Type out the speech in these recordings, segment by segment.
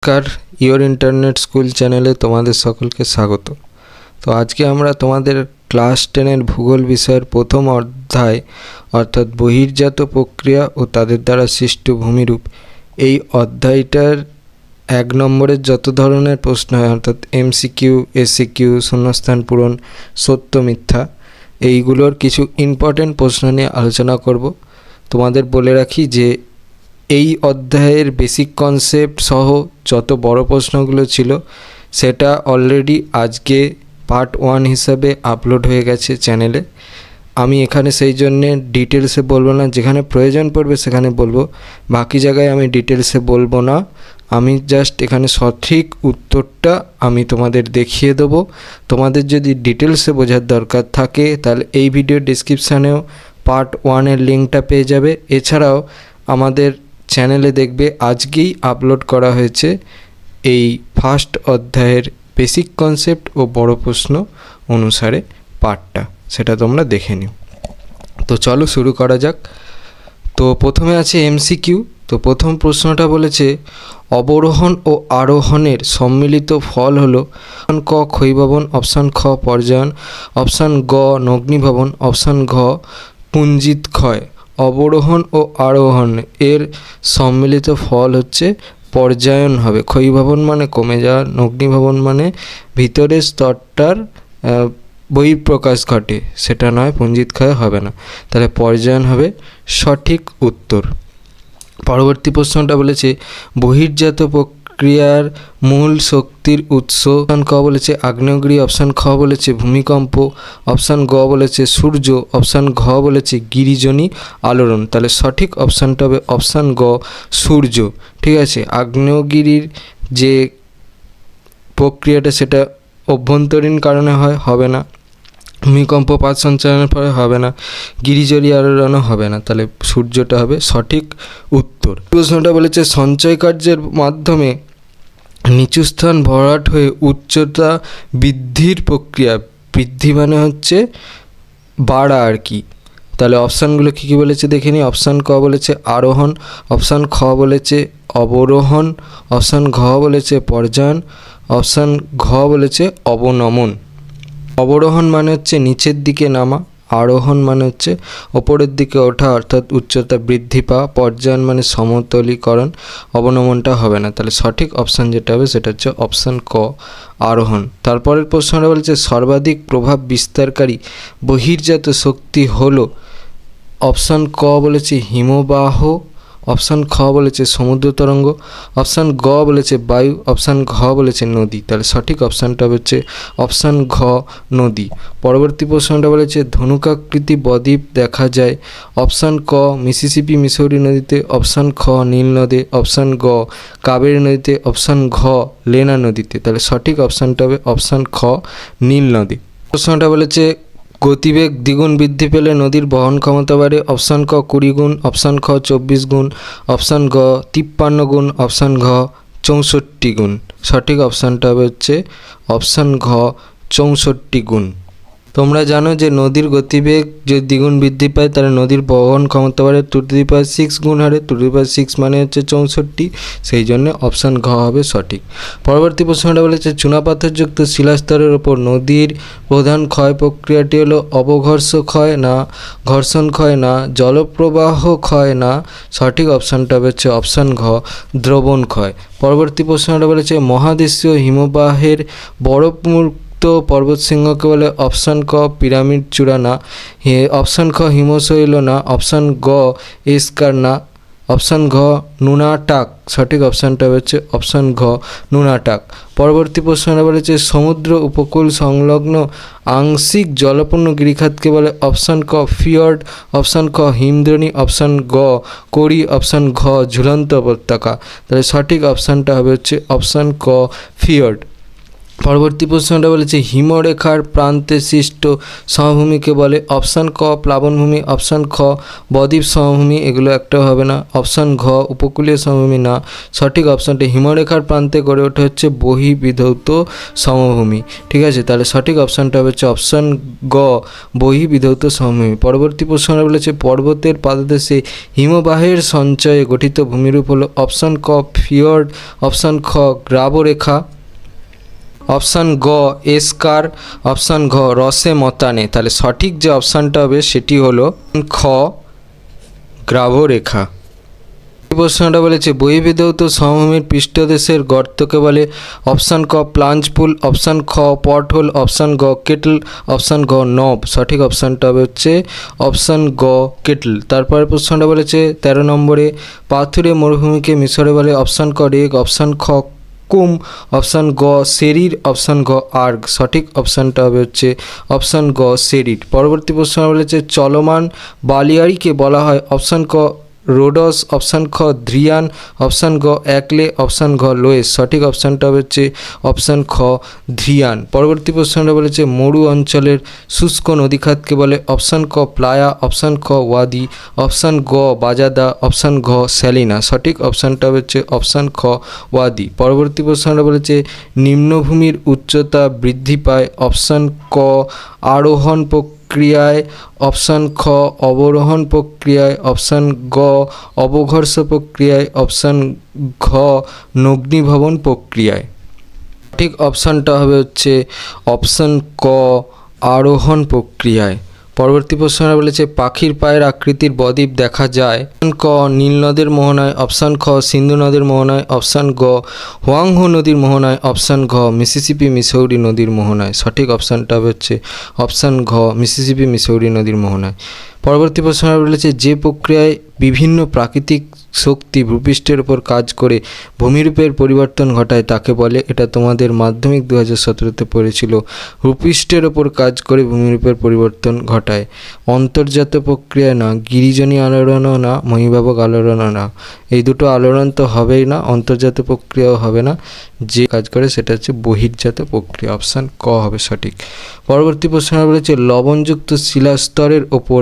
নমস্কার, your internet school চ্যানেলে তোমাদের সকলকে স্বাগত। তো আজকে আমরা তোমাদের ক্লাস 10-এর ভূগোল বিষয়ের প্রথম অধ্যায় অর্থাৎ বহির্জাত প্রক্রিয়া ও তাদের দ্বারা সৃষ্ট ভূমিরূপ এই অধ্যায়টার 1 নম্বরের যত ধরনের প্রশ্ন হয় অর্থাৎ এমসিকিউ, এসিকিউ, শূন্যস্থান পূরণ, সত্য মিথ্যা, এইগুলোর কিছু ইম্পর্টেন্ট প্রশ্ন নিয়ে আলোচনা করব। তোমাদের বলে রাখি যে এই অধ্যায়ের বেসিক কনসেপ্ট সহ যত বড় প্রশ্নগুলো ছিল সেটা অলরেডি আজকে পার্ট 1 হিসাবে আপলোড হয়ে গেছে চ্যানেলে। আমি এখানে সেই জন্যে ডিটেলসে বলবো না, যেখানে প্রয়োজন পড়বে সেখানে বলবো, বাকি জায়গায় আমি ডিটেলসে বলবো না। আমি জাস্ট এখানে সঠিক উত্তরটা আমি তোমাদের দেখিয়ে দেবো। তোমাদের যদি ডিটেলসে বোঝার দরকার থাকে তাহলে এই ভিডিও ডেসক্রিপশানেও পার্ট 1-এর লিঙ্কটা পেয়ে যাবে। এছাড়াও আমাদের চ্যানেলে দেখবে আজকেই আপলোড করা হয়েছে এই ফার্স্ট অধ্যায়ের বেসিক কনসেপ্ট ও বড় প্রশ্ন অনুসারে পার্টটা, সেটা তোমরা দেখে নিও। তো চলো শুরু করা যাক। তো প্রথমে আছে এমসিকিউ। তো প্রথম প্রশ্নটা বলেছে অবরোহণ ও আরোহণের সম্মিলিত ফল হলো অপশান ক ক্ষয়ীভবন, অপশান খ পর্যায়ন, অপশান গ নগ্নীভবন, অপশান ঘ পুঞ্জিত ক্ষয়। অবরোহণ ও আরোহণ এর সম্মিলিত ফল হচ্ছে পর্যায়ন হবে। ক্ষয়ীভবন মানে কমে যাওয়া, নগ্নীভবন মানে ভিতরের স্তরটার বহিঃপ্রকাশ ঘটে, সেটা নয়, পুঞ্জিত ক্ষয় হবে না। তাহলে পর্যায়ন হবে সঠিক উত্তর। পরবর্তী প্রশ্নটা বলেছে বহির্জাত প্রক্রিয়ার মূল শক্তির উৎস। অপশান ক বলেছে আগ্নেয়গিরি, অপশান খ বলেছে ভূমিকম্প, অপশান গ বলেছে সূর্য, অপশান ঘ বলেছে গিরিজনী আলোড়ন। তাহলে সঠিক অপশানটা হবে অপশান গ সূর্য। ঠিক আছে, আগ্নেয়গিরির যে প্রক্রিয়াটা সেটা অভ্যন্তরীণ কারণে হবে না, ভূমিকম্প পাত সঞ্চালনের পরে হবে না, গিরিজনী আলোড়নও হবে না। তাহলে সূর্যটা হবে সঠিক উত্তর। প্রশ্নটা বলেছে সঞ্চয় কার্যের মাধ্যমে নিচু স্থান ভরাট হয়ে উচ্চতা বৃদ্ধির প্রক্রিয়া। বৃদ্ধি মানে হচ্ছে বাড়া আর কি। তাহলে অপশানগুলো কী কী বলেছে দেখে নিই। অপশান ক বলেছে আরোহণ, অপশান খ বলেছে অবরোহণ, অপশান ঘ বলেছে পর্যায়ন, অপশান ঘ বলেছে অবনমন। অবরোহণ মানে হচ্ছে নিচের দিকে নামা, আরোহণ মানে হচ্ছে ওপরের দিকে ওঠা অর্থাৎ উচ্চতা বৃদ্ধি পাওয়া, পর্যায়ন মানে সমতলীকরণ, অবনমনটা হবে না। তাহলে সঠিক অপশান যেটা হবে সেটা হচ্ছে অপশান ক আরোহণ। তারপরের প্রশ্নটা বলছে সর্বাধিক প্রভাব বিস্তারকারী বহির্জাত শক্তি হলো। অপশান ক বলেছে হিমবাহ, অপশান খ বলেছে সমুদ্র তরঙ্গ, অপশান গ বলেছে বায়ু, অপশান ঘ বলেছে নদী। তাহলে সঠিক অপশানটা হচ্ছে অপশান ঘ নদী। পরবর্তী প্রশ্নটা বলেছে ধনুকাকৃতি বদ্বীপ দেখা যায়। অপশান ক মিসিসিপি মিসৌরি নদীতে, অপশান খ নীল নদে, অপশান গ কাবেরী নদীতে, অপশান ঘ লেনা নদীতে। তাহলে সঠিক অপশানটা হবে অপশান খ নীল নদী। প্রশ্নটা বলেছে গতিবেগ দ্বিগুণ বৃদ্ধি পেলে নদীর বহন ক্ষমতা বাড়ে। অপশান ক 20 গুণ, অপশান খ 24 গুণ, অপশান গ 53 গুণ, অপশান ঘ 64 গুণ। সঠিক অপশানটা হচ্ছে অপশান ঘ 64 গুণ। তোমরা জানো যে নদীর গতিবেগ যদি দ্বিগুণ বৃদ্ধি পায় তাহলে নদীর বহন ক্ষমতা বাড়ে 2⁶ গুণ হারে। 2⁶ মানে হচ্ছে 64, সেই জন্য অপশান ঘ হবে সঠিক। পরবর্তী প্রশ্নটা বলেছে চুনাপাথরযুক্ত শিলাস্তরের ওপর নদীর প্রধান ক্ষয় প্রক্রিয়াটি হলো অবঘর্ষ ক্ষয় না ঘর্ষণ ক্ষয় না জলপ্রবাহ ক্ষয় না। সঠিক অপশানটা হচ্ছে অপশান ঘ দ্রবণ ক্ষয়। পরবর্তী প্রশ্নটা বলেছে মহাদেশীয় হিমবাহের বরফমুক্ত পর্বতশৃঙ্গকে বলে। অপশান ক পিরামিড চূড়া না, অপশান খ হিমশৈল না, অপশান গ এস্কার না, অপশান ঘ নুনাটাক। সঠিক অপশানটা হচ্ছে অপশান ঘ নুনাটাক। পরবর্তী প্রশ্নটা বলেছে সমুদ্র উপকূল সংলগ্ন আংশিক জলপূর্ণ গিরিখাতকে বলে। অপশান ক ফিয়র্ড, অপশান খ হিমদ্রোণী, অপশান গ কড়ি, অপশান ঘ ঝুলন্ত উপত্যকা। তাহলে সঠিক অপশানটা হবে হচ্ছে অপশান ক ফিয়র্ড। পরবর্তী প্রশ্নটা বলেছে হিমরেখার প্রান্তে সৃষ্ট সমভূমিকে বলে। অপশান ক প্লাবনভূমি, অপশান খ বদ্বীপ সমভূমি, এগুলো একটাও হবে না। অপশান ঘ উপকূলীয় সমভূমি না। সঠিক অপশানটি হিমরেখার প্রান্তে গড়ে ওঠে হচ্ছে বহির্বিধৌত সমভূমি। ঠিক আছে, তাহলে সঠিক অপশানটা হচ্ছে অপশান গ বহির্বিধৌত সমভূমি। পরবর্তী প্রশ্নটা বলেছে পর্বতের পাদদেশে হিমবাহের সঞ্চয়ে গঠিত ভূমিরূপ হলো। অপশান ক ফিয়র্ড, অপশান খ গ্রাবরেখা, অপশান গ এসকার, অপশান ঘ রসে মতানে। তাহলে সঠিক যে অপশানটা হবে সেটি হলো খ গ্রাবরেখা। এই প্রশ্নটা বলেছে বহির্বিধৌত সমভূমির পৃষ্ঠদেশের গর্তকে বলে। অপশান ক প্লাঞ্জ পুল, অপশান খ পট হোল, অপশান গ কেটল, অপশান ঘ নব। সঠিক অপশানটা হচ্ছে অপশান গ কেটল। তারপরে প্রশ্নটা বলেছে 13 নম্বরে পাথুরে মরুভূমিকে মিশরে বলে। অপশান ক রেগ, অপশান খ কুম, অপশান গ সেরির, অপশান ঘ আর্গ। সঠিক অপশানটা হবে হচ্ছে অপশান গ সেরির। পরবর্তী প্রশ্ন বলেছে চলমান বালিয়াড়িকে বলা হয়। অপশান ক রোডস, অপশান খ ধ্রিয়ান, অপশান গ একলে, অপশান ঘ লোয়েস। সঠিক অপশানটা হচ্ছে অপশান খ ধ্রিয়ান। পরবর্তী প্রশ্নটা বলেছে মরু অঞ্চলের শুষ্ক নদীখাতকে বলে। অপশান ক প্লায়া, অপশান খ ওয়াদি, অপশান গ বাজাদা, অপশান ঘ স্যালিনা। সঠিক অপশানটা হচ্ছে অপশান খ ওয়াদি। পরবর্তী প্রশ্নটা বলেছে নিম্নভূমির উচ্চতা বৃদ্ধি পায়। অপশান ক আরোহণ প্রক্রিয়ায়, অপশান খ অবরোহণ প্রক্রিয়ায়, অপশান গ অবঘর্ষ প্রক্রিয়ায়, অপশান ঘ নগ্নিভবন প্রক্রিয়ায়। ঠিক অপশানটা হবে হচ্ছে অপশান ক আরোহণ প্রক্রিয়ায়। পরবর্তী প্রশ্নটা বলেছে পাখির পায়ের আকৃতির বদ্বীপ দেখা যায়। অপশান ক নীল নদের মোহনায়, অপশান খ সিন্ধু নদের মোহনায়, অপশান গ হোয়াংহো নদীর মোহনায়, অপশান ঘ মিসিসিপি মিসৌরি নদীর মোহনায়। সঠিক অপশানটা হচ্ছে অপশান ঘ মিসিসিপি মিসৌরি নদীর মোহনায়। পরবর্তী প্রশ্নটা বলেছে যে প্রক্রিয়ায় বিভিন্ন প্রাকৃতিক শক্তি ভূপৃষ্ঠের উপর কাজ করে ভূমিরূপের পরিবর্তন ঘটায় তাকে বলে। এটা তোমাদের মাধ্যমিক 2017-তে পড়েছিল। ভূপৃষ্ঠের ওপর কাজ করে ভূমিরূপের পরিবর্তন ঘটায়। অন্তর্জাত প্রক্রিয়া না, গিরিজনী আলোড়নও না, মহীভাবক আলোড়নও না। এই দুটো আলোড়ন তো হবেই না, অন্তর্জাত প্রক্রিয়াও হবে না। যে কাজ করে সেটা হচ্ছে বহির্জাত প্রক্রিয়া। অপশান ক হবে সঠিক। পরবর্তী প্রশ্ন বলেছে লবণযুক্ত শিলাস্তরের ওপর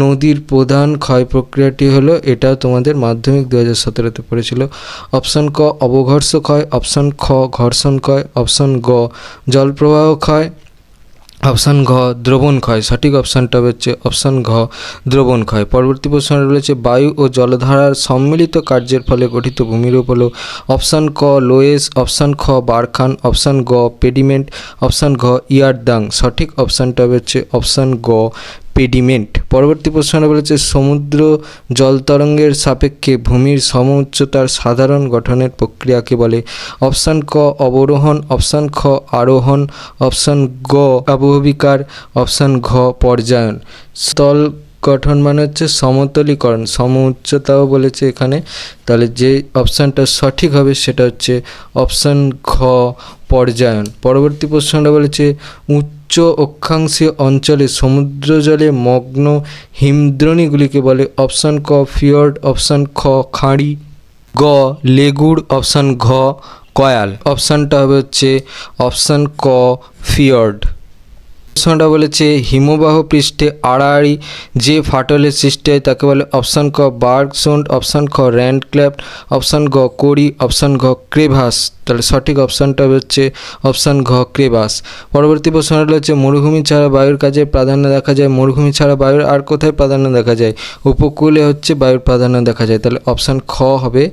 নদীর প্রধান ক্ষয় প্রক্রিয়াটি হলো। এটাও তোমাদের মাধ্যমিক 2017-তে পড়েছিল। অপশান ক অবঘর্ষ ক্ষয়, অপশান খ ঘর্ষণ ক্ষয়, অপশান গ জলপ্রবাহ ক্ষয়, অপশান ঘ দ্রবণ ক্ষয়। সঠিক অপশানটা হচ্ছে অপশান ঘ দ্রবণ ক্ষয়। পরবর্তী প্রশ্ন রয়েছে বায়ু ও জলধারার সম্মিলিত কার্যের ফলে গঠিত ভূমিরূপ হলো। অপশান ক লোয়েস, অপশান খ বারখান, অপশান গ পেডিমেন্ট, অপশান ঘ ইয়ারদাং। সঠিক অপশানটা হচ্ছে অপশান গ পেডিমেন্ট। পরবর্তী প্রশ্নটা বলেছে সমুদ্র জলতরঙ্গের সাপেক্ষে ভূমির সম উচ্চতার সাধারণ গঠনের প্রক্রিয়াকে বলে। অপশান ক অবরোহণ, অপশান খ আরোহণ, অপশান গ আবহবিকার, অপশান ঘ পর্যায়ন। স্থল গঠন মানে হচ্ছে সমতলীকরণ, সম উচ্চতাও বলেছে এখানে। তাহলে যে অপশানটা সঠিক হবে সেটা হচ্ছে অপশান ঘ পর্যায়ন। পরবর্তী প্রশ্নটা বলেছে উচ্চ অক্ষাংশীয় অঞ্চলে সমুদ্র জলে মগ্ন হিমদ্রোণীগুলিকে বলে। অপশান ক ফিয়র্ড, অপশান খ খাঁড়ি, গ লেগুড়, অপশান ঘ কয়াল। অপশানটা হবে হচ্ছে অপশান ক ফিয়র্ড। প্রশ্নটা বলেছে হিমবাহ পৃষ্ঠে আড়াআড়ি যে ফাটলের সৃষ্টি হয় তাকে বলে। অপশান ক বার্গসোন্ড, অপশান খ র্যান্ডক্ল্যাফট, অপশান গ কোরি, অপশান ঘ ক্রেভাস। তাহলে সঠিক অপশানটা হচ্ছে অপশান ঘ ক্রেভাস। পরবর্তী প্রশ্নটা হচ্ছে মরুভূমি ছাড়া বায়ুর কাজে প্রাধান্য দেখা যায়। মরুভূমি ছাড়া বায়ুর আর কোথায় প্রাধান্য দেখা যায়? উপকূলে হচ্ছে বায়ুর প্রাধান্য দেখা যায়। তাহলে অপশান খ হবে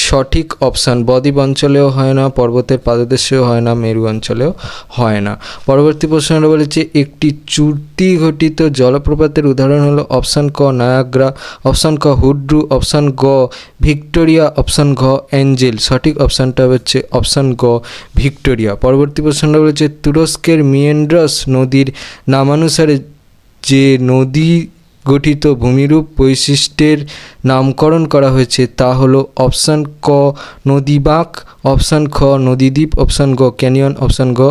সঠিক অপশান। বদ্বীপ অঞ্চলেও হয় না, পর্বতের পাদদেশেও হয় না, মেরু অঞ্চলেও হয় না। পরবর্তী প্রশ্নটা বলেছে একটি চূর্তি ঘটিত জলপ্রপাতের উদাহরণ হলো। অপশান ক নায়াগ্রা, অপশান ক হুড্রু, অপশান গ ভিক্টোরিয়া, অপশান ঘ অ্যাঞ্জেল। সঠিক অপশানটা হচ্ছে অপশান গ ভিক্টোরিয়া। পরবর্তী প্রশ্নটা বলেছে তুরস্কের মিয়েন্ড্রাস নদীর নামানুসারে যে নদী গঠিত ভূমিরূপ বৈশিষ্ট্যের নামকরণ করা হয়েছে তা হলো। অপশান ক নদী বাঁক, অপশান খ নদীদ্বীপ, অপশান গ ক্যানিয়ন, অপশান গ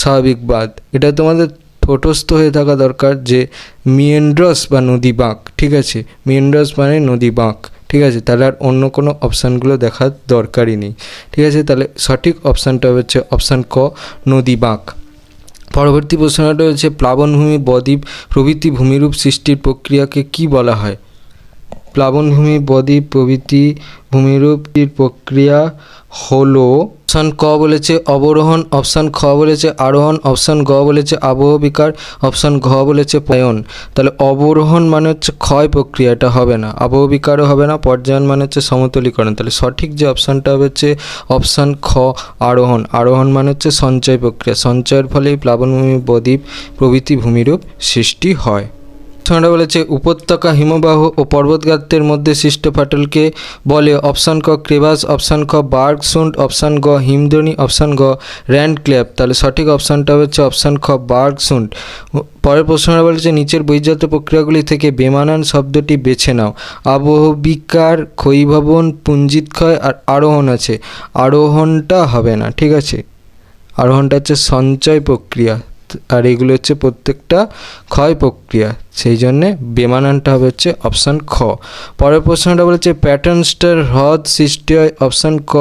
স্বাভাবিক বাঁধ। এটা তোমাদের ঠোঁটস্থ হয়ে থাকা দরকার যে মিয়েন্ড্রাস বা নদী বাঁক। ঠিক আছে, মিয়েন্ড্রাস মানে নদী বাঁক। ঠিক আছে, তাহলে আর অন্য কোনো অপশানগুলো দেখার দরকারই নেই। ঠিক আছে, তাহলে সঠিক অপশানটা হচ্ছে অপশান ক, নদী বাঁক। পরবর্তী প্রশ্নটা হচ্ছে প্লাবনভূমি, বদ্বীপ প্রভৃতি ভূমিরূপ সৃষ্টির প্রক্রিয়াকে কি বলা হয়? প্লাবনভূমি, বদ্বীপ প্রভৃতি ভূমিরূপের প্রক্রিয়া হলো অপশান ক বলেছে অবরোহণ, অপশান খ বলেছে আরোহণ, অপশান গ বলেছে আবহ বিকার, অপশান ঘ বলেছে পর্যায়ন। তাহলে অবরোহণ মানে হচ্ছে ক্ষয় প্রক্রিয়া, এটা হবে না। আবহ বিকারও হবে না। পর্যায়ন মানে হচ্ছে সমতলীকরণ। তাহলে সঠিক যে অপশানটা হচ্ছে অপশান খ, আরোহণ। আরোহণ মানে হচ্ছে সঞ্চয় প্রক্রিয়া, সঞ্চয়ের ফলেই প্লাবনভূমি, বদ্বীপ প্রভৃতি ভূমিরূপ সৃষ্টি হয়। প্রশ্নটা বলেছে উপত্যকা, হিমবাহ ও পর্বতগাত্রের মধ্যে সৃষ্ট ফাটলকে বলে? অপশান ক ক্রেভাস, অপশান খ বার্গসুন্ড, অপশান গ হিমদ্রোণী, অপশান গ র্যান্ড ক্ল্যাপ। তাহলে সঠিক অপশানটা হচ্ছে অপশান খ বার্গসুন্ড। পরের প্রশ্নটা বলেছে নিচের বহির্জাত প্রক্রিয়াগুলি থেকে বেমানান শব্দটি বেছে নাও। আবহ বিকার, ক্ষয়ীভবন, পুঞ্জিত ক্ষয় আর আরোহণ আছে। আরোহণটা হবে না। ঠিক আছে, আরোহণটা হচ্ছে সঞ্চয় প্রক্রিয়া, আর এগুলো হচ্ছে প্রত্যেকটা ক্ষয় প্রক্রিয়া, সেই জন্যে বেমানানটা হবে হচ্ছে অপশান খ। পরের প্রশ্নটা বলেছে প্যাটার্নস্টার হ্রদ সৃষ্টি হয়? অপশান ক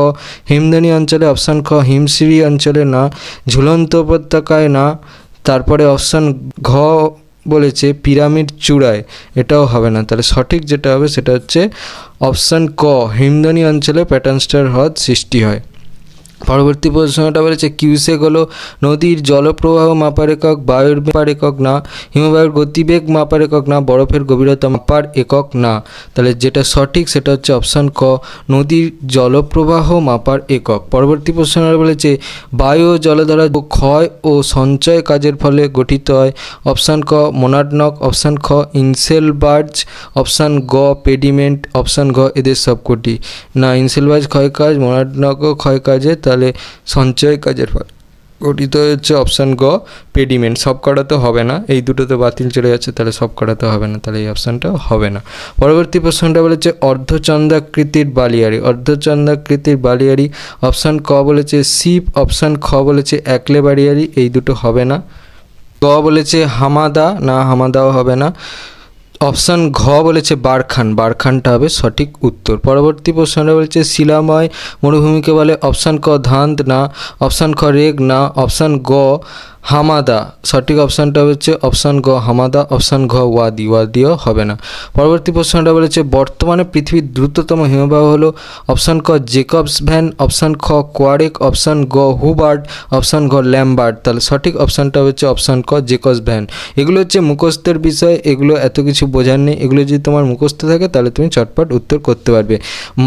হিমদ্রোণী অঞ্চলে, অপশান খ হিমশিরি অঞ্চলে না, ঝুলন্ত উপত্যকায় না। তারপরে অপশান ঘ বলেছে পিরামিড চূড়ায়, এটাও হবে না। তাহলে সঠিক যেটা হবে সেটা হচ্ছে অপশান ক হিমদ্রোণী অঞ্চলে প্যাটার্নস্টার হ্রদ সৃষ্টি হয়। পরবর্তী প্রশ্নটা বলেছে কিউসেক হলো নদীর জলপ্রবাহ মাপার একক, বায়ুর মাপার একক না, হিমবাহের গতিবেগ মাপার একক না, বরফের গভীরতা মাপার একক না। তাহলে যেটা সঠিক সেটা হচ্ছে অপশান ক নদীর জলপ্রবাহ মাপার একক। পরবর্তী প্রশ্নটা বলেছে বায়ু ও জলধারা ক্ষয় ও সঞ্চয় কাজের ফলে গঠিত হয়? অপশান ক মোনাডনক, অপশান খ ইনসেলবার্জ, অপশান গ পেডিমেন্ট, অপশান ঘ এদের সবকটি না। ইনসেলবার্জ ক্ষয় কাজ, মোনাডনকও ক্ষয় কাজে, তাহলে সঞ্চয় কাজের ফল গঠিত হচ্ছে অপশান গ পেডিমেন্ট। সব কটাতে হবে না, এই দুটোতে বাতিল চলে যাচ্ছে, তাহলে সব কটাতে হবে না, তাহলে এই অপশানটা হবে না। পরবর্তী প্রশ্নটা বলেছে অর্ধচন্দ্রাকৃতির বালিয়াড়ি। অর্ধচন্দ্রাকৃতির বালিয়াড়ি অপশান ক বলেছে শিব, অপশান খ বলেছে একলে বালিয়াড়ি, এই দুটো হবে না। গ বলেছে হামাদা, না হামাদাও হবে না। অপশান ঘ বলেছে বারখান, বারখানটা হবে সঠিক উত্তর। পরবর্তী প্রশ্নটা বলেছে শিলাময় মরুভূমিকে বলে? অপশান ক ধান্ত না, অপশান খ রেগ না, অপশান গ হামাদা। সঠিক অপশানটা হচ্ছে অপশান গ হামাদা, অপশান ঘ ওয়াদি, ওয়াদিও হবে না। পরবর্তী প্রশ্নটা বলেছে বর্তমানে পৃথিবীর দ্রুততম হিমবাহ হলো? অপশান ক জেকবস ভ্যান, অপশান খ কোয়ারেক, অপশান গ হুবার্ড, অপশান ঘ ল্যাম্বার্ট। তাহলে সঠিক অপশানটা হচ্ছে অপশান ক জেকবস ভ্যান। এগুলো হচ্ছে মুখস্থের বিষয়, এগুলো এত কিছু বোঝার নেই। এগুলো যদি তোমার মুখস্থ থাকে তাহলে তুমি চটপট উত্তর করতে পারবে।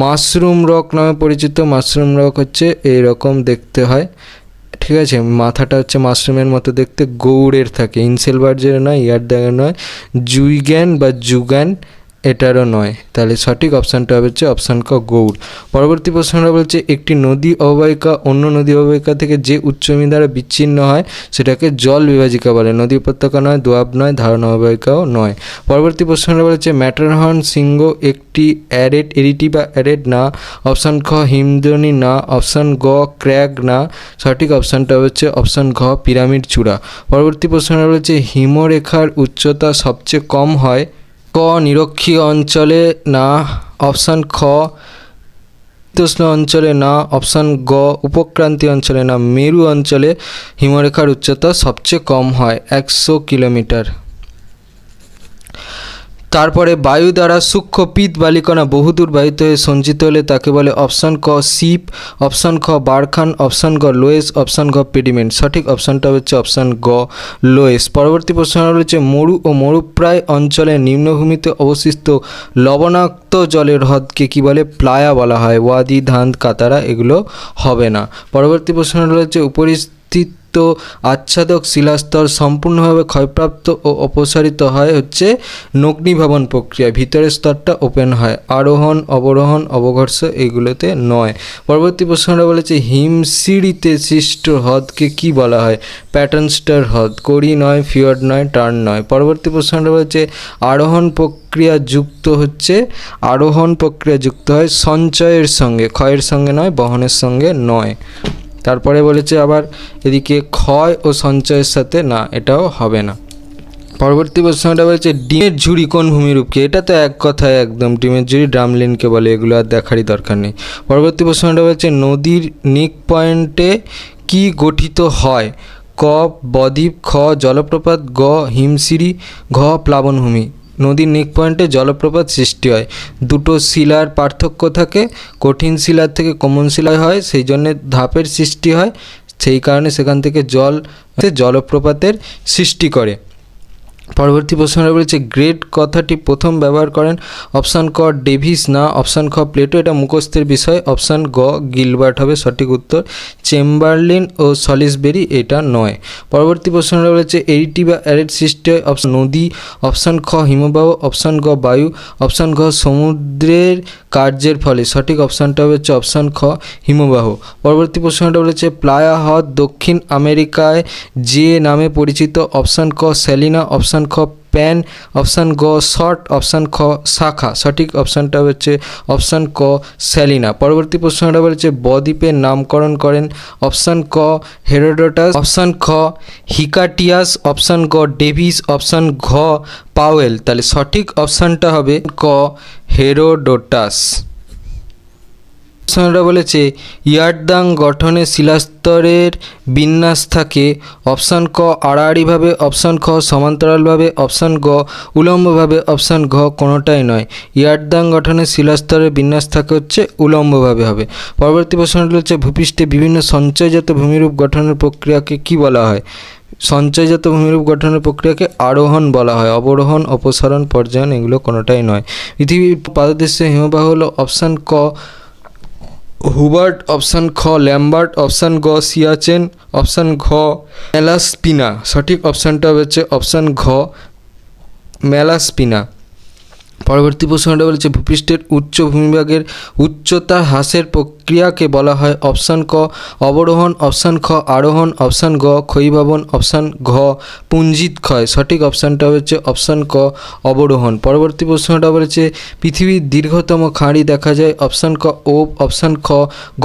মাশরুম রক নামে পরিচিত। মাশরুম রক হচ্ছে এইরকম দেখতে হয়, ঠিক আছে, মাথাটা হচ্ছে মাশরুমের মতো দেখতে, গৌড়ের থাকে। ইনসেলবার্জের নয়, ইয়ারড্যাগের নয়, জুইগ্যান বা জুগান এটারও নয়। তাহলে সঠিক অপশানটা হচ্ছে অপশান ক গৌড়। পরবর্তী প্রশ্নটা বলছে একটি নদী অববাহিকা অন্য নদী অববাহিকা থেকে যে উচ্চভূমি দ্বারা বিচ্ছিন্ন হয় সেটাকে জল বিভাজিকা বলে? নদী উপত্যকা নয়, দোয়াব নয়, ধারণা অববাহিকাও নয়। পরবর্তী প্রশ্নটা বলেছে ম্যাটারহর্ন শৃঙ্গ একটি অ্যারেড এরিটি বা অ্যারেড না, অপশান খ হিমদ্রোণী না, অপশান গ ক্র্যাগ না। সঠিক অপশানটা হচ্ছে অপশান ঘ পিরামিড চূড়া। পরবর্তী প্রশ্নটা বলেছে হিমরেখার উচ্চতা সবচেয়ে কম হয়? ক নিরক্ষীয় অঞ্চলে না, অপশান খ শীতোষ্ণ অঞ্চলে না, অপশান গ উপক্রান্তীয় অঞ্চলে না, মেরু অঞ্চলে হিমরেখার উচ্চতা সবচেয়ে কম হয় 100 কিলোমিটার। তারপরে বায়ু দ্বারা সূক্ষ্ম পিত বালিকণা বহুদূর বায়ুতে হয়ে সঞ্চিত হলে তাকে বলে? অপশান ক শিপ, অপশান খ বারখান, অপশান গ লোয়েস, অপশান ঘ পেডিমেন্ট। সঠিক অপশানটা হচ্ছে অপশান গ লোয়েস। পরবর্তী প্রশ্ন রয়েছে মরু ও মরুপ্রায় অঞ্চলে নিম্নভূমিতে অবশিষ্ট লবণাক্ত জলের হ্রদকে কি বলে? প্লায়া বলা হয়। ওয়াদি, ধান্ত, কাতারা এগুলো হবে না। পরবর্তী প্রশ্ন রয়েছে উপরিস্থিত আচ্ছাদক শিলাস্তর সম্পূর্ণভাবে ক্ষয়প্রাপ্ত ও অপসারিত হয় হচ্ছে নগ্নিভবন প্রক্রিয়া, ভিতরের স্তরটা ওপেন হয়। আরোহণ, অবরোহণ, অবঘর্ষ এগুলোতে নয়। পরবর্তী প্রশ্নটা বলেছে হিমশিড়িতে সৃষ্ট হ্রদকে কি বলা হয়? প্যাটার্নস্টার হ্রদ। কড়ি নয়, ফিয়র্ড নয়, টার্ন নয়। পরবর্তী প্রশ্নটা বলেছে আরোহণ প্রক্রিয়া যুক্ত হচ্ছে, আরোহণ প্রক্রিয়া যুক্ত হয় সঞ্চয়ের সঙ্গে, ক্ষয়ের সঙ্গে নয়, বহনের সঙ্গে নয়। তারপরে বলেছে আবার এদিকে ক্ষয় ও সঞ্চয়ের সাথে না, এটাও হবে না। পরবর্তী প্রশ্নটা বলছে ডিমের ঝুড়ি কোন ভূমিরূপকে? এটা তো এক কথায় একদম, ডিমের ঝুড়ি ড্রামলিনকে বলে, এগুলো আর দেখারই দরকার নেই। পরবর্তী প্রশ্নটা বলছে নদীর নিক পয়েন্টে কি গঠিত হয়? ক বদ্বীপ, খ জলপ্রপাত, গ হিমশিরি, ঘ প্লাবনভূমি। নদীর নিক পয়েন্টে জলপ্রপাত সৃষ্টি হয়। দুটো শিলার পার্থক্য থাকে, কঠিন শিলার থেকে কোমল শিলায় হয়, সেই জন্যে ধাপের সৃষ্টি হয়, সেই কারণে সেখান থেকে জলপ্রপাতের সৃষ্টি করে। পরবর্তী প্রশ্নটা বলেছে গ্রেট কথাটি প্রথম ব্যবহার করেন? অপশান ক ডেভিস, না অপশান খ প্লেটো, এটা মুখস্থের বিষয়। অপশান গ গিলবার্ট হবে সঠিক উত্তর। চেম্বারলিন ও সলিসবেরি এটা নয়। পরবর্তী প্রশ্নটা বলেছে এরিটি বা অ্যারিড সৃষ্টি হয়? অপশান নদী, অপশান খ হিমবাহ, অপশান গ বায়ু, অপশান ঘ সমুদ্রের কার্যের ফলে। সঠিক অপশানটা হচ্ছে অপশান খ হিমবাহ। পরবর্তী প্রশ্নটা বলেছে প্লায়া হ্রদ দক্ষিণ আমেরিকায় যে নামে পরিচিত? অপশান ক স্যালিনা, অপশান খ প্যান, অপশান গ শর্ট, অপশান খ শাখা। সঠিক অপশানটা হচ্ছে অপশান ক স্যালিনা। পরবর্তী প্রশ্নটা বলেছে বদ্বীপের নামকরণ করেন? অপশান ক হেরোডোটাস, অপশান খ হিকাটিয়াস, অপশান গ ডেভিস, অপশান ঘ পাওয়েল। তাহলে সঠিক অপশানটা হবে ক হেরোডোটাস। প্রশ্নটা বলেছে ইয়ারদাং গঠনে শিলাস্তরের বিন্যাস থাকে? অপশান ক আড়াআড়িভাবে, অপশান খ সমান্তরালভাবে, অপশান গ উলম্বভাবে, অপশান ঘ কোনোটাই নয়। ইয়ারদাং গঠনে শিলাস্তরের বিন্যাস থাকে হচ্ছে উলম্বভাবে হবে। পরবর্তী প্রশ্নটা হচ্ছে ভূপৃষ্ঠে বিভিন্ন সঞ্চয়জাত ভূমিরূপ গঠনের প্রক্রিয়াকে কি বলা হয়? সঞ্চয়জাত ভূমিরূপ গঠনের প্রক্রিয়াকে আরোহণ বলা হয়। অবরোহণ, অপসারণ, পর্যায়ন এগুলো কোনোটাই নয়। পৃথিবীর পাদদেশে হিমবাহ হলো? অপশান ক হুবার্ট, অপশান খ ল্যাম্বার্ট, অপশান গ সিয়াচেন, অপশান ঘ ম্যালাস্পিনা। সঠিক অপশানটা হচ্ছে অপশান ঘ ম্যালাস্পিনা। পরবর্তী প্রশ্নটা বলেছে ভূপৃষ্ঠের উচ্চ ভূমিভাগের উচ্চতা হ্রাসের প্রক্রিয়াকে বলা হয়? অপশান ক অবরোহণ, অপশান খ আরোহণ, অপশান গ ক্ষয়ীভবন, অপশান ঘ পুঞ্জিত ক্ষয়। সঠিক অপশানটা হচ্ছে অপশান ক অবরোহণ। পরবর্তী প্রশ্নটা বলেছে পৃথিবীর দীর্ঘতম খাঁড়ি দেখা যায়? অপশান ক ওব, অপশান খ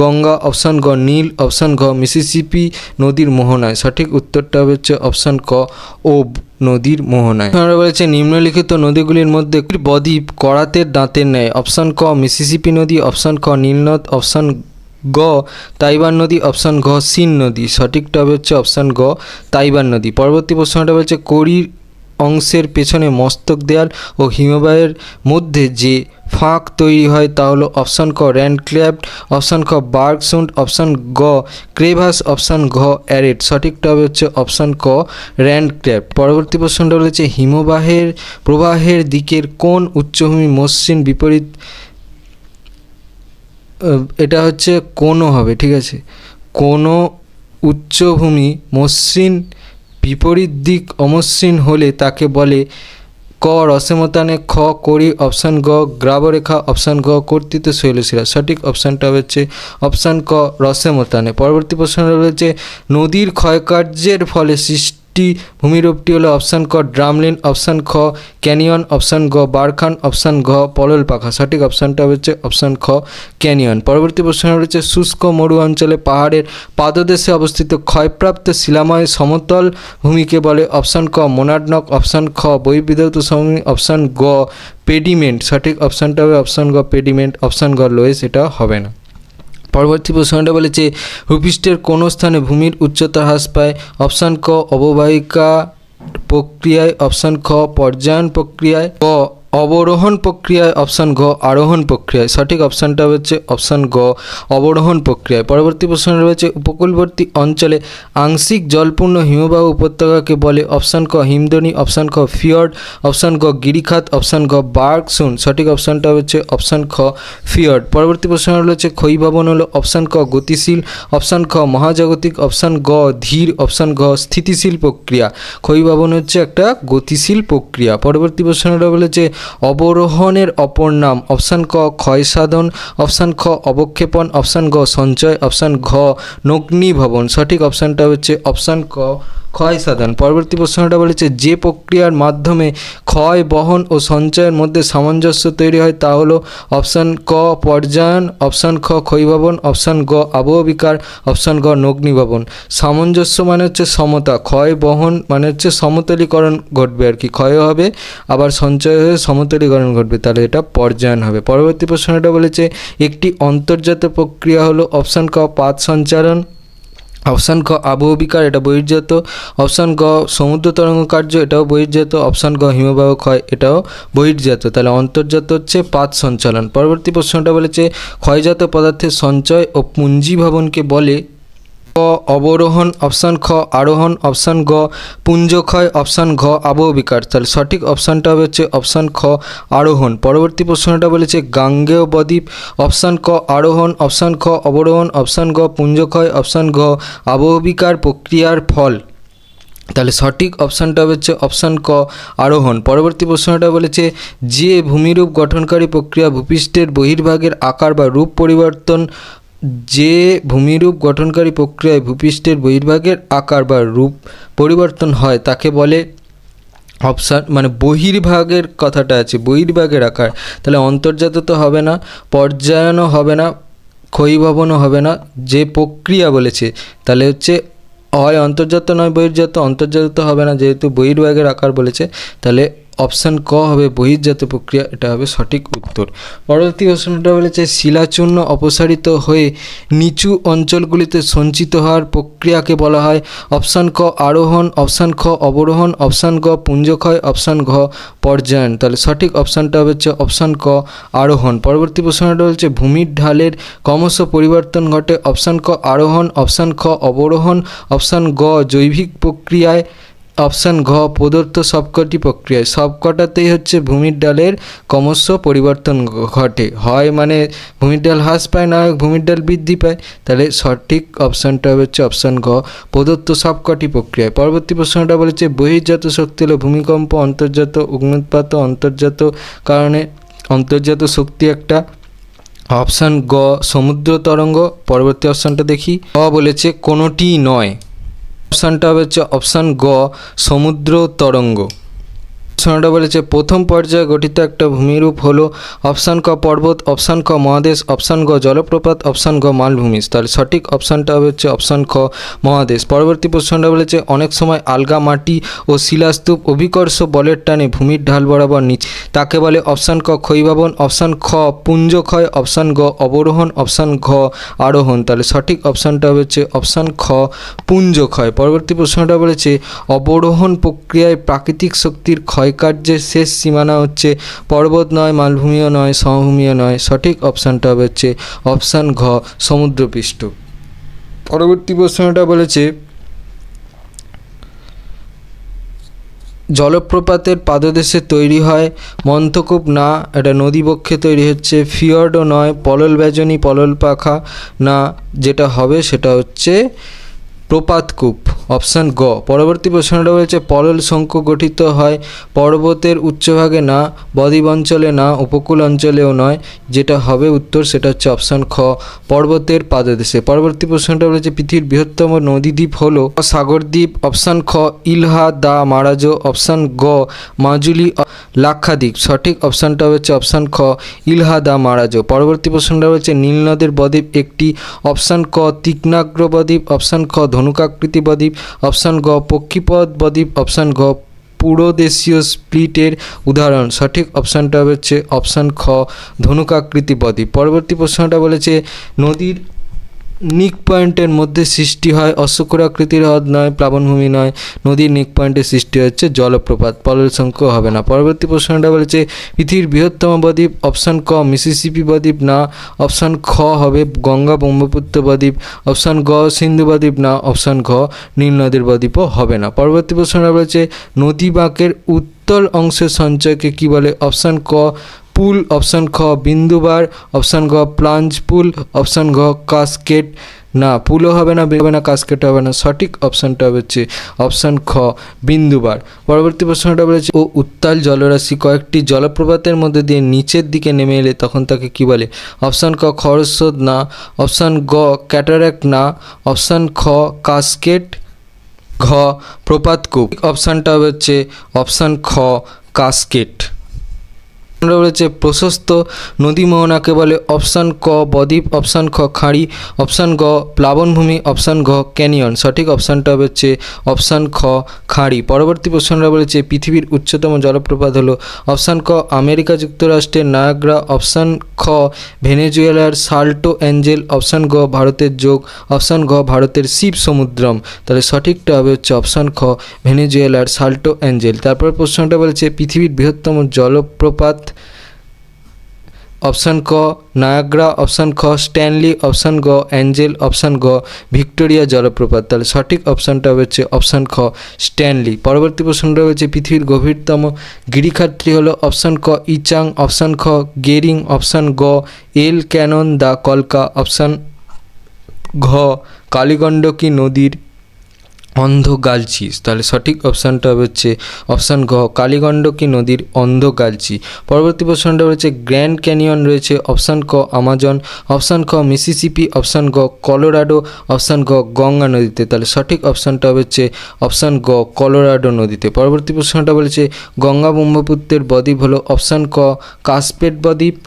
গঙ্গা, অপশান গ নীল, অপশান ঘ মিসিসিপি নদীর মোহনায়। সঠিক উত্তরটা হচ্ছে অপশান ক ওব নদীর মোহনায়। আমরা বলেছে নিম্নলিখিত নদীগুলির মধ্যে বদ্বীপ করাতের দাঁতের ন্যায়? অপশান ক মিসিসিপি নদী, অপশান খ নীল নদ, অপশান গ তাইওয়ান নদী, অপশান ঘ সিন নদী। সঠিকটা হচ্ছে অপশান গ তাইওয়ান নদী। পরবর্তী প্রশ্নটা বলছে কড়ির অংশের পেছনে মস্তক দেয়াল ও হিমবাহের মধ্যে যে ফাঁক তৈরি হয় তা হলো? অপশান ক র্যান্ডক্ল্যাফট, অপশান খ বার্গসুন্ড, অপশান গ ক্রেভাস, অপশান ঘ অ্যারেট। সঠিকটা হচ্ছে অপশান ক র্যান্ডক্ল্যাফট। পরবর্তী প্রশ্নটা বলেছে হিমবাহের প্রবাহের দিকের কোন উচ্চভূমি মসৃণ বিপরীত? এটা হচ্ছে কোনো হবে, ঠিক আছে। কোনো উচ্চভূমি মসৃণ বিপরীত দিক অমসৃণ হলে তাকে বলে? ক রসেমতানে, খ কড়ি, অপশান গ গ্রাবরেখা, অপশান ঘ কর্তৃত শৈলশিরা। সঠিক অপশানটা হচ্ছে অপশান ক রসেমতানে। পরবর্তী প্রশ্নটা রয়েছে নদীর ক্ষয়কার্যের ফলে সৃষ্টি ভূমিরূপটি হলো? অপশান ক ড্রামলিন, অপশান খ ক্যানিয়ন, অপশান গ বারখান, অপশান ঘ পলল পাখা। সঠিক অপশানটা হচ্ছে অপশান খ ক্যানিয়ন। পরবর্তী প্রশ্ন রয়েছে শুষ্ক মরু অঞ্চলে পাহাড়ের পাদদেশে অবস্থিত ক্ষয়প্রাপ্ত শিলাময় সমতল ভূমিকে বলে? অপশান ক মোনাডনক, অপশান খ বহির্বিধৌত সমভূমি, অপশান গ পেডিমেন্ট। সঠিক অপশানটা হবে অপশান গ পেডিমেন্ট, অপশান গ লোয়েস এটা হবে না। পরবর্তী প্রশ্নটা বলেছে ভূপৃষ্ঠের কোন স্থানে ভূমির উচ্চতা হ্রাস পায়? অপশান ক অববাহিকা প্রক্রিয়ায়, অপশান খ পর্যায়ন প্রক্রিয়ায়, ক অবরোহণ প্রক্রিয়ায়, অপশান ঘ আরোহণ প্রক্রিয়ায়। সঠিক অপশানটা হচ্ছে অপশান গ অবরোহণ প্রক্রিয়ায়। পরবর্তী প্রশ্ন রয়েছে উপকূলবর্তী অঞ্চলে আংশিক জলপূর্ণ হিমবাহ উপত্যকাকে বলে? অপশান ক হিমদনি, অপশান খ ফিয়র্ড, অপশান গ গিরিখাত, অপশান ঘ বার্গসুন্ড। সঠিক অপশানটা হচ্ছে অপশান খ ফিয়র্ড। পরবর্তী প্রশ্ন রয়েছে ক্ষয়ীভবন হলো? অপশান ক গতিশীল, অপশান খ মহাজাগতিক, অপশান গ ধীর, অপশান ঘ স্থিতিশীল প্রক্রিয়া। ক্ষয়ীভবন হচ্ছে একটা গতিশীল প্রক্রিয়া। পরবর্তী প্রশ্নটা বলেছে অবরোহণের অপর নাম? অপশান ক ক্ষয়সাধন, অপশান খ অবক্ষেপণ, অপশান গ সঞ্চয়, অপশান ঘ নগ্নীভবন। সঠিক অপশানটা হচ্ছে অপশান ক ক্ষয় সাধন। পরবর্তী প্রশ্নটা বলেছে যে প্রক্রিয়ার মাধ্যমে ক্ষয় বহন ও সঞ্চয়ের মধ্যে সামঞ্জস্য তৈরি হয় তা হলো অপশান ক পর্যায়ন, অপশান খ ক্ষয়ীভবন, অপশান গ আবহবিকার, অপশান গ নগ্নীভবন। সামঞ্জস্য মানে হচ্ছে সমতা, ক্ষয় বহন মানে হচ্ছে সমতলীকরণ ঘটবে আর কি, ক্ষয়ও হবে আবার সঞ্চয় হয়ে সমতলীকরণ ঘটবে, তাহলে এটা পর্যায়ন হবে। পরবর্তী প্রশ্নটা বলেছে একটি অন্তর্জাত প্রক্রিয়া হলো অপশান ক পাত সঞ্চালন, অপশান খ আবহবিকার, এটা বহির্জাত, অপশান গ সমুদ্র তরঙ্গ কার্য, এটাও বহির্জাত, অপশান গ হিমবাহ ক্ষয়, এটাও বহির্জাত, তাহলে অন্তর্জাত হচ্ছে পাত সঞ্চালন। পরবর্তী প্রশ্নটা বলেছে ক্ষয়জাত পদার্থের সঞ্চয় ও পুঞ্জীভবনকে বলে ক অবরোহণ, অপশান খ আরোহণ, অপশান গ পুঞ্জক্ষয়, অপশান ঘ আবহবিকার, তাহলে সঠিক অপশানটা হবে হচ্ছে অপশান খ আরোহণ। পরবর্তী প্রশ্নটা বলেছে গাঙ্গেয় বদ্বীপ, অপশান ক আরোহণ, অপশান খ অবরোহণ, অপশান গ পুঞ্জক্ষয়, অপশান ঘ আবহবিকার প্রক্রিয়ার ফল, তাহলে সঠিক অপশানটা হচ্ছে অপশান ক আরোহণ। পরবর্তী প্রশ্নটা বলেছে যে ভূমিরূপ গঠনকারী প্রক্রিয়া ভূপৃষ্ঠের বহির্ভাগের আকার বা রূপ পরিবর্তন, যে ভূমিরূপ গঠনকারী প্রক্রিয়ায় ভূপৃষ্ঠের বহির্ভাগের আকার বা রূপ পরিবর্তন হয় তাকে বলে অপশান মানে বহির্ভাগের কথাটা আছে বহির্ভাগের আকার, তাহলে অন্তর্জাত তো হবে না, পর্যায়নও হবে না, ক্ষয়ীভবনও হবে না, যে প্রক্রিয়া বলেছে তাহলে হচ্ছে হয় অন্তর্জাত নয় বহির্জাত, অন্তর্জাত হবে না যেহেতু বহির্ভাগের আকার বলেছে, তাহলে অপশান ক হবে বহির্জাত প্রক্রিয়া, এটা হবে সঠিক উত্তর। পরবর্তী প্রশ্নটা বলেছে শিলাচূর্ণ অপসারিত হয়ে নিচু অঞ্চলগুলিতে সঞ্চিত হওয়ার প্রক্রিয়াকে বলা হয় অপশান ক আরোহণ, অপশান খ অবরোহণ, অপশান গ পুঞ্জক্ষয়, অপশান ঘ পর্যায়ন, তাহলে সঠিক অপশানটা হচ্ছে অপশান ক আরোহণ। পরবর্তী প্রশ্নটা বলছে ভূমির ঢালের ক্রমশ পরিবর্তন ঘটে অপশান ক আরোহণ, অপশান খ অবরোহণ, অপশান গ জৈবিক প্রক্রিয়ায়, অপশান ঘ প্রদত্ত সবকটি প্রক্রিয়ায়, সবকটাতেই হচ্ছে ভূমির ডালের ক্রমশ পরিবর্তন ঘটে, হয় মানে ভূমির ডাল হ্রাস পায় না হয় ভূমির ডাল বৃদ্ধি পায়, তাহলে সঠিক অপশানটা হচ্ছে অপশান ঘ প্রদত্ত সবকটি প্রক্রিয়ায়। পরবর্তী প্রশ্নটা বলেছে বহির্জাত শক্তি হলো ভূমিকম্প, অন্তর্জাত অগ্ন্যুৎপাত, অন্তর্জাত কারণে অন্তর্জাত শক্তি একটা, অপশান গ সমুদ্র তরঙ্গ। পরবর্তী অপশানটা দেখি, ক বলেছে কোনোটিই নয়, অপশানটা হচ্ছে অপশান গ সমুদ্র তরঙ্গ। প্রশ্নটা বলেছে প্রথম পর্যায়ে গঠিত একটা ভূমিরূপ হলো অপশান ক পর্বত, অপশান ক মহাদেশ, অপশান গ জলপ্রপাত, অপশান গ মালভূমি, তাহলে সঠিক অপশানটা হচ্ছে অপশান খ মহাদেশ। পরবর্তী প্রশ্নটা বলেছে অনেক সময় আলগা মাটি ও শিলাস্তূপ অভিকর্ষ বলের টানে ভূমির ঢাল বরাবর নিচে, তাকে বলে অপশান ক ক্ষয়ীভবন, অপশান খ পুঞ্জক্ষয়, অপশান গ অবরোহণ, অপশান ঘ আরোহণ, তাহলে সঠিক অপশানটা হচ্ছে অপশান খ পুঞ্জক্ষয়। পরবর্তী প্রশ্নটা বলেছে অবরোহণ প্রক্রিয়ায় প্রাকৃতিক শক্তির ক্ষয়কার্যের শেষ সীমানা হচ্ছে পর্বত নয়, মালভূমিও নয়, সমভূমিও নয়, সঠিক অপশানটা হচ্ছে অপশান ঘ সমুদ্রপৃষ্ঠ। পরবর্তী প্রশ্নটা বলেছে জলপ্রপাতের পাদদেশে তৈরি হয় মন্থকূপ না, এটা নদীবক্ষে তৈরি হচ্ছে, ফিয়র্ডও নয়, পলল ব্যজনী পলল পাখা না, যেটা হবে সেটা হচ্ছে প্রপাতকূপ, অপশান গ। পরবর্তী প্রশ্নটা বলেছে পলল শঙ্কু গঠিত হয় পর্বতের উচ্চভাগে না, বদ্বীপ অঞ্চলে না, উপকূল অঞ্চলেও নয়, যেটা হবে উত্তর সেটা হচ্ছে অপশান খ পর্বতের পাদদেশে। পরবর্তী প্রশ্নটা বলেছে পৃথিবীর বৃহত্তম নদীদ্বীপ হলো সাগরদ্বীপ, অপশান খ ইলহা দা মারাজো, অপশান গ মাজুলি লাক্ষাদ্বীপ, সঠিক অপশানটা হচ্ছে অপশান খ ইলহা দা মারাজো। পরবর্তী প্রশ্নটা হচ্ছে নীলনদের বদ্বীপ একটি, অপশান ক তীক্ষ্ণাগ্র বদ্বীপ, অপশান খ ধনুকাকৃতি বদ্বীপ, অপশান গ পক্ষীপদ বদ্বীপ, অপশান ঘ পুরোদেশীয় স্প্লিটের উদাহরণ, সঠিক অপশানটা হচ্ছে অপশান খ ধনুকাকৃতি বদ্বীপ। পরবর্তী প্রশ্নটা বলেছে নদীর নিক পয়েন্টের মধ্যে সৃষ্টি হয় অশ্বক্ষুরাকৃতির হ্রদ নয়, প্লাবনভূমি নয়, নদীর নিক পয়েন্টের সৃষ্টি হচ্ছে জলপ্রপাত, পলল শঙ্কু হবে না। পরবর্তী প্রশ্নটা বলেছে পৃথিবীর বৃহত্তম বদ্বীপ, অপশান ক মিসিসিপি বদ্বীপ না, অপশান খ হবে গঙ্গা ব্রহ্মপুত্র বদ্বীপ, অপশান গ সিন্ধু বদ্বীপ না, অপশান ঘ নীল নদীর বদ্বীপও হবে না। পরবর্তী প্রশ্নটা বলেছে নদী বাঁকের উত্তল অংশের সঞ্চয়কে কি বলে, অপশান ক পুল, অপশান খ বিন্দুবার, অপশান গ প্লাঞ্জ পুল, অপশান ঘ কাসকেড না, পুলও হবে না, কাসকেট হবে না, সঠিক অপশানটা হচ্ছে অপশান খ বিন্দুবার। পরবর্তী প্রশ্নটা বলেছে ও উত্তাল জলরাশি কয়েকটি জলপ্রপাতের মধ্যে দিয়ে নিচের দিকে নেমে এলে তখন তাকে কি বলে, অপশান ক খরস্রোত না, অপশান গ ক্যাটারাক্ট না, অপশান খ কাসকেড ঘ প্রপাতকূপ। অপশানটা হবে হচ্ছে অপশান খ কাসকেট। রয়েছে প্রশস্ত নদী মোহনাকে বলে অপশান ক বদ্বীপ, অপশান খ খাঁড়ি, অপশান গ প্লাবনভূমি, অপশান ঘ ক্যানিয়ন। সঠিক অপশানটা হচ্ছে অপশান খ খাঁড়ি। পরবর্তী প্রশ্নটা বলেছে পৃথিবীর উচ্চতম জলপ্রপাত হলো অপশান ক আমেরিকা যুক্তরাষ্ট্রের নায়াগ্রা, অপশান খ ভেনেজুয়েলার সাল্টো অ্যাঞ্জেল, অপশান গ ভারতের যোগ, অপশান ঘ ভারতের শিব সমুদ্রম। তাহলে সঠিকটা হবে হচ্ছে অপশান খ ভেনেজুয়েলার সাল্টো অ্যাঞ্জেল। তারপর প্রশ্নটা বলেছে পৃথিবীর বৃহত্তম জলপ্রপাত অপশান ক নায়াগ্রা, অপশান খ স্ট্যানলি, অপশান গ অ্যাঞ্জেল, অপশান গ ভিক্টোরিয়া জলপ্রপাত। তাহলে সঠিক অপশানটা হচ্ছে অপশান খ স্ট্যানলি। পরবর্তী প্রশ্নটা হচ্ছে পৃথিবীর গভীরতম গিরিখাতটি হলো অপশান ক ইচাং, অপশান খ গেরিং, অপশান গ এল ক্যানন দা কলকা, অপশান ঘ কালীগণ্ডকী নদীর অন্ধগালচি। তাহলে সঠিক অপশানটা হচ্ছে অপশান ঘ কালীগণ্ডকী নদীর অন্ধগালচি। পরবর্তী প্রশ্নটা রয়েছে গ্র্যান্ড ক্যানিয়ন রয়েছে অপশান ক আমাজন, অপশান খ মিসিসিপি, অপশান গ কলোরাডো, অপশান গ গঙ্গা নদীতে। তাহলে সঠিক অপশানটা হচ্ছে অপশান গ কলোরাডো নদীতে। পরবর্তী প্রশ্নটা বলেছে গঙ্গা ব্রহ্মপুত্রের বদ্বীপ হলো অপশান ক কাসপেট বদ্বীপ,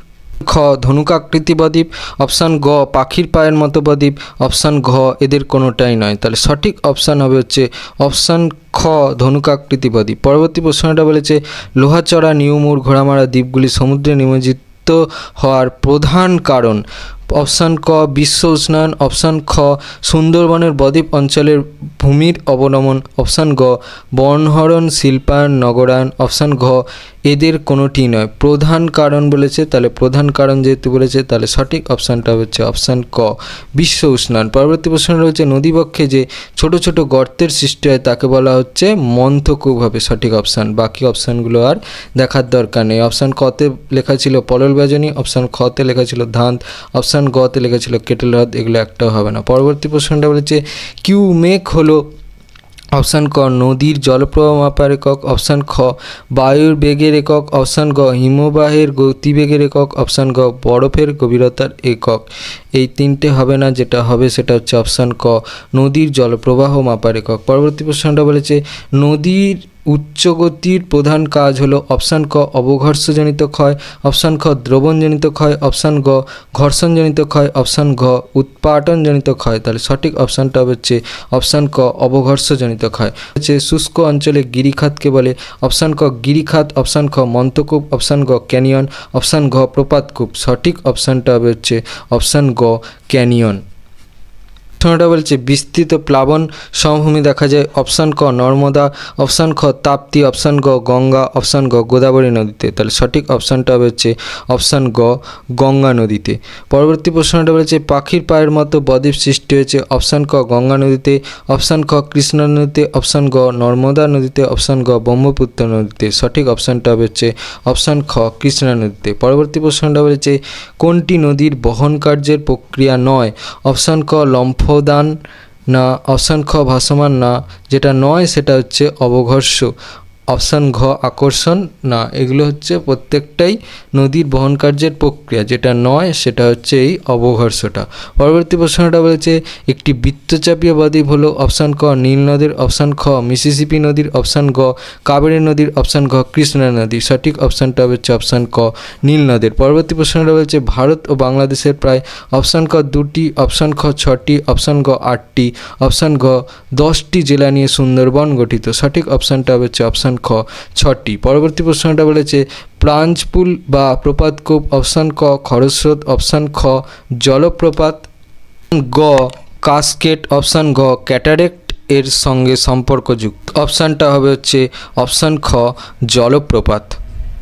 খ ধনুকাকৃতি বদ্বীপ, অপশান গ পাখির পায়ের মতো বদ্বীপ, অপশান ঘ এদের কোনোটাই নয়। তাহলে সঠিক অপশান হবে হচ্ছে অপশান খ ধনুকাকৃতি বদ্বীপ। পরবর্তী প্রশ্নটা বলেছে লোহাচড়া, নিউমুর, ঘোড়ামারা দ্বীপগুলি সমুদ্রে নিমজ্জিত হওয়ার প্রধান কারণ অপশান ক বিশ্ব উষ্ণায়ন, অপশান খ সুন্দরবনের বদ্বীপ অঞ্চলের ভূমির অবনমন, অপশান গ বনহরণ, শিল্পায়ন, নগরায়ন, অপশান ঘ এদের কোনোটি নয়। প্রধান কারণ বলেছে, তাহলে প্রধান কারণ যেহেতু বলেছে তাহলে সঠিক অপশানটা হচ্ছে অপশান ক বিশ্ব উষ্ণায়ন। পরবর্তী প্রশ্নটা হচ্ছে নদীবক্ষে যে ছোট ছোট গর্তের সৃষ্টি হয় তাকে বলা হচ্ছে মন্থকূপ হবে সঠিক অপশান। বাকি অপশানগুলো আর দেখার দরকার নেই। অপশান কতে লেখা ছিল পলল বেজনী, অপশান খতে লেখা ছিল ধান, অপশান গতে লেখা ছিল কেটেল হ্রদ, এগুলো একটাও হবে না। পরবর্তী প্রশ্নটা বলেছে কিউমেক হলো অপশান ক নদীর জলপ্রবাহ মাপার একক, অপশান খ বায়ুর বেগের একক, অপশান গ হিমবাহের গতিবেগের একক, অপশান গ বরফের গভীরতার একক। এই তিনটে হবে না, যেটা হবে সেটা হচ্ছে অপশান ক নদীর জলপ্রবাহ মাপার একক। পরবর্তী প্রশ্নটা বলেছে নদীর উচ্চ গতির প্রধান কাজ হলো অপশান ক অবঘর্ষজনিত ক্ষয়, অপশান খ দ্রবণজনিত ক্ষয়, অপশান গ ঘর্ষণজনিত ক্ষয়, অপশান ঘ উৎপাটনজনিত ক্ষয়। তাহলে সঠিক অপশানটা হচ্ছে অপশান ক অবঘর্ষজনিত ক্ষয়। হচ্ছে শুষ্ক অঞ্চলে গিরিখাতকে বলে অপশান ক গিরিখাত, অপশান খ মন্থকূপ, অপশান গ ক্যানিয়ন, অপশান ঘ প্রপাতকূপ। সঠিক অপশানটা হচ্ছে অপশান গ ক্যানিয়ন। প্রশ্নটা বলছে বিস্তৃত প্লাবন সমভূমি দেখা যায় অপশান ক নর্মদা, অপশান খ তাপ্তি, অপশান গ গঙ্গা, অপশান গ গোদাবরী নদীতে। তাহলে সঠিক অপশানটা হচ্ছে অপশান গ গঙ্গা নদীতে। পরবর্তী প্রশ্নটা বলেছে পাখির পায়ের মতো বদ্বীপ সৃষ্টি হয়েছে অপশান ক গঙ্গা নদীতে, অপশান খ কৃষ্ণা নদীতে, অপশান গ নর্মদা নদীতে, অপশান গ ব্রহ্মপুত্র নদীতে। সঠিক অপশানটা হচ্ছে অপশান খ কৃষ্ণা নদীতে। পরবর্তী প্রশ্নটা বলেছে কোনটি নদীর বহন কার্যের প্রক্রিয়া নয় অপশান ক লম্ফদান না, অপশান খ ভাসমান না, যেটা নয় সেটা হচ্ছে অবঘর্ষ, অপশান ঘ আকর্ষণ না। এগুলো হচ্ছে প্রত্যেকটাই নদীর বহন কার্যের প্রক্রিয়া, যেটা নয় সেটা হচ্ছে এই অবঘর্ষটা। পরবর্তী প্রশ্নটা বলেছে একটি বৃত্তচাপীয় বদ্বীপ হলো অপশান ক নীল নদীর, অপশান খ মিসিসিপি নদীর, অপশান গ কাবেরী নদীর, অপশান ঘ কৃষ্ণা নদী। সঠিক অপশানটা হচ্ছে অপশান ক নীল নদীর। পরবর্তী প্রশ্নটা বলছে ভারত ও বাংলাদেশের প্রায় অপশান ক 2টি, অপশান খ 6টি, অপশান গ 8টি, অপশান ঘ 10টি জেলা নিয়ে সুন্দরবন গঠিত। সঠিক অপশানটা হচ্ছে অপশান খ 6টি। পরবর্তী প্রশ্নটা বলেছে প্লাঞ্জপুল বা প্রপাতকূপ, অপশান ক খরস্রোত, অপশান খ জলপ্রপাত, গ কাসকেট, অপশান ঘ ক্যাটারেক্ট এর সঙ্গে সম্পর্কযুক্ত। অপশানটা হবে হচ্ছে অপশান খ জলপ্রপাত।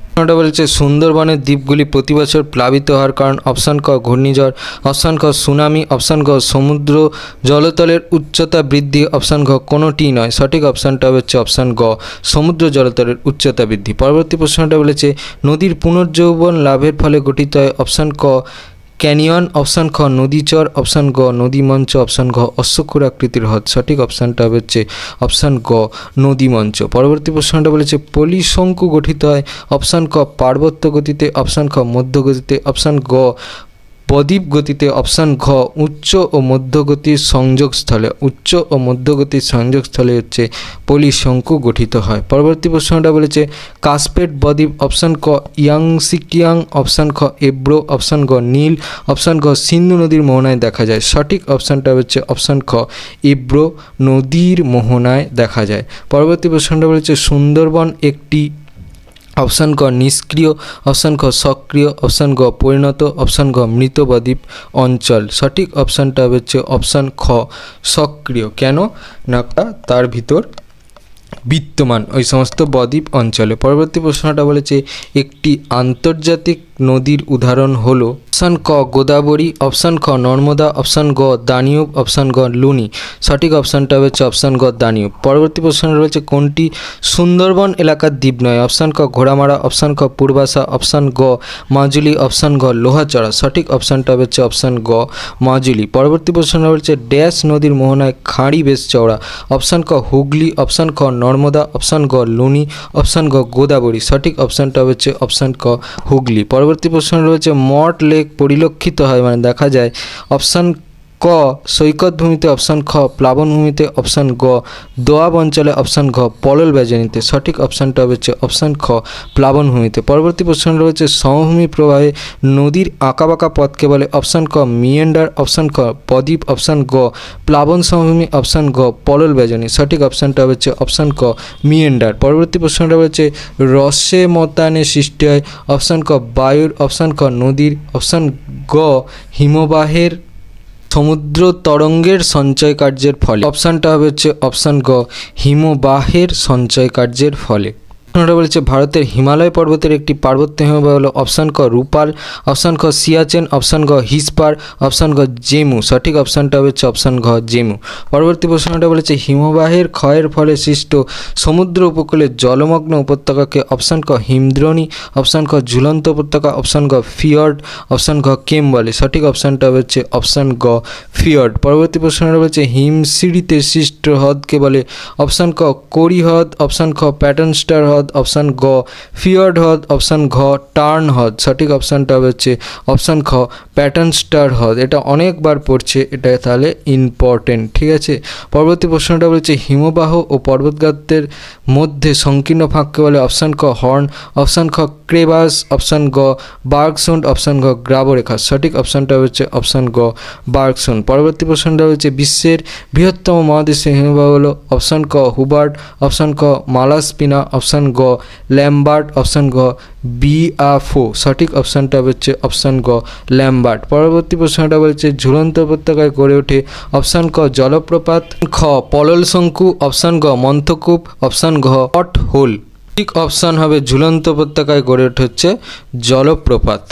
প্রশ্নটা বলেছে সুন্দরবনের দ্বীপগুলি প্রতি বছর প্লাবিত হওয়ার কারণ অপশান ক ঘূর্ণিঝড়, অপশান খ সুনামি, অপশান গ সমুদ্র জলতলের উচ্চতা বৃদ্ধি, অপশান ঘ কোনোটি নয়। সঠিক অপশানটা হচ্ছে অপশান গ সমুদ্র জলতলের উচ্চতা বৃদ্ধি। পরবর্তী প্রশ্নটা বলেছে নদীর পুনর্যৌবন লাভের ফলে গঠিত হয় অপশান ক ক্যানিয়ন, অপশান খ নদীচর, অপশান গ নদীমঞ্চ, অপশান ঘ অশ্বক্ষুর আকৃতির হ্রদ। সঠিক অপশানটা হচ্ছে অপশান গ নদীমঞ্চ। পরবর্তী প্রশ্নটা বলেছে পলিশঙ্কু গঠিত হয় অপশান ক পার্বত্য গতিতে, অপশান খ মধ্য গতিতে, অপশান গ বদ্বীপ গতিতে, অপশান ঘ উচ্চ ও মধ্যগতির সংযোগস্থলে, উচ্চ ও মধ্যগতির সংযোগস্থলে হচ্ছে পলি শঙ্কু গঠিত হয়। পরবর্তী প্রশ্নটা বলেছে কাসপেট বদ্বীপ, অপশান ক ইয়াংসিকিয়াং, অপশান খ এব্রো, অপশান গ নীল, অপশান গ সিন্ধু নদীর মোহনায় দেখা যায়। সঠিক অপশানটা হচ্ছে অপশান খ এব্রো নদীর মোহনায় দেখা যায়। পরবর্তী প্রশ্নটা বলেছে সুন্দরবন একটি, অপশান ক নিষ্ক্রিয়, অপশান খ সক্রিয়, অপশান গ পরিণত, অপশান গ মৃত বদ্বীপ অঞ্চল। সঠিক অপশানটা হচ্ছে অপশান খ সক্রিয়। কেন না তার ভিতর বিদ্যমান ওই সমস্ত বদ্বীপ অঞ্চলে। পরবর্তী প্রশ্নটা বলেছে একটি আন্তর্জাতিক নদীর উদাহরণ হলো, অপশান ক গোদাবরী, অপশান খ নর্মদা, অপশান গ দানিউব, অপশান গ লুনি। সঠিক অপশানটা হচ্ছে অপশান গ দানিউব। পরবর্তী প্রশ্নটা রয়েছে কোনটি সুন্দরবন এলাকার দ্বীপ নয়? অপশান ক ঘোড়ামারা, অপশান খ পূর্বাশা, অপশান গ মাজুলি, অপশান গ লোহাচড়া। সঠিক অপশানটা হচ্ছে অপশান গ মাজুলি। পরবর্তী প্রশ্নটা হচ্ছে ড্যাশ নদীর মোহনায় খাঁড়ি বেশ চওড়া? অপশান ক হুগলি, অপশান খ নর্মদা, অপশান গ লুনি, অপশান গ গোদাবরী। সঠিক অপশানটা হচ্ছে অপশান ক হুগলি। পরবর্তী প্রশ্ন রয়েছে মট লেক পরিলক্ষিত হয় মানে দেখা যায়? অপশান ক সৈকত ভূমিতে, অপশান খ প্লাবন ভূমিতে, অপশান গ দোয়াব অঞ্চলে, অপশান ঘ পলল বেজনিতে। সঠিক অপশানটা হচ্ছে অপশান খ প্লাবন ভূমিতে। পরবর্তী প্রশ্ন রয়েছে সমভূমি প্রবাহে নদীর আঁকাবাঁকা পথকে বলে? অপশান ক মিয়েন্ডার, অপশান খ বদ্বীপ, অপশান গ প্লাবন সমভূমি, অপশান গ পলল বেজনি। সঠিক অপশানটা হচ্ছে অপশান ক মিয়েন্ডার। পরবর্তী প্রশ্নটা রয়েছে রসে মতানে সৃষ্টি হয়? অপশান ক বায়ুর, অপশান ক নদীর, অপশান গ হিমবাহের সমুদ্র তরঙ্গের সঞ্চয় কার্যের ফলে। অপশানটা হবে হচ্ছে অপশান গ হিমবাহের সঞ্চয় কার্যের ফলে। প্রশ্নটা বলেছে ভারতের হিমালয় পর্বতের একটি পার্বত্য হিমবাহ হলো? অপশান ক রূপাল, অপশান খ সিয়াচেন, অপশান গ হিসপার, অপশান গ জেমু। সঠিক অপশানটা হচ্ছে অপশান ঘ জেমু। পরবর্তী প্রশ্নটা বলেছে হিমবাহের ক্ষয়ের ফলে সৃষ্ট সমুদ্র উপকূলের জলমগ্ন উপত্যকাকে? অপশান ক হিমদ্রোণী, অপশান খ ঝুলন্ত উপত্যকা, অপশান গ ফিয়র্ড, অপশান ঘ কেম বলে। সঠিক অপশানটা হচ্ছে অপশান গ ফিয়র্ড। পরবর্তী প্রশ্নটা বলেছে হিমশিড়িতে সৃষ্ট হ্রদকে বলে? অপশান ক কোরি হ্রদ, অপশান খ প্যাটার্ন স্টার হ্রদ, অপশান গ ফিয়র্ড হ্রদ, অপশান ঘ টার্ন হ্রদ। সঠিক অপশানটা হচ্ছে অপশান খ প্যাটার্ন স্টার হ্রদ। এটা অনেকবার পড়ছে, এটা তাহলে ইম্পর্টেন্ট, ঠিক আছে। পরবর্তী প্রশ্নটা বলেছে হিমবাহ ও পর্বতগাত্রের মধ্যে সংকীর্ণ ফাঁককে বলে? অপশান ক হর্ন, অপশান খ ক্রেভাস, অপশান গ বার্গসুন্ড, অপশান ঘ গ্রাবরেখা। সঠিক অপশানটা হচ্ছে অপশান গ বার্গসুন্ড। পরবর্তী প্রশ্নটা হচ্ছে বিশ্বের বৃহত্তম মহাদেশীয় হিমবাহ হলো? অপশান ক হুবার্ট, অপশান ক মালাস্পিনা, অপশান গ ল্যাম্বার্ট, অপশান গ বিআফো। সঠিক অপশানটা হচ্ছে অপশান গ ল্যাম্বার্ট। পরবর্তী প্রশ্নটা বলছে ঝুলন্ত উপত্যকায় গড়ে ওঠে? অপশান ক জলপ্রপাত, খ পলল শঙ্কু, অপশান গ মন্থকূপ, অপশান ঘ পট হোল। ঠিক অপশান হবে ঝুলন্ত উপত্যকায় গড়ে ওঠে হচ্ছে জলপ্রপাত।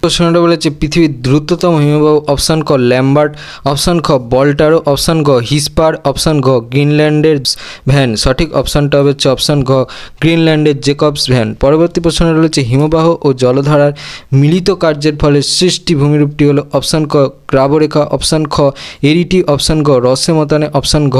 প্রশ্নটা বলেছে পৃথিবীর দ্রুততম হিমবাহ? অপশান ক ল্যাম্বার্ট, অপশান খ বল্টারো, অপশান গ হিসপার, অপশান ঘ গ্রিনল্যান্ডের ভ্যান। সঠিক অপশানটা হচ্ছে অপশান ঘ গ্রিনল্যান্ডের জেকবস ভ্যান। পরবর্তী প্রশ্নটা রয়েছে হিমবাহ ও জলধারার মিলিত কার্যের ফলে সৃষ্টি ভূমিরূপটি হলো? অপশান ক গ্রাবরেখা, অপশান খ এরিটি, অপশান গ রসে মতানে, অপশান ঘ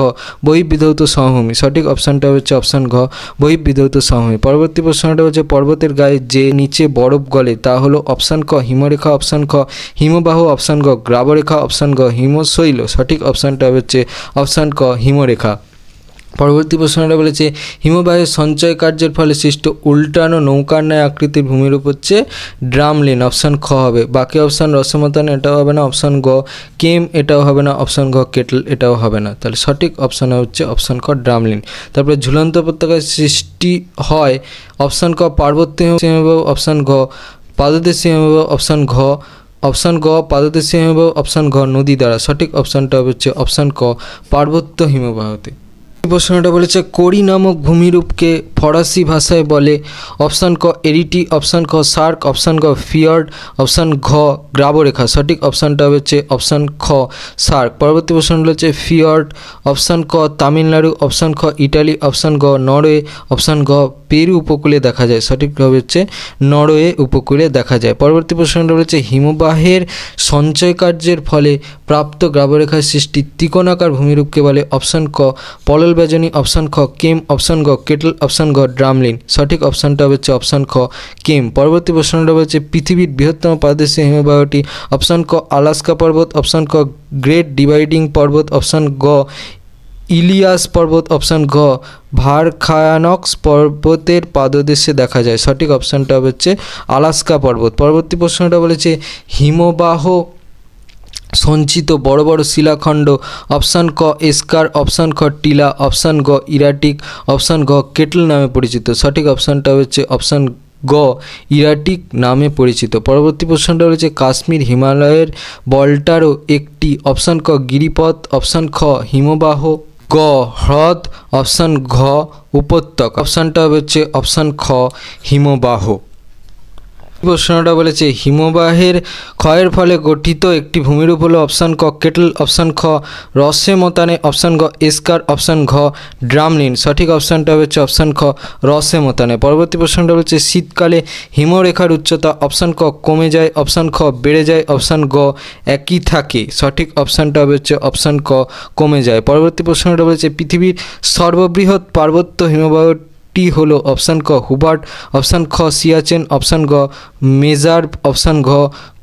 বহির্বিধৌত সমভূমি। সঠিক অপশানটা হচ্ছে অপশান ঘ বহির্বিধৌত সমভূমি। পরবর্তী প্রশ্নটা হচ্ছে পর্বতের গায়ে যে নিচে বরফ গলে তা হলো? অপশান ক হিমরেখা, অপশান খ হিমবাহ, অপশান গ গ্রাবরেখা, অপশান গ হিমশৈল। সঠিক অপশানটা হচ্ছে অপশান ক হিমরেখা। পরবর্তী প্রশ্নটা বলেছে হিমবাহের সঞ্চয় কার্যের ফলে সৃষ্ট উল্টানো নৌকার ন্যায় আকৃতির ভূমিরূপ হচ্ছে ড্রামলিন। অপশান খ হবে। বাকি অপশান রসমতান এটাও হবে না, অপশান গ কেম এটাও হবে না, অপশান ঘ কেটল এটাও হবে না। তাহলে সঠিক অপশান হচ্ছে অপশান খ ড্রামলিন। তারপরে ঝুলন্ত উপত্যকায় সৃষ্টি হয়? অপশান ক পার্বত্য হিমবাহ, অপশান ঘ পাদদেশীয় হিমবাহ, অপশান ঘ অপশান গ পাদদেশীয় হিমবাহ, অপশান ঘ নদী দ্বারা। সঠিক অপশানটা হচ্ছে অপশান ক পার্বত্য হিমবাহতে। প্রশ্নটা বলেছে কোরি নামক ভূমিরূপকে ফরাসি ভাষায় বলে? অপশান ক এরিটি, অপশান খ সার্ক, অপশান গ ফিয়র্ড, অপশান ঘ গ্রাবরেখা। সঠিক অপশানটা হচ্ছে অপশান খ সার্ক। পরবর্তী প্রশ্ন রয়েছে ফিয়র্ড, অপশান ক তামিলনাড়ু, অপশান খ ইটালি, অপশান গ নরওয়ে, অপশান ঘ পেরু উপকূলে দেখা যায়। সঠিকভাবে হচ্ছে নরওয়ে উপকূলে দেখা যায়। পরবর্তী প্রশ্নটা রয়েছে হিমবাহের সঞ্চয় কার্যের ফলে প্রাপ্ত গ্রাবরেখার সৃষ্টি ত্রিকোণাকার ভূমিরূপকে বলে? অপশান ক পলল আতশবাজি, অপশন খ কেম, অপশন গ কেটল, অপশন গ ড্রামলিন। সঠিক অপশনটা হচ্ছে অপশন খ কেম। পরবর্তী প্রশ্নটা হচ্ছে পৃথিবীর বৃহত্তম পাদদেশীয় হিমবাহটি, অপশন ক আলাস্কা পর্বত, অপশন ক গ্রেট ডিভাইডিং পর্বত, অপশন গ ইলিয়াস পর্বত, অপশন ঘ ভারখায়ানক্স পর্বতের পাদদেশে দেখা যায়। সঠিক অপশনটা হচ্ছে আলাস্কা পর্বত। পরবর্তী প্রশ্নটা বলেছে হিমবাহ সঞ্চিত বড় বড় শিলাখণ্ড, অপশান ক এস্কার, অপশান খ টিলা, অপশান গ ইরাটিক, অপশান ঘ কেটল নামে পরিচিত। সঠিক অপশানটা হচ্ছে অপশান গ ইরাটিক নামে পরিচিত। পরবর্তী প্রশ্নটা হচ্ছে কাশ্মীর হিমালয়ের বলটারও একটি, অপশান ক গিরিপথ, অপশান খ হিমবাহ, গ হ্রদ, অপশান ঘ উপত্যকা। অপশানটা হচ্ছে অপশান খ হিমবাহ। প্রশ্নটা বলেছে হিমবাহের ক্ষয়ের ফলে গঠিত একটি ভূমিরূপ হলো, অপশান ক কেটল, অপশান খ রসে মতানে, অপশান গ এস্কার, অপশান ঘ ড্রামলিন। সঠিক অপশানটা হচ্ছে অপশান খ রসে মতানে। পরবর্তী প্রশ্নটা হচ্ছে শীতকালে হিমরেখার উচ্চতা, অপশান ক কমে যায়, অপশান খ বেড়ে যায়, অপশান গ একই থাকে। সঠিক অপশানটা হচ্ছে অপশান ক কমে যায়। পরবর্তী প্রশ্নটা বলেছে পৃথিবীর সর্ববৃহৎ পার্বত্য হিমবাহ হলো, অপশান ক হুবার্ট, অপশান খ সিয়াচেন, অপশান গ মেজার্ভ, অপশান ঘ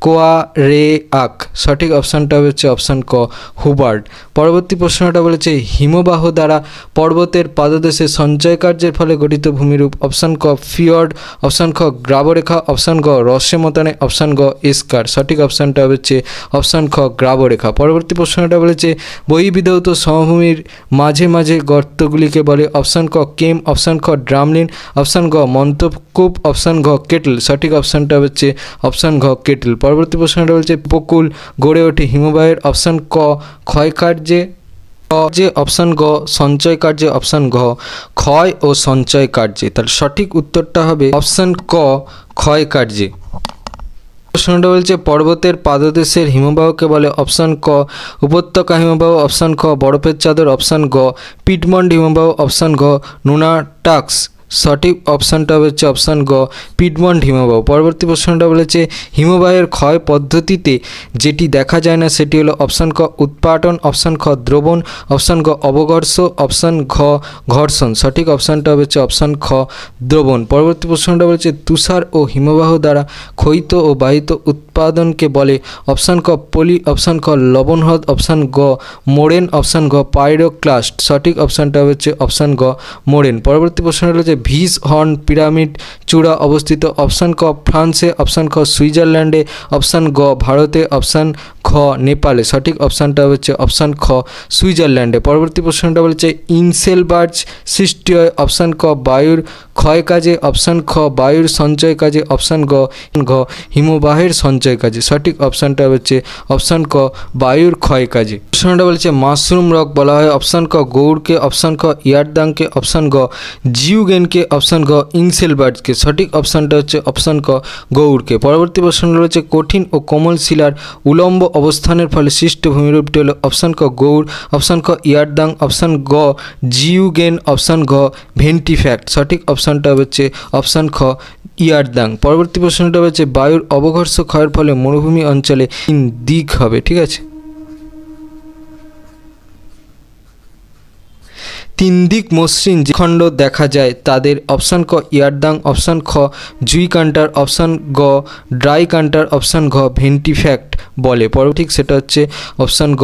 কোয়ারেআক। সঠিক অপশানটা হচ্ছে অপশান ক হুবার্ট। পরবর্তী প্রশ্নটা বলেছে হিমবাহ দ্বারা পর্বতের পাদদেশে সঞ্চয় কার্যের ফলে গঠিত ভূমিরূপ, অপশান ক ফিয়র্ড, অপশান খ গ্রাবরেখা, অপশান গ রসে মতানে, অপশান গ এস্কার। সঠিক অপশানটা হচ্ছে অপশান খ গ্রাবরেখা। পরবর্তী প্রশ্নটা বলেছে বহির্বিধৌত সমভূমির মাঝে মাঝে গর্তগুলিকে বলে, অপশান ক কেম, অপশান খ ড্রামলিন, অপশান গ মন্তকূপ, অপশান ঘ কেটল। সঠিক অপশানটা হচ্ছে অপশান ঘ কেটল। পরবর্তী প্রশ্নটা বলছে উপকূল গড়ে ওঠে হিমবাহের, অপশান ক ক্ষয়কার্যে, অপশান গ সঞ্চয় কার্যে, অপশান ঘ ক্ষয় ও সঞ্চয় কার্যে। তার সঠিক উত্তরটা হবে অপশান ক ক্ষয় কার্যে। প্রশ্নটা বলছে পর্বতের পাদদেশের হিমবাহকে বলে, অপশান ক উপত্যকা হিমবাহ, অপশান খ বরফের চাদর, অপশান গ পিটমন্ড হিমবাহ, অপশান ঘ নুনাটাক্স। সঠিক অপশানটা হচ্ছে অপশান গ পিটমন্ড হিমবাহ। পরবর্তী প্রশ্নটা বলেছে হিমবাহের ক্ষয় পদ্ধতিতে যেটি দেখা যায় না সেটি হলো, অপশান ক উৎপাটন, অপশান খ দ্রবণ, অপশান গ অবঘর্ষ, অপশান ঘ ঘর্ষণ। সঠিক অপশানটা হচ্ছে অপশান খ দ্রবণ। পরবর্তী প্রশ্নটা বলেছে তুষার ও হিমবাহ দ্বারা ক্ষয়িত ও বাহিত উৎপাদনকে বলে, অপশান ক পলি, অপশান খ লবণ হ্রদ, অপশান গ মোরেন, অপশান ঘ পাইরোক্লাস্ট। সঠিক অপশানটা হচ্ছে অপশান গ মোরেন। পরবর্তী প্রশ্নটা হচ্ছে ভিস হর্ন পিরামিড চূড়া অবস্থিত, অপশান ক ফ্রান্সে, অপশান খ সুইজারল্যান্ডে, অপশান গ ভারতে, অপশান খ নেপালে। সঠিক অপশানটা হচ্ছে অপশান খ সুইজারল্যান্ডে। পরবর্তী প্রশ্নটা বলেছে ইনসেলবার্জ সৃষ্টি হয়, অপশান ক বায়ুর ক্ষয় কাজে, অপশান খ বায়ুর সঞ্চয় কাজে, অপশান ঘ হিমবাহের সঞ্চয় কাজে। সঠিক অপশানটা হচ্ছে অপশান ক বায়ুর ক্ষয় কাজে। প্রশ্নটা বলেছে মাশরুম রক বলা হয়, অপশান ক গৌড়কে, অপশান খ ইয়ারদাংকে, অপশান গ জিউগেনকে, অপশান ঘ ইনসেলবার্জকে। সঠিক অপশানটা হচ্ছে অপশান ক গৌড়কে। পরবর্তী প্রশ্ন রয়েছে কঠিন ও কোমল শিলার উলম্ব অবস্থানের ফলে সৃষ্ট ভূমিরূপটি হলো, অপশান ক গৌড়, অপশান খ ইয়ারদাং, অপশান গ জিউগেন, অপশান ঘ ভেন্টিফ্যাক্ট। সঠিক অপশানটা হচ্ছে অপশান খ ইয়ারদাং। পরবর্তী প্রশ্নটা হচ্ছে বায়ুর অবঘর্ষ ক্ষয়ের ফলে মরুভূমি অঞ্চলে দিক হবে। ঠিক আছে, তিন দিক মসৃণ যে খণ্ড দেখা যায় তাদের অপশান ক ইয়ারদাং, অপশান খ জুই কান্টার, অপশান গ ড্রাই কান্টার, অপশান ঘ ভেন্টিফ্যাক্ট বলে। পরবর্তী সেটা হচ্ছে অপশান গ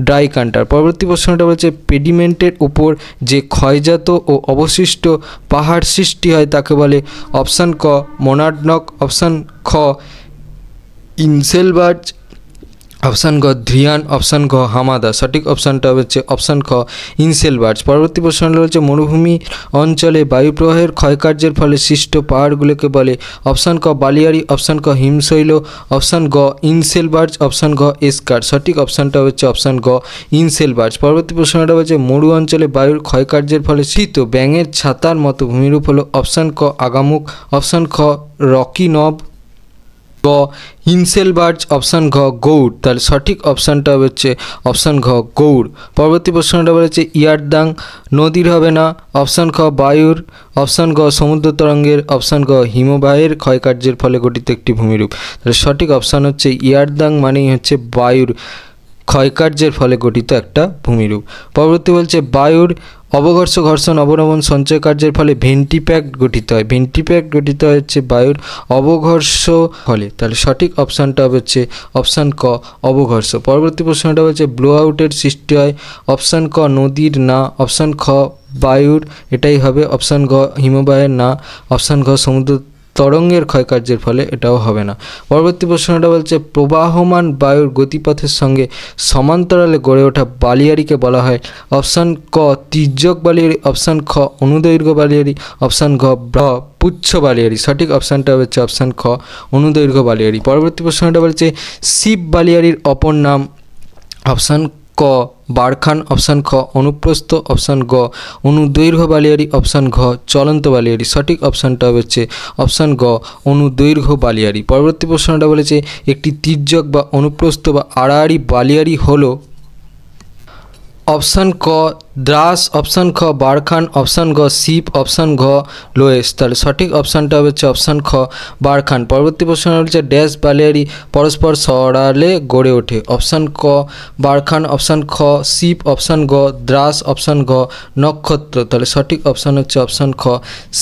ড্রাই কান্টার। পরবর্তী প্রশ্নটা বলছে পেডিমেন্টের উপর যে ক্ষয়জাত ও অবশিষ্ট পাহাড় সৃষ্টি হয় তাকে বলে, অপশান ক মোনাডনক, অপশান খ ইনসেলবার্জ, অপশান গ ধ্রিয়ান, অপশান ঘ হামাদা। সঠিক অপশানটা হচ্ছে অপশান খ ইনসেলবার্জ। পরবর্তী প্রশ্নটা হচ্ছে মরুভূমি অঞ্চলে বায়ুপ্রবাহের ক্ষয়কার্যের ফলে সৃষ্ট পাহাড়গুলোকে বলে, অপশান ক বালিয়ারি, অপশান ক হিমশৈল, অপশান গ ইনসেলবার্জ, অপশান ঘ এস্কার। সঠিক অপশানটা হচ্ছে অপশান গ ইনসেলবার্জ। পরবর্তী প্রশ্নটা হচ্ছে মরু অঞ্চলে বায়ুর ক্ষয়কার্যের ফলে সৃষ্ট ব্যাঙের ছাতার মতো ভূমিরূপ হলো, অপশান ক আগামুখ, অপশান খ রকি নব, গ ইনসেলবার্জ, অপশান ঘ গৌড়। তাহলে সঠিক অপশানটা হচ্ছে অপশান ঘ গৌড়। পরবর্তী প্রশ্নটা বলেছে ইয়ারদাং নদীর হবে না, অপশান খ বায়ুর, অপশান গ সমুদ্র তরঙ্গের, অপশান গ হিমবাহের ক্ষয়কার্যের ফলে গঠিত একটি ভূমিরূপ। তাহলে সঠিক অপশান হচ্ছে ইয়ারদাং মানেই হচ্ছে বায়ুর ক্ষয়কার্যের ফলে গঠিত একটা ভূমিরূপ। পরবর্তী বলছে বায়ুর অবঘর্ষ, ঘর্ষণ, অবনমন, সঞ্চয় কার্যের ফলে ভেন্টিপ্যাক্ট গঠিত হয়। ভেন্টিপ্যাক্ট গঠিত হচ্ছে বায়ুর অবঘর্ষ ফলে। তাহলে সঠিক অপশানটা হচ্ছে অপশান ক, অবঘর্ষ। পরবর্তী প্রশ্নটা হচ্ছে ব্লো আউটের সৃষ্টি হয়। অপশান ক, নদীর না। অপশান খ, বায়ুর, এটাই হবে। অপশান ঘ, হিমবাহের না। অপশান ঘ, সমুদ্র তরঙ্গের ক্ষয়কার্যের ফলে, এটাও হবে না। পরবর্তী প্রশ্নটা বলছে প্রবাহমান বায়ুর গতিপথের সঙ্গে সমান্তরালে গড়ে ওঠা বালিয়াড়িকে বলা হয়। অপশান ক, তির্যক বালিয়াড়ি। অপশান খ, অনুদৈর্ঘ্য বালিয়াড়ি। অপশান ঘ, পুচ্ছ বালিয়াড়ি। সঠিক অপশানটা হচ্ছে অপশান খ, অনুদৈর্ঘ্য বালিয়াড়ি। পরবর্তী প্রশ্নটা বলছে শিব বালিয়াড়ির অপর নাম। অপশান ক, বারখান। অপশান খ, অনুপ্রস্থ। অপশান গ, অনুদৈর্ঘ্য বালিয়াড়ি। অপশান ঘ, চলন্ত বালিয়াড়ি। সঠিক অপশানটা হচ্ছে অপশান গ, অনুদৈর্ঘ্য বালিয়াড়ি। পরবর্তী প্রশ্নটা বলেছে একটি তির্যক বা অনুপ্রস্থ বা আড়াআড়ি বালিয়াড়ি হলো। অপশান ক, দ্রাস। অপশান খ, বারখান। অপশান গ, শিব। অপশান ঘ, লোয়েস। তাহলে সঠিক অপশানটা হচ্ছে অপশান খ, বারখান। পরবর্তী প্রশ্ন হচ্ছে ড্যাশ বালিয়াড়ি পরস্পর সরালে গড়ে ওঠে। অপশান ক, বারখান। অপশান খ, শিব। অপশান গ, দ্রাস। অপশান ঘ, নক্ষত্র। তাহলে সঠিক অপশান হচ্ছে অপশান খ,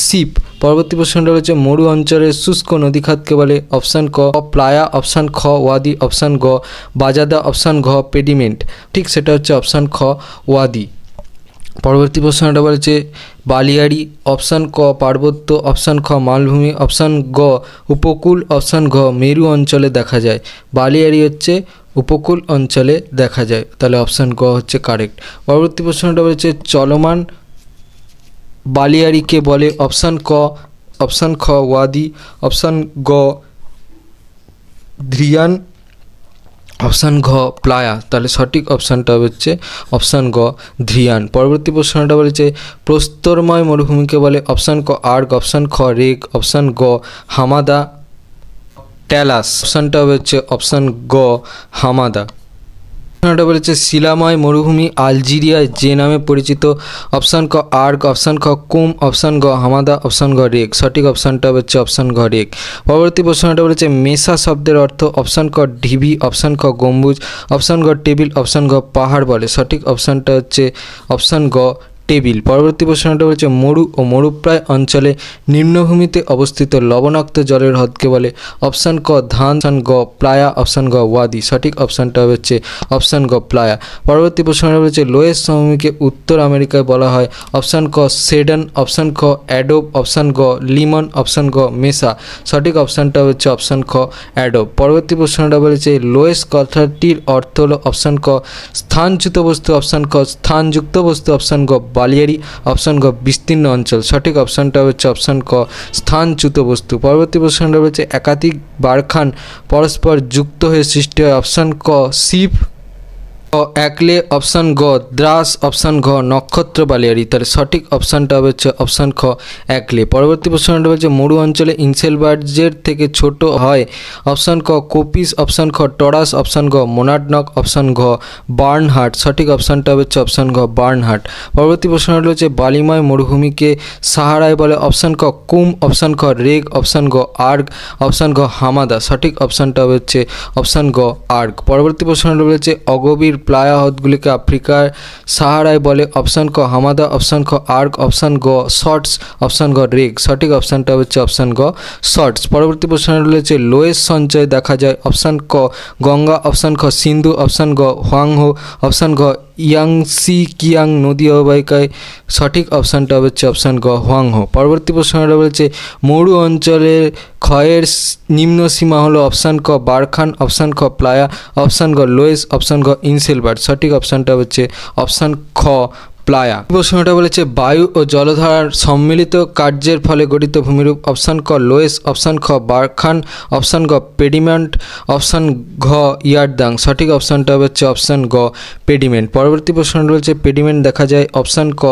শিব। পরবর্তী প্রশ্নটা হচ্ছে মরু অঞ্চলের শুষ্ক নদীখাতকে বলে। অপশান ক, প্লায়া। অপশান খ, ওয়াদি। অপশান গ, বাজাদা। অপশান ঘ, পেডিমেন্ট। ঠিক সেটা হচ্ছে অপশান খ, ওয়াদি। পরবর্তী প্রশ্নটা বলেছে বালিয়াড়ি। অপশান ক, পার্বত্য। অপশান খ, মালভূমি। অপশান গ, উপকূল। অপশান ঘ, মেরু অঞ্চলে দেখা যায়। বালিয়াড়ি হচ্ছে উপকূল অঞ্চলে দেখা যায়। তাহলে অপশান গ হচ্ছে কারেক্ট। পরবর্তী প্রশ্নটা বলেছে চলমান বালিয়াড়িকে বলে। অপশান ক, অপশান খ, ওয়াদি। অপশান গ, ধ্রিয়ান। অপশান ঘ, প্লায়া। তাহলে সঠিক অপশানটা হচ্ছে অপশান গ, ধ্রিয়ান। পরবর্তী প্রশ্নটা বলেছে প্রস্তরময় মরুভূমিকে বলে। অপশান ক, আর্গ। অপশান খ, রেগ। অপশান গ, হামাদা, ট্যালাস। অপশানটা হচ্ছে অপশান গ, হামাদা। প্রশ্নটা বলেছে শিলাময় মরুভূমি আলজেরিয়ায় যে নামে পরিচিত। অপশান ক, আর্গ। অপশান খ, কুম। অপশান গ, হামাদা। অপশান গ, রেগ। সঠিক অপশানটা হচ্ছে অপশান ঘ, রেগ। পরবর্তী প্রশ্নটা বলেছে মেসা শব্দের অর্থ। অপশান ক, ঢিবি। অপশান খ, গম্বুজ। অপশান গ, টেবিল। অপশান ঘ, পাহাড় বলে। সঠিক অপশানটা হচ্ছে অপশান গ, টেবিল। পরবর্তী প্রশ্নটা বলছে মরু ও মরুপ্রায় অঞ্চলে নিম্নভূমিতে অবস্থিত লবণাক্ত জলের হ্রদকে বলে। অপশান ক, ধান। অপশান গ, প্লায়া। অপশান গ, ওয়াদি। সঠিক অপশানটা হচ্ছে অপশান গ, প্লায়া। পরবর্তী প্রশ্নটা বলছে লোয়েস সমভূমিকে উত্তর আমেরিকায় বলা হয়। অপশান ক, সেডন। অপশান খ, অ্যাডোব। অপশান গ, লিমন। অপশান গ, মেসা। সঠিক অপশানটা হচ্ছে অপশান খ, অ্যাডোব। পরবর্তী প্রশ্নটা বলেছে লোয়েস কথাটির অর্থ হলো। অপশান ক, স্থানচ্যুত বস্তু। অপশান ক, স্থানযুক্ত বস্তু। অপশান গ, বালিয়াড়ি। অপশান গ, বিস্তীর্ণ অঞ্চল। সঠিক অপশানটা হচ্ছে অপশান ক, স্থানচ্যুত বস্তু। পরবর্তী প্রশ্নটা হচ্ছে একাধিক বারখান পরস্পর যুক্ত হয়ে সৃষ্টি হয়। অপশান ক, শিব। একলে। অপশান গ, দ্রাস। অপশান ঘ, নক্ষত্র বালিয়াড়ি। তাহলে সঠিক অপশানটা হচ্ছে অপশান খ, একলে। পরবর্তী প্রশ্নটা হচ্ছে মরু অঞ্চলে ইনসেলবার্জের থেকে ছোট হয়। অপশান ক, কোপিস। অপশান খ, টরাস। অপশান ঘ, মোনাডনক। অপশান ঘ, বার্নহার্ট। সঠিক অপশানটা হচ্ছে অপশান ঘ, বার্নহার্ট। পরবর্তী প্রশ্নটা হচ্ছে বালিময় মরুভূমিকে সাহারায় বলে। অপশান ক, কুম। অপশান খ, রেগ। অপশান গ, আর্গ। অপশান ঘ, হামাদা। সঠিক অপশানটা হচ্ছে অপশান গ, আর্গ। পরবর্তী প্রশ্নটা বলেছে অগভীর প্লায়া হ্রদগুলিকে আফ্রিকার সাহারায় বলে। অপশান ক, হামাদা। অপশান খ, আর্গ। অপশান গ, শর্টস। অপশান গ, রেগ। সঠিক অপশানটা হচ্ছে অপশান গ, শর্টস। পরবর্তী প্রশ্নটা রয়েছে লোয়েস সঞ্চয় দেখা যায়। অপশান ক, গঙ্গা। অপশান খ, সিন্ধু। অপশান গ, হোয়াংহো। অপশান ঘ, ইয়াংসি কিয়াং নদী অববাহিকায়। সঠিক অপশানটা হচ্ছে অপশান গ, হোয়াংহো। পরবর্তী প্রশ্নটা বলছে মরু অঞ্চলের ক্ষয়ের নিম্ন সীমা হলো। অপশান ক, বারখান। অপশান খ, প্লায়া। অপশান গ, লোয়েস। অপশান গ, ইনসেলবার্ট। সঠিক অপশানটা হচ্ছে অপশান খ, প্লায়া। প্রশ্নটা বলেছে বায়ু ও জলধারার সম্মিলিত কার্যের ফলে গঠিত ভূমিরূপ। অপশান ক, লোয়েস। অপশান খ, বারখান। অপশান গ, পেডিমেন্ট। অপশান ঘ, ইয়ারদাং। সঠিক অপশানটা হচ্ছে অপশান গ, পেডিমেন্ট। পরবর্তী প্রশ্নটা বলছে পেডিমেন্ট দেখা যায়। অপশান ক,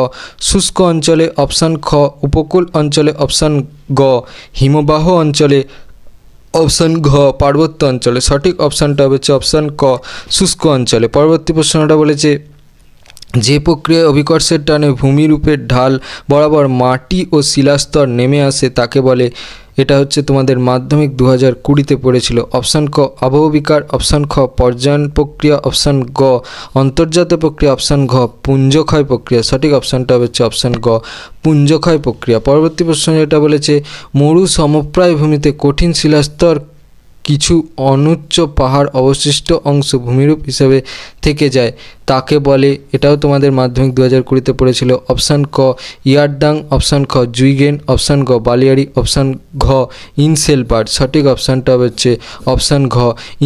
শুষ্ক অঞ্চলে। অপশান খ, উপকূল অঞ্চলে। অপশান গ, হিমবাহ অঞ্চলে। অপশান ঘ, পার্বত্য অঞ্চলে। সঠিক অপশানটা হচ্ছে অপশান ক, শুষ্ক অঞ্চলে। পরবর্তী প্রশ্নটা বলেছে যে প্রক্রিয়ায় অভিকর্ষের টানে ভূমিরূপের ঢাল বরাবর মাটি ও শিলাস্তর নেমে আসে তাকে বলে। এটা হচ্ছে তোমাদের মাধ্যমিক 2020-তে পড়েছিল। অপশান ক আবহবিকার, অপশান খ পর্যায়ন প্রক্রিয়া, অপশান গ অন্তর্জাত প্রক্রিয়া, অপশান ঘ পুঞ্জক্ষয় প্রক্রিয়া। সঠিক অপশানটা হচ্ছে অপশান গ পুঞ্জক্ষয় প্রক্রিয়া। পরবর্তী প্রশ্ন যেটা বলেছে, মরু সমপ্রায় ভূমিতে কঠিন শিলাস্তর কিছু অনুচ্চ পাহাড় অবশিষ্ট অংশ ভূমিরূপ হিসেবে থেকে যায় তাকে বলে। এটাও তোমাদের মাধ্যমিক 2020-তে পড়েছিল। অপশান ক ইয়ারদাং, অপশান খ জুইগেন, অপশান গ বালিয়াড়ি, অপশান ঘ ইনসেলবার্জ। সঠিক অপশানটা হচ্ছে অপশান ঘ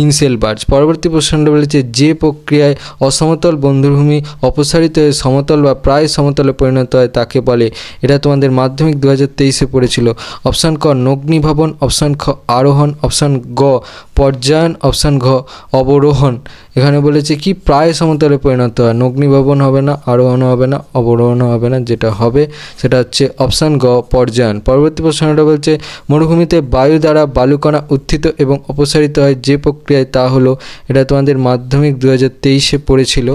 ইনসেলবার্জ। পরবর্তী প্রশ্নটা বলেছে, যে প্রক্রিয়ায় অসমতল বন্ধুভূমি অপসারিত হয়ে সমতল বা প্রায় সমতলে পরিণত হয় তাকে বলে। এটা তোমাদের মাধ্যমিক 2023-এ পড়েছিল। অপশান ক নগ্নিভবন, অপশান খ আরোহণ, অপশান গ পর্যায়ন, অপশান ঘ অবরোহণ। এখানে বলেছে কি প্রায় সমতলে পরিণত হয়, নগ্নিভবন হবে না, আরোহণ হবে না, অবরোহণ হবে না, যেটা হবে সেটা হচ্ছে অপশান গ পর্যায়ন। পরবর্তী প্রশ্নটা বলছে, মরুভূমিতে বায়ু দ্বারা বালুকণা উত্থিত এবং অপসারিত হয় যে প্রক্রিয়ায় তা হলো। এটা তোমাদের মাধ্যমিক 2023-এ পড়েছিল।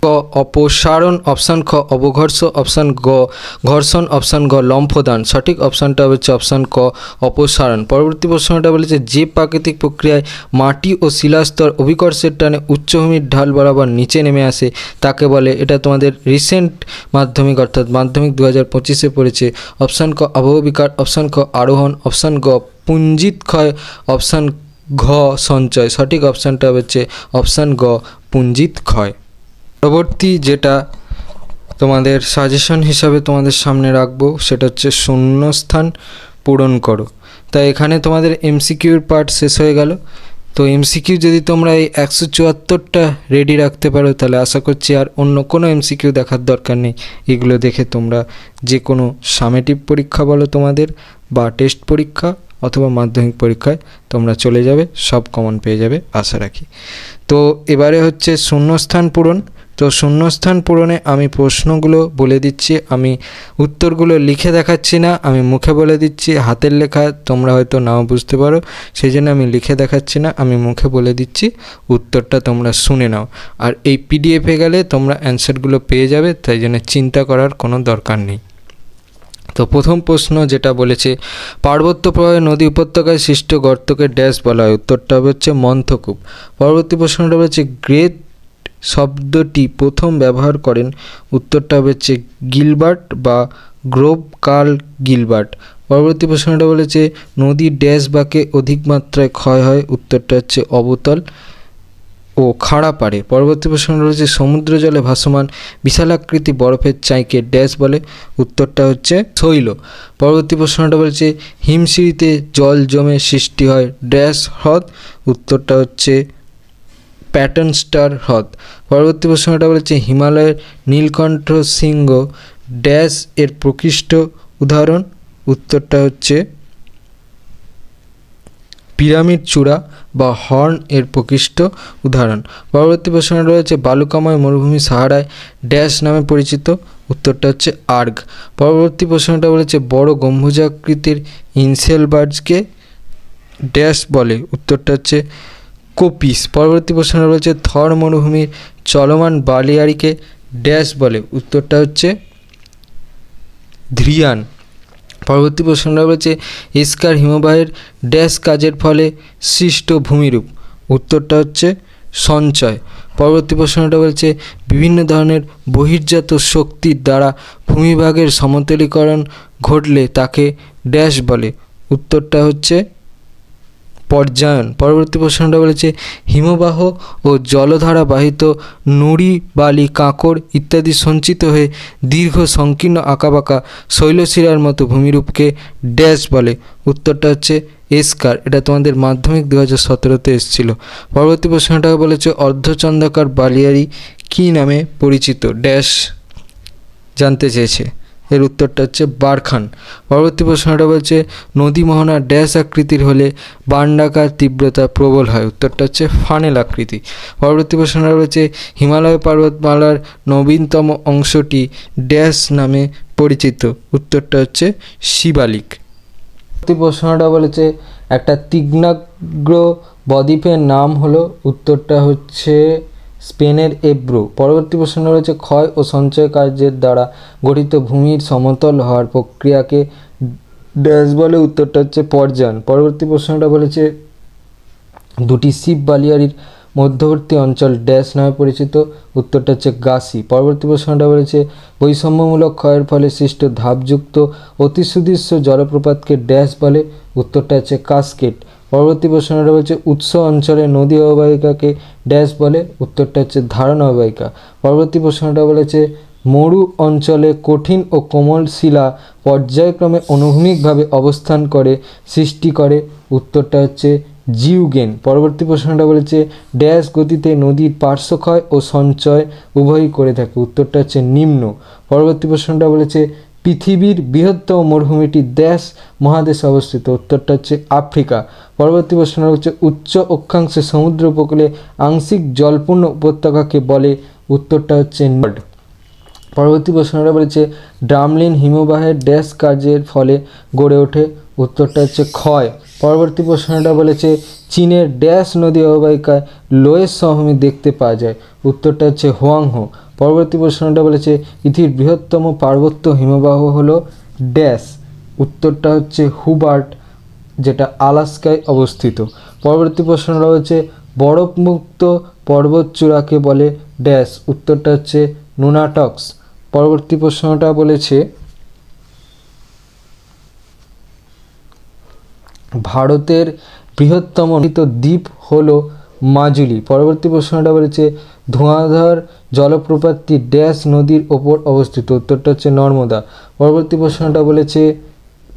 ক অপসারণ, অপশান খ অবঘর্ষ, অপশান গ ঘর্ষণ, অপশান গ লম্ফদান। সঠিক অপশানটা হচ্ছে অপশান ক অপসারণ। পরবর্তী প্রশ্নটা বলেছে, যে প্রাকৃতিক প্রক্রিয়ায় মাটি ও শিলাস্তর অভিকর্ষের টানে উচ্চভূমির ঢাল বরাবর নিচে নেমে আসে তাকে বলে। এটা তোমাদের রিসেন্ট মাধ্যমিক অর্থাৎ মাধ্যমিক 2025-এ পড়েছে। অপশান ক আবহবিকার, অপশান খ আরোহণ, অপশান গ পুঞ্জিত ক্ষয়, অপশান ঘ সঞ্চয়। সঠিক অপশানটা হচ্ছে অপশান গ পুঞ্জিত ক্ষয়। পরবর্তী যেটা তোমাদের সাজেশন হিসাবে তোমাদের সামনে রাখবো সেটা হচ্ছে শূন্যস্থান পূরণ করো। তাই এখানে তোমাদের এমসিকিউর পার্ট শেষ হয়ে গেল। তো এমসিকিউ যদি তোমরা এই 174টা রেডি রাখতে পারো তাহলে আশা করছি আর অন্য কোনো এমসিকিউ দেখার দরকার নেই। এগুলো দেখে তোমরা যে কোনো সামেটিভ পরীক্ষা বলো তোমাদের বা টেস্ট পরীক্ষা অথবা মাধ্যমিক পরীক্ষায় তোমরা চলে যাবে, সব কমন পেয়ে যাবে আশা রাখি। তো এবারে হচ্ছে শূন্যস্থান পূরণ। তো শূন্যস্থান পূরণে আমি প্রশ্নগুলো বলে দিচ্ছি, আমি উত্তরগুলো লিখে দেখাচ্ছি না, আমি মুখে বলে দিচ্ছি। হাতের লেখা তোমরা হয়তো নাও বুঝতে পারো, সেই জন্য আমি লিখে দেখাচ্ছি না, আমি মুখে বলে দিচ্ছি, উত্তরটা তোমরা শুনে নাও। আর এই পিডিএফে গেলে তোমরা অ্যান্সারগুলো পেয়ে যাবে, তাই জন্য চিন্তা করার কোনো দরকার নেই। তো প্রথম প্রশ্ন যেটা বলেছে, পার্বত্য প্রবাহে নদী উপত্যকায় সৃষ্ট গর্তকে ড্যাশ বলা হয়। উত্তরটা হচ্ছে মন্থকূপ। পরবর্তী প্রশ্নটা বলেছে, গ্রেট শব্দটি প্রথম ব্যবহার করেন। উত্তরটা হচ্ছে গিলবার্ট বা গ্রোভ কার্ল গিলবার্ট। পরবর্তী প্রশ্নটা বলেছে, নদী ড্যাশ বাঁকে অধিক মাত্রায় ক্ষয় হয়। উত্তরটা হচ্ছে অবতল ও খাড়া পাড়ে। পরবর্তী প্রশ্নটা রয়েছে, সমুদ্র জলে ভাসমান বিশালাকৃতি বরফের চাইকে ড্যাশ বলে। উত্তরটা হচ্ছে শৈল। পরবর্তী প্রশ্নটা বলছে, হিমশিরিতে জল জমে সৃষ্টি হয় ড্যাশ হ্রদ। উত্তরটা হচ্ছে প্যাটার্ন স্টার হ্রদ। পরবর্তী প্রশ্নটা বলেছে, হিমালয়ের নীলকণ্ঠ শৃঙ্গ ড্যাশ এর প্রকৃষ্ট উদাহরণ। উত্তরটা হচ্ছে পিরামিড চূড়া বা হর্ন এর প্রকৃষ্ট উদাহরণ। পরবর্তী প্রশ্নটা রয়েছে, বালুকাময় মরুভূমি সাহারায় ড্যাশ নামে পরিচিত। উত্তরটা হচ্ছে আর্গ। পরবর্তী প্রশ্নটা বলেছে, বড় গম্বুজাকৃতির ইনসেলবার্জকে ড্যাশ বলে। উত্তরটা হচ্ছে কোপিস। পরবর্তী প্রশ্নটা রয়েছে, থর মরুভূমির চলমান বালিয়াড়িকে ড্যাশ বলে। উত্তরটা হচ্ছে ধ্রিয়ান। পরবর্তী প্রশ্নটা রয়েছে, এস্কার হিমবাহের ড্যাশ কাজের ফলে সৃষ্ট ভূমিরূপ। উত্তরটা হচ্ছে সঞ্চয়। পরবর্তী প্রশ্নটা বলছে, বিভিন্ন ধরনের বহির্জাত শক্তির দ্বারা ভূমিভাগের সমতলীকরণ ঘটলে তাকে ড্যাশ বলে। উত্তরটা হচ্ছে পর্যায়ন। পরবর্তী প্রশ্নটা বলেছে, হিমবাহ ও জলধারা বাহিত নুড়ি বালি কাঁকড় ইত্যাদি সঞ্চিত হয়ে দীর্ঘ সংকীর্ণ আঁকাবাঁকা শৈলশিরার মতো ভূমিরূপকে ড্যাশ বলে। উত্তরটা হচ্ছে এস্কার। এটা তোমাদের মাধ্যমিক 2017-তে এসেছিল। পরবর্তী প্রশ্নটা বলেছে, অর্ধচন্দ্রাকার বালিয়াড়ি কী নামে পরিচিত ড্যাশ জানতে চেয়েছে। এর উত্তরটা হচ্ছে বারখান। পরবর্তী প্রশ্নটা বলছে, নদী মোহনা ড্যাশ আকৃতির হলে বান্ডাকার তীব্রতা প্রবল হয়। উত্তরটা হচ্ছে ফানেল আকৃতি। পরবর্তী প্রশ্নটা বলছে, হিমালয় পর্বতমালার নবীনতম অংশটি ড্যাশ নামে পরিচিত। উত্তরটা হচ্ছে শিবালিক। পরবর্তী প্রশ্নটা বলেছে, একটা তীক্ষ্ণাগ্র বদ্বীপের নাম হলো। উত্তরটা হচ্ছে স্পেনের এব্রো। পরবর্তী প্রশ্নটা রয়েছে, ক্ষয় ও সঞ্চয় কার্যের দ্বারা গঠিত ভূমির সমতল হওয়ার প্রক্রিয়াকে ড্যাশ বলে, উত্তরটা হচ্ছে পর্যায়ন। পরবর্তী প্রশ্নটা বলেছে দুটি শিব বালিয়ারির মধ্যবর্তী অঞ্চল ড্যাশ নামে পরিচিত, উত্তরটা হচ্ছে গাসি। পরবর্তী প্রশ্নটা বলেছে বৈষম্যমূলক ক্ষয়ের ফলে সৃষ্ট ধাপযুক্ত অতি সুদৃশ্য জলপ্রপাতকে ড্যাশ বলে, উত্তরটা হচ্ছে কাসকেড। পরবর্তী প্রশ্নটা বলছে উৎস অঞ্চলে নদী অববাহিকাকে ড্যাশ বলে, উত্তরটা হচ্ছে ধারণ অববাহিকা। পরবর্তী প্রশ্নটা বলেছে মরু অঞ্চলে কঠিন ও কোমল শিলা পর্যায়ক্রমে অনুভূমিকভাবে অবস্থান করে সৃষ্টি করে, উত্তরটা হচ্ছে জিউগেন। পরবর্তী প্রশ্নটা বলেছে ড্যাশ গতিতে নদীর পার্শ্বক্ষয় ও সঞ্চয় উভয়ই করে থাকে, উত্তরটা হচ্ছে নিম্ন। পরবর্তী প্রশ্নটা বলেছে পৃথিবীর বৃহত্তম মরুভূমিটি ড্যাশ মহাদেশে অবস্থিত, উত্তরটা হচ্ছে আফ্রিকা। পরবর্তী প্রশ্নটা হচ্ছে উচ্চ অক্ষাংশে সমুদ্র উপকূলে আংশিক জলপূর্ণ উপত্যকাকে বলে, উত্তরটা হচ্ছে নর্ড। পরবর্তী প্রশ্নটা বলেছে ড্রামলিন হিমবাহের ড্যাশ কাজের ফলে গড়ে ওঠে, উত্তরটা হচ্ছে ক্ষয়। পরবর্তী প্রশ্নটা বলেছে চীনের ড্যাশ নদী অববাহিকায় লোয়েস সমভূমি দেখতে পাওয়া যায়, উত্তরটা হচ্ছে হোয়াংহো। পরবর্তী প্রশ্নটা বলেছে পৃথিবীর বৃহত্তম পার্বত্য হিমবাহ হলো ড্যাশ, উত্তরটা হচ্ছে হুবার্ট, যেটা আলাস্কায় অবস্থিত। পরবর্তী প্রশ্নটা হচ্ছে বরফমুক্ত পর্বতচূড়াকে বলে ড্যাশ, উত্তরটা হচ্ছে নুনাটক্স। পরবর্তী প্রশ্নটা বলেছে ভারতের বৃহত্তম দ্বীপ হলো মাজুলি। পরবর্তী প্রশ্নটা বলেছে ধোঁয়াধার জলপ্রপাতটি ড্যাশ নদীর ওপর অবস্থিত, উত্তরটা হচ্ছে নর্মদা। পরবর্তী প্রশ্নটা বলেছে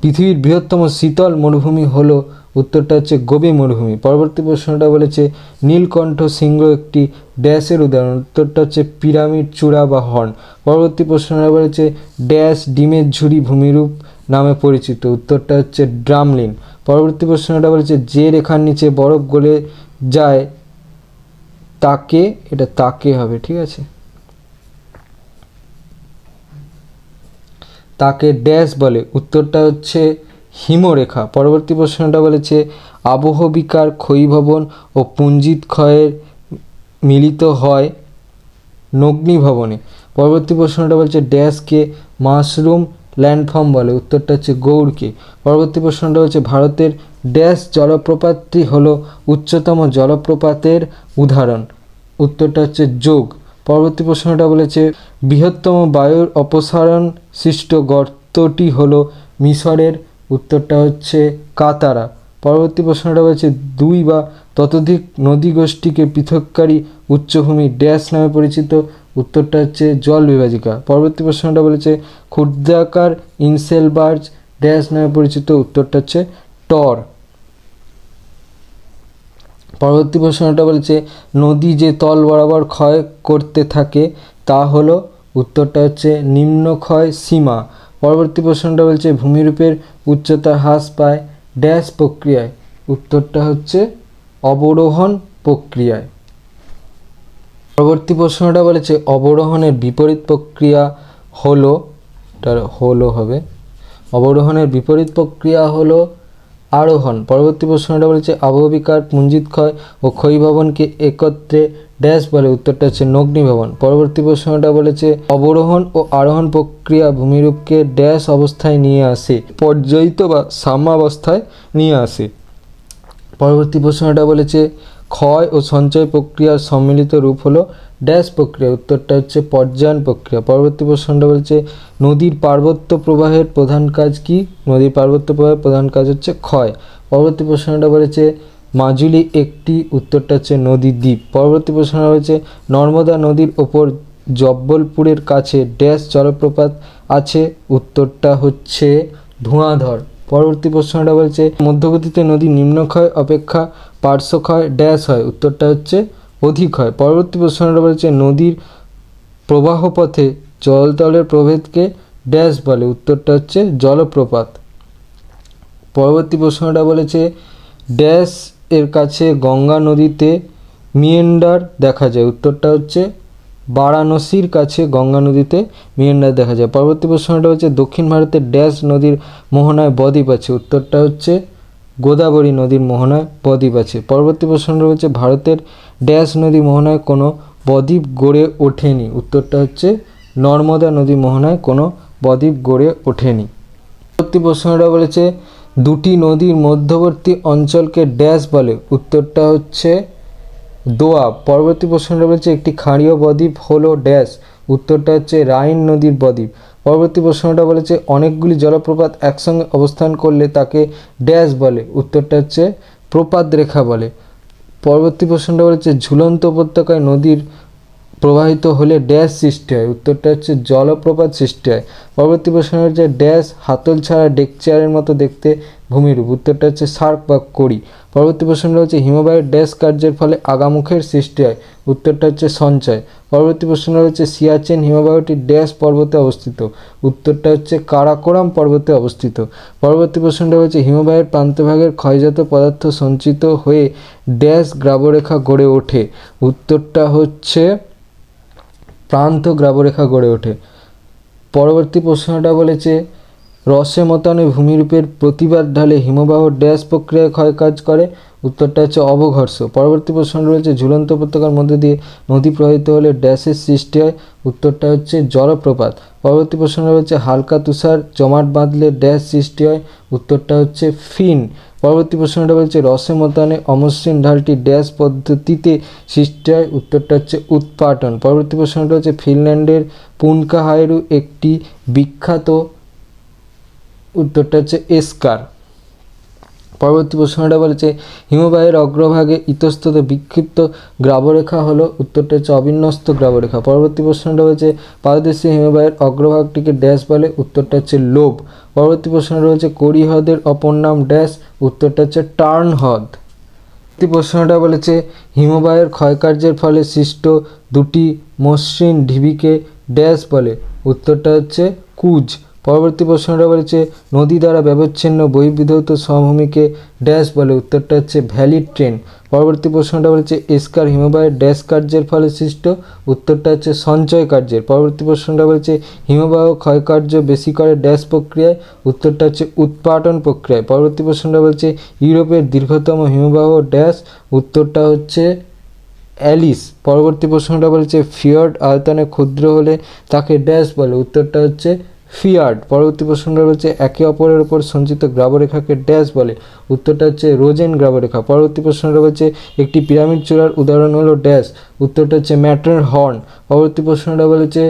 পৃথিবীর বৃহত্তম শীতল মরুভূমি হলো, উত্তরটা হচ্ছে গোবি মরুভূমি। পরবর্তী প্রশ্নটা বলেছে নীলকণ্ঠ সিংহ একটি ড্যাশের উদাহরণ, উত্তরটা হচ্ছে পিরামিড চূড়া বা হর্ন। পরবর্তী প্রশ্নটা বলেছে ড্যাশ ডিমের ঝুড়ি ভূমিরূপ নামে পরিচিত, উত্তরটা হচ্ছে ড্রামলিন। পরবর্তী প্রশ্নটা বলেছে যে রেখার নিচে বরফ গলে যায় তাকে, এটা তাকে হবে, ঠিক আছে, তাকে ড্যাশ বলে, উত্তরটা হচ্ছে হিমরেখা। পরবর্তী প্রশ্নটা বলেছে আবহবিকার ক্ষয়ীভবন ও পুঞ্জিত ক্ষয়ের মিলিত হয় নগ্নিভবনে। পরবর্তী প্রশ্নটা বলছে ড্যাশকে মাশরুম ল্যান্ডফর্ম বলে, উত্তরটা হচ্ছে গৌড়কে। পরবর্তী প্রশ্নটা হচ্ছে ভারতের ড্যাশ জলপ্রপাতটি হলো উচ্চতম জলপ্রপাতের উদাহরণ, উত্তরটা হচ্ছে যোগ। পরবর্তী প্রশ্নটা বলেছে বৃহত্তম বায়ুর অপসারণ সৃষ্ট গর্তটি হলো মিশরের, উত্তরটা হচ্ছে কাতারা। পরবর্তী প্রশ্নটা বলেছে দুই বা ততোধিক নদীগোষ্ঠীকে পৃথককারী উচ্চভূমি ড্যাশ নামে পরিচিত, উত্তরটা হচ্ছে জল বিভাজিকা। পরবর্তী প্রশ্নটা বলেছে ক্ষুদ্রাকার ইনসেলবার্জ ড্যাশ নামে পরিচিত, উত্তরটা হচ্ছে টর। পরবর্তী প্রশ্নটা বলেছে নদী যে তল বরাবর ক্ষয় করতে থাকে তা হলো, উত্তরটা হচ্ছে নিম্নক্ষয় সীমা। পরবর্তী প্রশ্নটা বলছে ভূমিরূপের উচ্চতা হ্রাস পায় ড্যাশ প্রক্রিয়ায়, উত্তরটা হচ্ছে অবরোহণ প্রক্রিয়ায়। পরবর্তী প্রশ্নটা বলেছে অবরোহণের বিপরীত প্রক্রিয়া হলো, হবে অবরোহণের বিপরীত প্রক্রিয়া হলো আরোহণ। পরবর্তী প্রশ্নটা বলেছে আবহবিকার পুঞ্জিত ক্ষয় ও ক্ষয়ীভবনকে একত্রে ড্যাশ বলে, উত্তরটা হচ্ছে নগ্নিভবন। পরবর্তী প্রশ্নটা বলেছে অবরোহণ ও আরোহণ প্রক্রিয়া ভূমিরূপকে ড্যাশ অবস্থায় নিয়ে আসে, পর্যায়িত বা সাম্যাবস্থায় নিয়ে আসে। পরবর্তী প্রশ্নটা বলেছে ক্ষয় ও সঞ্চয় প্রক্রিয়ার সম্মিলিত রূপ হলো ড্যাশ প্রক্রিয়া, উত্তরটা হচ্ছে পর্যায়ন প্রক্রিয়া। পরবর্তী প্রশ্নটা বলছে নদীর পার্বত্য প্রবাহের প্রধান কাজ কি, নদীর পার্বত্য প্রবাহের প্রধান কাজ হচ্ছে ক্ষয়। পরবর্তী প্রশ্নটা বলেছে মাজুলি একটি, উত্তরটা হচ্ছে নদী দ্বীপ। পরবর্তী প্রশ্নটা বলেছে নর্মদা নদীর ওপর জব্বলপুরের কাছে ড্যাশ জলপ্রপাত আছে, উত্তরটা হচ্ছে ধোঁয়াধর। পরবর্তী প্রশ্নটা বলছে মধ্যগতিতে নদী নিম্নক্ষয় অপেক্ষা পার্শ্বক্ষয় ড্যাশ হয়, উত্তরটা হচ্ছে অধিক হয়। পরবর্তী প্রশ্নটা বলছে নদীর প্রবাহপথে জলতলের প্রভেদকে ড্যাশ বলে, উত্তরটা হচ্ছে জলপ্রপাত। পরবর্তী প্রশ্নটা বলেছে ড্যাশ এর কাছে গঙ্গা নদীতে মিয়েন্ডার দেখা যায়, উত্তরটা হচ্ছে বারাণসীর কাছে গঙ্গা নদীতে মিয়েন্ডার দেখা যায়। পরবর্তী প্রশ্নটা হচ্ছে দক্ষিণ ভারতের ড্যাশ নদীর মোহনায় বদ্বীপ আছে, উত্তরটা হচ্ছে গোদাবরী নদীর মোহনায় বদ্বীপ আছে। পরবর্তী প্রশ্নটা হচ্ছে ভারতের ড্যাশ নদী মোহনায় কোনো বদ্বীপ গড়ে ওঠেনি, উত্তরটা হচ্ছে নর্মদা নদী মোহনায় কোনো বদ্বীপ গড়ে ওঠেনি। পরবর্তী প্রশ্নটা বলেছে দুটি নদীর মধ্যবর্তী অঞ্চলকে ড্যাশ বলে, উত্তরটা হচ্ছে দোয়াব। পরবর্তী প্রশ্নটা বলছে একটি ক্ষারীয় বদ্বীপ হলো ড্যাশ, উত্তরটা হচ্ছে রাইন নদীর বদ্বীপ। পরবর্তী প্রশ্নটা বলেছে অনেকগুলি জলপ্রপাত একসঙ্গে অবস্থান করলে তাকে ড্যাশ বলে, উত্তরটা হচ্ছে প্রপাত রেখা বলে। পরবর্তী প্রশ্নটা বলেছে ঝুলন্ত উপত্যকায় নদীর প্রবাহিত হলে ড্যাশ সৃষ্টি হয়, উত্তরটা হচ্ছে জলপ্রপাত সৃষ্টি হয়। পরবর্তী প্রশ্ন হচ্ছে ড্যাশ হাতল ছাড়া ডেক চেয়ারের মতো দেখতে ভূমিরূপ, উত্তরটা হচ্ছে সার্ক বা কড়ি। পরবর্তী প্রশ্নটা হচ্ছে হিমবাহের ড্যাশ কার্যের ফলে আগামুখের সৃষ্টি হয়, উত্তরটা হচ্ছে সঞ্চয়। পরবর্তী প্রশ্নটা হচ্ছে সিয়াচেন হিমবাহটি ড্যাশ পর্বতে অবস্থিত, উত্তরটা হচ্ছে কারাকোরাম পর্বতে অবস্থিত। পরবর্তী প্রশ্নটা হচ্ছে হিমবাহের প্রান্তভাগের ক্ষয়জাত পদার্থ সঞ্চিত হয়ে ড্যাশ গ্রাবরেখা গড়ে ওঠে, উত্তরটা হচ্ছে প্রান্ত গ্রাবরেখা গড়ে ওঠে। পরবর্তী প্রশ্নটা বলেছে রসে মতানে ভূমিরূপের প্রতিবাদ ঢালে হিমবাহ ড্যাশ প্রক্রিয়ায় ক্ষয় কাজ করে, উত্তরটা হচ্ছে অবঘর্ষ। পরবর্তী প্রশ্নটা রয়েছে ঝুলন্ত উপত্যকার মধ্যে দিয়ে নদী প্রবাহিত হলে ড্যাশের সৃষ্টি হয়, উত্তরটা হচ্ছে জলপ্রপাত। পরবর্তী প্রশ্নটা হচ্ছে হালকা তুষার জমাট বাঁধলে ড্যাশ সৃষ্টি হয়, উত্তরটা হচ্ছে ফিন। পরবর্তী প্রশ্নটা বলছে রসে মতানে অমসৃণ ঢালটি ড্যাশ পদ্ধতিতে সৃষ্টি হয়, উত্তরটা হচ্ছে উৎপাটন। পরবর্তী প্রশ্নটা হচ্ছে ফিনল্যান্ডের পুনকাহাইরু একটি বিখ্যাত, উত্তরটা হচ্ছে এস্কার। পরবর্তী প্রশ্নটা বলেছে হিমবাহের অগ্রভাগে ইতস্তত বিক্ষিপ্ত গ্রাবরেখা হলো, উত্তরটা হচ্ছে অবিন্যস্ত গ্রাবরেখা। পরবর্তী প্রশ্নটা বলেছে পাদদেশীয় হিমবাহের অগ্রভাগটিকে ড্যাশ বলে, উত্তরটা হচ্ছে লোব। পরবর্তী প্রশ্নটা হচ্ছে কোরি হ্রদের অপর নাম ড্যাশ, উত্তরটা হচ্ছে টার্ন হ্রদ। পরবর্তী প্রশ্নটা বলেছে হিমবাহের ক্ষয়কার্যের ফলে সৃষ্ট দুটি মসৃণ ঢিবিকে ড্যাশ বলে, উত্তরটা হচ্ছে কুজ। পরবর্তী প্রশ্নটা বলেছে নদী দ্বারা ব্যবচ্ছিন্ন বহির্বিধৌত সমভূমিকে ড্যাশ বলে, উত্তরটা হচ্ছে ভ্যালি ট্রেন। পরবর্তী প্রশ্নটা বলেছে এস্কার হিমবাহের ড্যাশ কার্যের ফলে সৃষ্ট, উত্তরটা হচ্ছে সঞ্চয় কার্যের। পরবর্তী প্রশ্নটা বলেছে হিমবাহ ক্ষয়কার্য বেশি করে ড্যাশ প্রক্রিয়ায়, উত্তরটা হচ্ছে উৎপাটন প্রক্রিয়ায়। পরবর্তী প্রশ্নটা বলছে ইউরোপের দীর্ঘতম হিমবাহ ড্যাশ, উত্তরটা হচ্ছে অ্যালিস। পরবর্তী প্রশ্নটা বলেছে ফিয়র্ড আয়তনে ক্ষুদ্র হলে তাকে ড্যাশ বলে, উত্তরটা হচ্ছে ফিয়ার্ড। পরবর্তী প্রশ্নটা বলছে একে অপরের উপর সঞ্চিত গ্রাবরেখাকে ড্যাশ বলে, উত্তরটা হচ্ছে রোজেন গ্রাবরেখা। পরবর্তী প্রশ্নটা বলছে একটি পিরামিড চূড়ার উদাহরণ হলো ড্যাশ, উত্তরটা হচ্ছে ম্যাটার হর্ন। পরবর্তী প্রশ্নটা বলেছে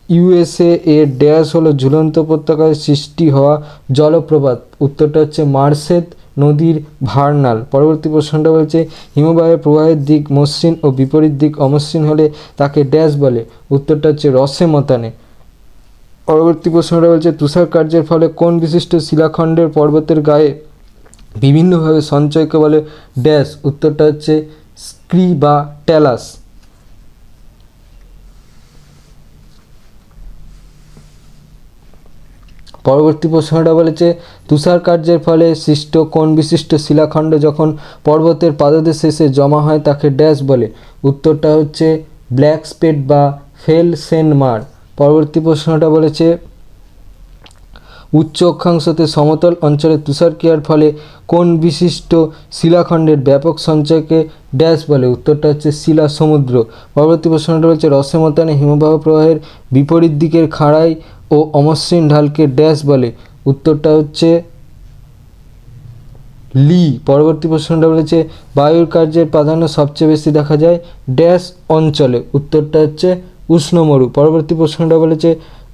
ইউএসএ এর ড্যাশ হলো ঝুলন্ত উপত্যকায় সৃষ্টি হওয়া জলপ্রপাত, উত্তরটা হচ্ছে মার্সেদ নদীর ভার্নাল। পরবর্তী প্রশ্নটা বলছে হিমবাহের প্রবাহের দিক মসৃণ ও বিপরীত দিক অমসৃণ হলে তাকে ড্যাশ বলে, উত্তরটা হচ্ছে রসে মতানে। পরবর্তী প্রশ্নটা বলছে তুষার কার্যের ফলে কোন বিশিষ্ট শিলাখণ্ডের পর্বতের গায়ে বিভিন্নভাবে সঞ্চয়কে বলে ড্যাশ, উত্তরটা হচ্ছে স্ক্রি বা ট্যালাস। পরবর্তী প্রশ্নটা বলেছে তুষার কার্যের ফলে সৃষ্ট কোন বিশিষ্ট শিলাখণ্ড যখন পর্বতের পাদদেশে এসে জমা হয় তাকে ড্যাশ বলে, উত্তরটা হচ্ছে ব্ল্যাক স্পেট বা ফেলসেনমার। পরবর্তী প্রশ্নটা বলেছে উচ্চ অক্ষাংশতে সমতল অঞ্চলে তুষারক্রিয়ার ফলে কোন বিশিষ্ট শিলাখণ্ডের ব্যাপক সঞ্চয়কে ড্যাশ বলে, উত্তরটা হচ্ছে শিলা সমুদ্র। পরবর্তী প্রশ্নটা বলছে রসে মতানে হিমবাহ প্রবাহের বিপরীত দিকের খাড়াই ও অমসৃণ ঢালকে ড্যাশ বলে, উত্তরটা হচ্ছে লি। পরবর্তী প্রশ্নটা বলেছে বায়ুর কার্যের প্রাধান্য সবচেয়ে বেশি দেখা যায় ড্যাশ অঞ্চলে, উত্তরটা হচ্ছে উষ্ণমরু। পরবর্তী প্রশ্নটা বলেছে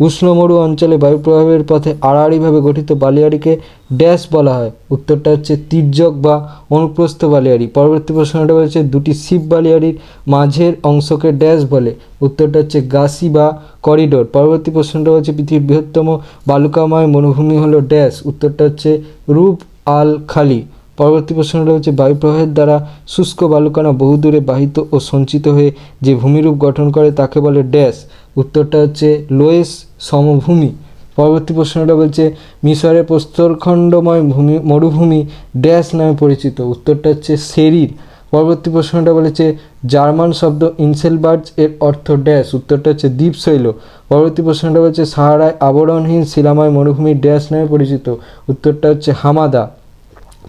উষ্ণমরু অঞ্চলে বায়ু প্রবাহের পথে আড়াআড়িভাবে গঠিত বালিয়াড়িকে ড্যাশ বলা হয়, উত্তরটা হচ্ছে তির্যক বা অনুপ্রস্থ বালিয়াড়ি। পরবর্তী প্রশ্নটা বলেছে দুটি শিব বালিয়াড়ির মাঝের অংশকে ড্যাশ বলে, উত্তরটা হচ্ছে গাসি বা করিডোর। পরবর্তী প্রশ্নটা হচ্ছে পৃথিবীর বৃহত্তম বালুকাময় মরুভূমি হলো ড্যাশ, উত্তরটা হচ্ছে রূপ আল খালি। পরবর্তী প্রশ্নটা হচ্ছে বায়ুপ্রবাহের দ্বারা শুষ্ক বালুকণা বহুদূরে বাহিত ও সঞ্চিত হয়ে যে ভূমিরূপ গঠন করে তাকে বলে ড্যাশ, উত্তরটা হচ্ছে লোয়েস সমভূমি। পরবর্তী প্রশ্নটা বলছে মিশরের প্রস্তরখণ্ডময় মরুভূমি ড্যাশ নামে পরিচিত, উত্তরটা হচ্ছে সেরির। পরবর্তী প্রশ্নটা বলেছে জার্মান শব্দ ইনসেলবার্জ এর অর্থ ড্যাশ, উত্তরটা হচ্ছে দ্বীপশৈল। পরবর্তী প্রশ্নটা বলছে সাহারায় আবরণহীন শিলাময় মরুভূমি ড্যাশ নামে পরিচিত, উত্তরটা হচ্ছে হামাদা।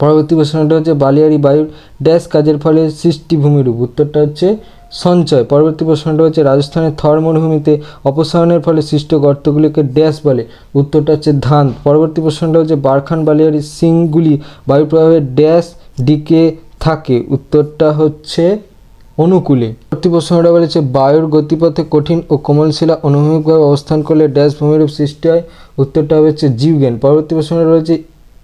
পরবর্তী প্রশ্নটা হচ্ছে বালিয়াড়ি বায়ুর ড্যাশ কাজের ফলে সৃষ্টি ভূমিরূপ, উত্তরটা হচ্ছে সঞ্চয়। পরবর্তী প্রশ্নটা হচ্ছে রাজস্থানের থর মরুভূমিতে অপসারণের ফলে সৃষ্ট গর্তগুলিকে ড্যাশ বলে? উত্তরটা হচ্ছে ধান। পরবর্তী প্রশ্নটা হচ্ছে বারখান বালিয়ারি সিংগুলি বায়ু প্রভাবে ড্যাশ দিকে থাকে? উত্তরটা হচ্ছে অনুকূলে। পরবর্তী প্রশ্নটা বলেছে বায়ুর গতিপথে কঠিন ও কোমল শিলা অনুভূমিকভাবে অবস্থান করলে ড্যাশ ভূমিরূপ সৃষ্টি হয়? উত্তরটা হচ্ছে জীবজ্ঞান। পরবর্তী প্রশ্নটা রয়েছে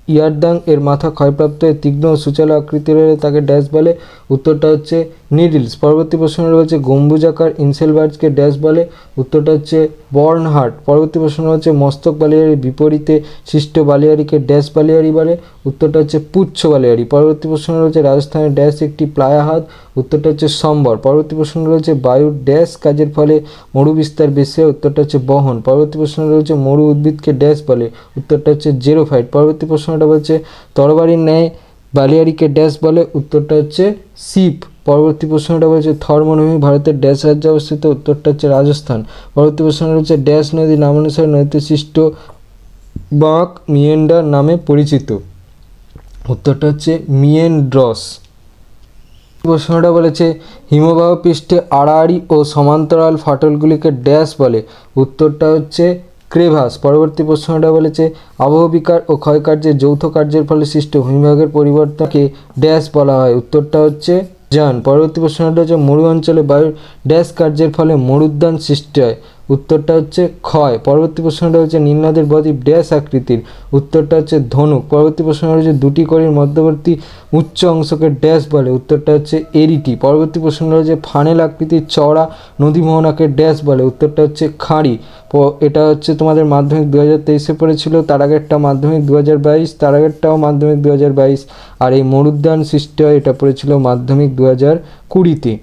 ইয়ারদাং এর মাথা ক্ষয়প্রাপ্ত হয়ে তীক্ষ্ণ ও সুচালো আকৃতির হলে তাকে ড্যাশ বলে? উত্তরটা হচ্ছে নিডলস। পরবর্তী প্রশ্নটা রয়েছে গম্বুজাকার ইনসেলবার্ডসকে ড্যাশ বলে? উত্তরটা হচ্ছে বর্নহার্ট। পরবর্তী প্রশ্ন হচ্ছে মস্তক বালিয়ারির বিপরীতে সৃষ্ট বালিয়ারিকে ড্যাশ বালিয়ারি বলে? উত্তরটা হচ্ছে পুচ্ছ বালিয়ারি। পরবর্তী প্রশ্ন রয়েছে রাজস্থানের ড্যাশ একটি প্লায়া হ্রদ? উত্তরটা হচ্ছে সম্বর। পরবর্তী প্রশ্ন রয়েছে বায়ুর ড্যাশ কাজের ফলে মরু বিস্তার বেশি হয়? উত্তরটা হচ্ছে বহন। পরবর্তী প্রশ্ন রয়েছে মরু উদ্ভিদকে ড্যাশ বলে? উত্তরটা হচ্ছে জেরোফাইট। পরবর্তী প্রশ্নটা বলছে তরবারির ন্যায় বালিয়ারিকে ড্যাশ বলে? উত্তরটা হচ্ছে শিপ। পরবর্তী প্রশ্নটা বলছে থর মরুভূমি ভারতের ড্যাশ রাজ্যে অবস্থিত? উত্তরটা হচ্ছে রাজস্থান। পরবর্তী প্রশ্নটা হচ্ছে ড্যাশ নদী নামানুসারে নদীতে সৃষ্ট বাঁক মিয়েন্ডার নামে পরিচিত? উত্তরটা হচ্ছে মিয়েন্ড্রস। প্রশ্নটা বলেছে হিমবাহ পৃষ্ঠে আড়াআড়ি ও সমান্তরাল ফাটলগুলিকে ড্যাশ বলে? উত্তরটা হচ্ছে ক্রেভাস। পরবর্তী প্রশ্নটা বলেছে আবহবিকার ও ক্ষয়কার্যের যৌথ কার্যের ফলে সৃষ্ট ভূমিভাগের পরিবর্তনকে ড্যাশ বলা হয়? উত্তরটা হচ্ছে যান। পরবর্তী প্রশ্নটা হচ্ছে মরু অঞ্চলে বায়ুর ড্যাশ কার্যের ফলে মরুদ্যান সৃষ্টি হয়? উত্তরটা হচ্ছে ক্ষয়। পরবর্তী প্রশ্নটা হচ্ছে নীলনদের বদ্বীপ ড্যাশ আকৃতির? উত্তরটা হচ্ছে ধনুক। পরবর্তী প্রশ্নটা হচ্ছে দুটি কড়ির মধ্যবর্তী উচ্চ অংশকে ড্যাশ বলে? উত্তরটা হচ্ছে এরিটি। পরবর্তী প্রশ্নটা হচ্ছে ফানেল আকৃতির চওড়া নদী মোহনাকে ড্যাশ বলে? উত্তরটা হচ্ছে খাঁড়ি। এটা হচ্ছে তোমাদের মাধ্যমিক 2023-এ পড়েছিল, তার আগেরটা মাধ্যমিক 2022, তার আগেরটাও মাধ্যমিক 2022, আর এই মরুদ্যান সৃষ্টি হয় এটা পড়েছিল মাধ্যমিক 2020-তে।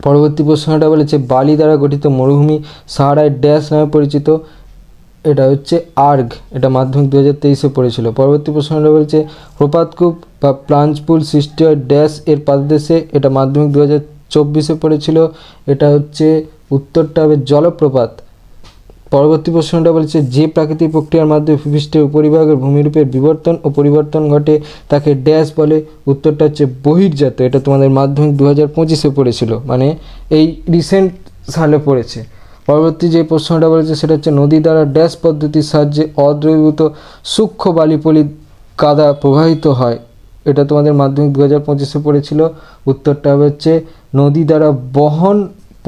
পরবর্তী প্রশ্নটা বলেছে বালি দ্বারা গঠিত মরুভূমি সাহারায় ড্যাশ নামে পরিচিত? এটা হচ্ছে আর্গ। এটা মাধ্যমিক 2023-এ পড়েছিল। পরবর্তী প্রশ্নটা বলছে প্রপাতকূপ বা প্লাঞ্জপুল সৃষ্টি হয় ড্যাশ এর পাদদেশে? এটা মাধ্যমিক 2024-এ পড়েছিল। এটা হচ্ছে উত্তরটা হবে জলপ্রপাত। পরবর্তী প্রশ্নটা বলছে যে প্রাকৃতিক প্রক্রিয়ার মাধ্যমে ভূপৃষ্ঠের উপরিভাগের ভূমিরূপের বিবর্তন ও পরিবর্তন ঘটে তাকে ড্যাশ বলে? উত্তরটা হচ্ছে বহির্জাত। এটা তোমাদের মাধ্যমিক 2025-এ পড়েছিল, মানে এই রিসেন্ট সালে পড়েছে। পরবর্তী যে প্রশ্নটা বলেছে সেটা হচ্ছে নদী দ্বারা ড্যাশ পদ্ধতির সাহায্যে অদ্রবীভূত সূক্ষ্ম বালিপলি কাদা প্রবাহিত হয়? এটা তোমাদের মাধ্যমিক 2025-এ পড়েছিল। উত্তরটা হচ্ছে নদী দ্বারা বহন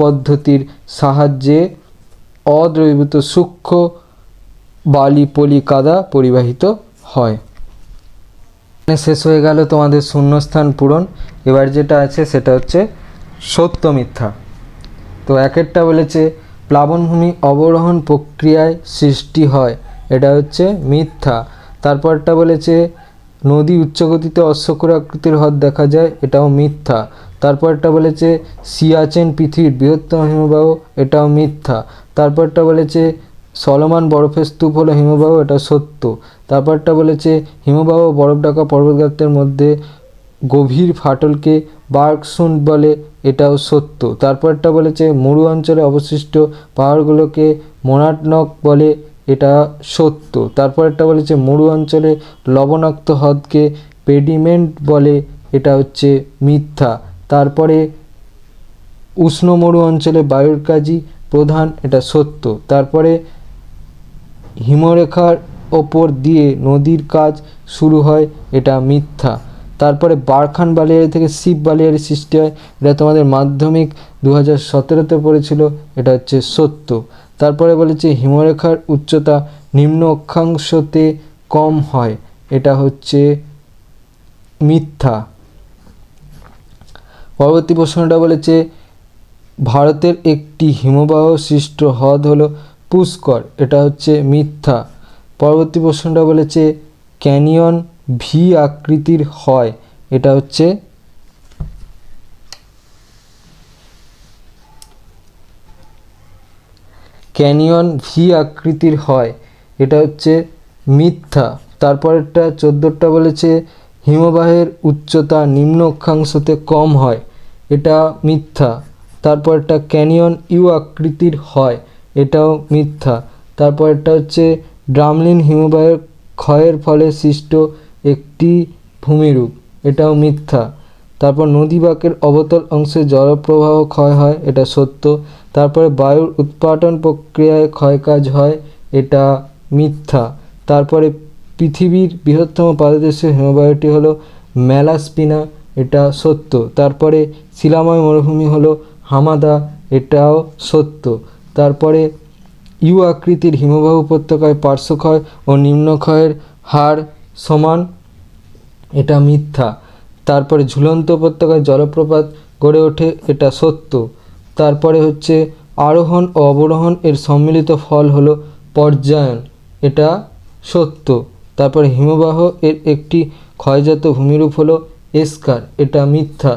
পদ্ধতির সাহায্যে অদ্রবীভূত সূক্ষ্ম বালি পলি কাদা পরিবাহিত হয়। শেষ হয়ে গেল তোমাদের শূন্যস্থান পূরণ। এবার যেটা আছে সেটা হচ্ছে সত্য মিথ্যা। তো একেরটা বলেছে প্লাবনভূমি অবরোহণ প্রক্রিয়ায় সৃষ্টি হয়? এটা হচ্ছে মিথ্যা। তারপরটা বলেছে নদী উচ্চগতিতে অশ্বক্ষুর আকৃতির হ্রদ দেখা যায়? এটাও মিথ্যা। তারপরটা বলেছে সিয়াচেন পৃথিবীর বৃহত্তম হিমবাহ? এটাও মিথ্যা। তারপরটা বলেছে সলোমন বরফের স্তূপ হলো হিমবাহ? এটা সত্য। তারপরটা বলেছে হিমবাহ বরফ ঢাকা পর্বতগাত্রের মধ্যে গভীর ফাটলকে বার্কসুন্ড বলে? এটাও সত্য। তারপরটা বলেছে মরু অঞ্চলে অবশিষ্ট পাহাড়গুলোকে মোনাটনক বলে? এটা সত্য। তারপরটা বলেছে মরু অঞ্চলে লবণাক্ত হ্রদকে পেডিমেন্ট বলে? এটা হচ্ছে মিথ্যা। তারপরে উষ্ণ মরু অঞ্চলে বায়ুর কাজই প্রধান? এটা সত্য। তারপরে হিমরেখার ওপর দিয়ে নদীর কাজ শুরু হয়? এটা মিথ্যা। তারপরে বারখান বালিয়ারি থেকে শিব বালিয়ারি সৃষ্টি হয়? এটা তোমাদের মাধ্যমিক 2017-তে পড়েছিল। এটা হচ্ছে সত্য। তারপরে বলেছে হিমরেখার উচ্চতা নিম্ন অক্ষাংশতে কম হয়? এটা হচ্ছে মিথ্যা। পরবর্তী প্রশ্নটা বলেছে ভারতের একটি হিমবাহ সৃষ্ট হ্রদ হলো পুষ্কর? এটা হচ্ছে মিথ্যা। পরবর্তী প্রশ্নটা বলেছে ক্যানিয়ন ভি আকৃতির হয়? এটা হচ্ছে ক্যানিয়ন ভি আকৃতির হয়? এটা হচ্ছে মিথ্যা। তারপরেরটা 14টা বলেছে হিমবাহের উচ্চতা নিম্ন অক্ষাংশতে কম হয়? এটা মিথ্যা। তারপরটা ক্যানিয়ন ইউ আকৃতির হয়? এটাও মিথ্যা। তারপরটা হচ্ছে ড্রামলিন হিমবাহের ক্ষয়ের ফলে সৃষ্ট একটি ভূমিরূপ? এটাও মিথ্যা। তারপর নদী বাঁকের অবতল অংশে জলপ্রবাহ ক্ষয় হয়, এটা সত্য। তারপরে বায়ুর উৎপাটন প্রক্রিয়ায় ক্ষয়কাজ হয়, এটা মিথ্যা। তারপরে পৃথিবীর বৃহত্তম পাদদেশীয় হিমবাহটি হলো ম্যালাস্পিনা, এটা সত্য। তারপরে শিলাময় মরুভূমি হলো হামাদা, এটাও সত্য। তারপরে ইউ আকৃতির হিমবাহ উপত্যকায় পার্শ্বক্ষয় ও নিম্নক্ষয়ের হার সমান, এটা মিথ্যা। তারপরে ঝুলন্ত উপত্যকায় জলপ্রপাত গড়ে ওঠে, এটা সত্য। তারপরে হচ্ছে আরোহণ ও অবরোহণ এর সম্মিলিত ফল হলো পর্যায়ন, এটা সত্য। তারপরে হিমবাহ এর একটি ক্ষয়জাত ভূমিরূপ হলো এস্কার, এটা মিথ্যা।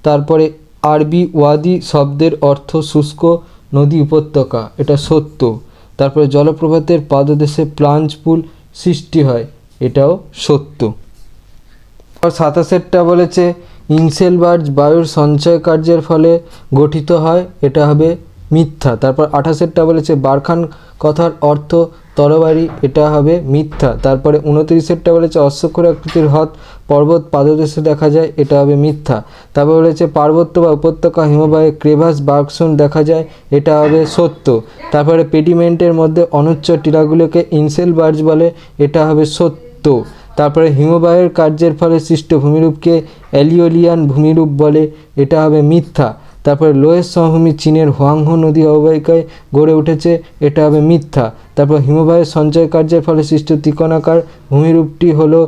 তারপরে আরবি ওয়াদি শব্দের অর্থ শুষ্ক নদী উপত্যকা, এটা সত্য। তারপরে জলপ্রপাতের পাদদেশে প্লাঞ্জ পুল সৃষ্টি হয়, এটাও সত্য। 27টা বলেছে ইনসেলবার্জ বায়ুর সঞ্চয় কার্যের ফলে গঠিত হয়, এটা হবে মিথ্যা। তারপর 28টা বলেছে বারখান কথার অর্থ তরবারি, এটা হবে মিথ্যা। তারপরে 29টা বলেছে অশ্বক্ষুর আকৃতির হ্রদ পর্বত পাদদেশে দেখা যায়, এটা হবে মিথ্যা। তারপর বলেছে পার্বত্য বা উপত্যকা হিমবাহে ক্রেভাস বার্কসন দেখা যায়, এটা হবে সত্য। তারপরে পেডিমেন্টের মধ্যে অনুচ্চ টিলাগুলোকে ইনসেলবার্জ বলে, এটা হবে সত্য। তারপরে হিমবাহের কার্যের ফলে সৃষ্ট ভূমিরূপকে অ্যালিওলিয়ান ভূমিরূপ বলে, এটা হবে মিথ্যা। তারপরে লোয়েস সমভূমি চীনের হোয়াংহো নদী অববাহিকায় গড়ে উঠেছে, এটা হবে মিথ্যা। তারপর হিমবাহের সঞ্চয় কার্যের ফলে সৃষ্ট ত্রিকোণাকার ভূমিরূপটি হলো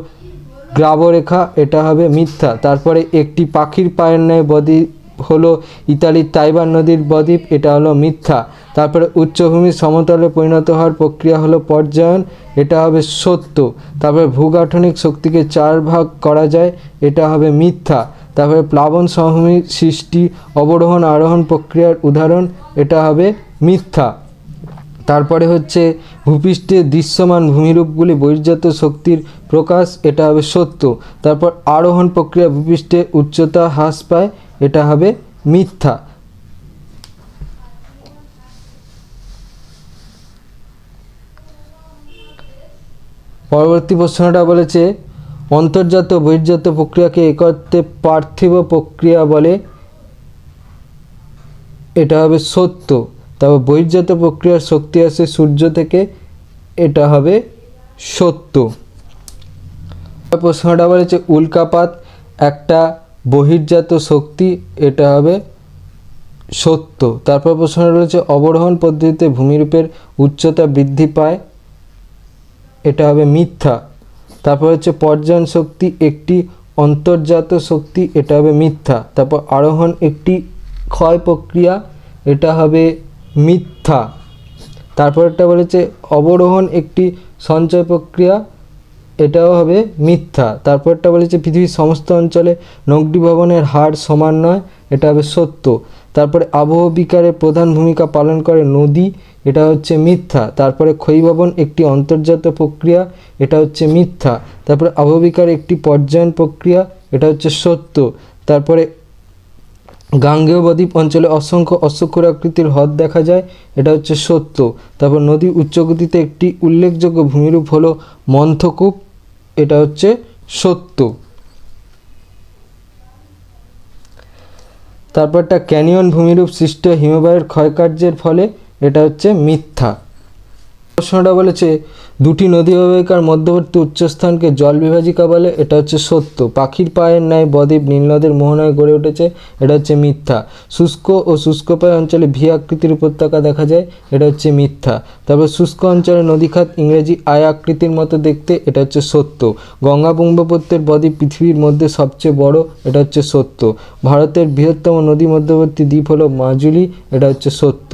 গ্রাবরেখা, এটা হবে মিথ্যা। তারপরে একটি পাখির পায়ের ন্যায় বদ্বীপ হলো ইতালির তাইবার নদীর বদ্বীপ, এটা হলো মিথ্যা। তারপরে উচ্চভূমি সমতলে পরিণত হওয়ার প্রক্রিয়া হলো পর্যায়ন, এটা হবে সত্য। তারপরে ভূগাঠনিক শক্তিকে 4 ভাগ করা যায়, এটা হবে মিথ্যা। তারপরে প্লাবন সমভূমির সৃষ্টি অবরোহণ আরোহণ প্রক্রিয়ার উদাহরণ, এটা হবে মিথ্যা। তারপরে হচ্ছে ভূপৃষ্ঠে দৃশ্যমান ভূমিরূপগুলি বহির্জাত শক্তির প্রকাশ, এটা হবে সত্য। তারপর আরোহণ প্রক্রিয়া ভূপৃষ্ঠে উচ্চতা হ্রাস পায়, এটা হবে মিথ্যা। পরবর্তী প্রশ্নটা বলেছে অন্তর্জাত বহির্জাত প্রক্রিয়াকে একত্রে পার্থিব প্রক্রিয়া বলে, এটা হবে সত্য। তারপর বহির্জাত প্রক্রিয়ার শক্তি আসে সূর্য থেকে, এটা হবে সত্য। প্রশ্নটা বলেছে উল্কাপাত একটা বহির্জাত শক্তি, এটা হবে সত্য। তারপর প্রশ্নটা রয়েছে অবরোহণ পদ্ধতিতে ভূমিরূপের উচ্চতা বৃদ্ধি পায়, এটা হবে মিথ্যা। তারপর হচ্ছে পর্যায়ন শক্তি একটি অন্তর্জাত শক্তি, এটা হবে মিথ্যা। তারপর আরোহণ একটি ক্ষয় প্রক্রিয়া, এটা হবে মিথ্যা। তারপরটা বলেছে অবরোহণ একটি সঞ্চয় প্রক্রিয়া, এটাও হবে মিথ্যা। তারপরটা বলেছে পৃথিবীর সমস্ত অঞ্চলে নগ্নিভবনের হার সমান নয়, এটা হবে সত্য। তারপরে আবহবিকারে প্রধান ভূমিকা পালন করে নদী, এটা হচ্ছে মিথ্যা। তারপরে ক্ষয়ীভবন একটি অন্তর্জাত প্রক্রিয়া, এটা হচ্ছে মিথ্যা। তারপরে আবহবিকার একটি পর্যায়ন প্রক্রিয়া, এটা হচ্ছে সত্য। তারপরে গাঙ্গেয় বদ্বীপ অঞ্চলে অসংখ্য অশ্বক্ষুর আকৃতির হ্রদ দেখা যায়, এটা হচ্ছে সত্য। তারপর নদী উচ্চগতিতে একটি উল্লেখযোগ্য ভূমিরূপ হলো মন্থকূপ, এটা হচ্ছে সত্য। তারপরটা ক্যানিয়ন ভূমিরূপ সৃষ্ট হিমবাহের ক্ষয়কার্যের ফলে, এটা হচ্ছে মিথ্যা। প্রশ্নটা বলেছে দুটি নদী অববাহিকার মধ্যবর্তী উচ্চস্থানকে জল বিভাজিকা বলে, এটা হচ্ছে সত্য। পাখির পায়ের ন্যায় বদ্বীপ নীলনদের মোহনায় গড়ে উঠেছে, এটা হচ্ছে মিথ্যা। শুষ্ক ও শুষ্কপায় অঞ্চলে ভি আকৃতির উপত্যকা দেখা যায়, এটা হচ্ছে মিথ্যা। তারপর শুষ্ক অঞ্চলে নদীখাত ইংরেজি আয় আকৃতির মতো দেখতে, এটা হচ্ছে সত্য। গঙ্গা ব্রহ্মপুত্রের বদ্বীপ পৃথিবীর মধ্যে সবচেয়ে বড়, এটা হচ্ছে সত্য। ভারতের বৃহত্তম নদী মধ্যবর্তী দ্বীপ হলো মাজুলি, এটা হচ্ছে সত্য।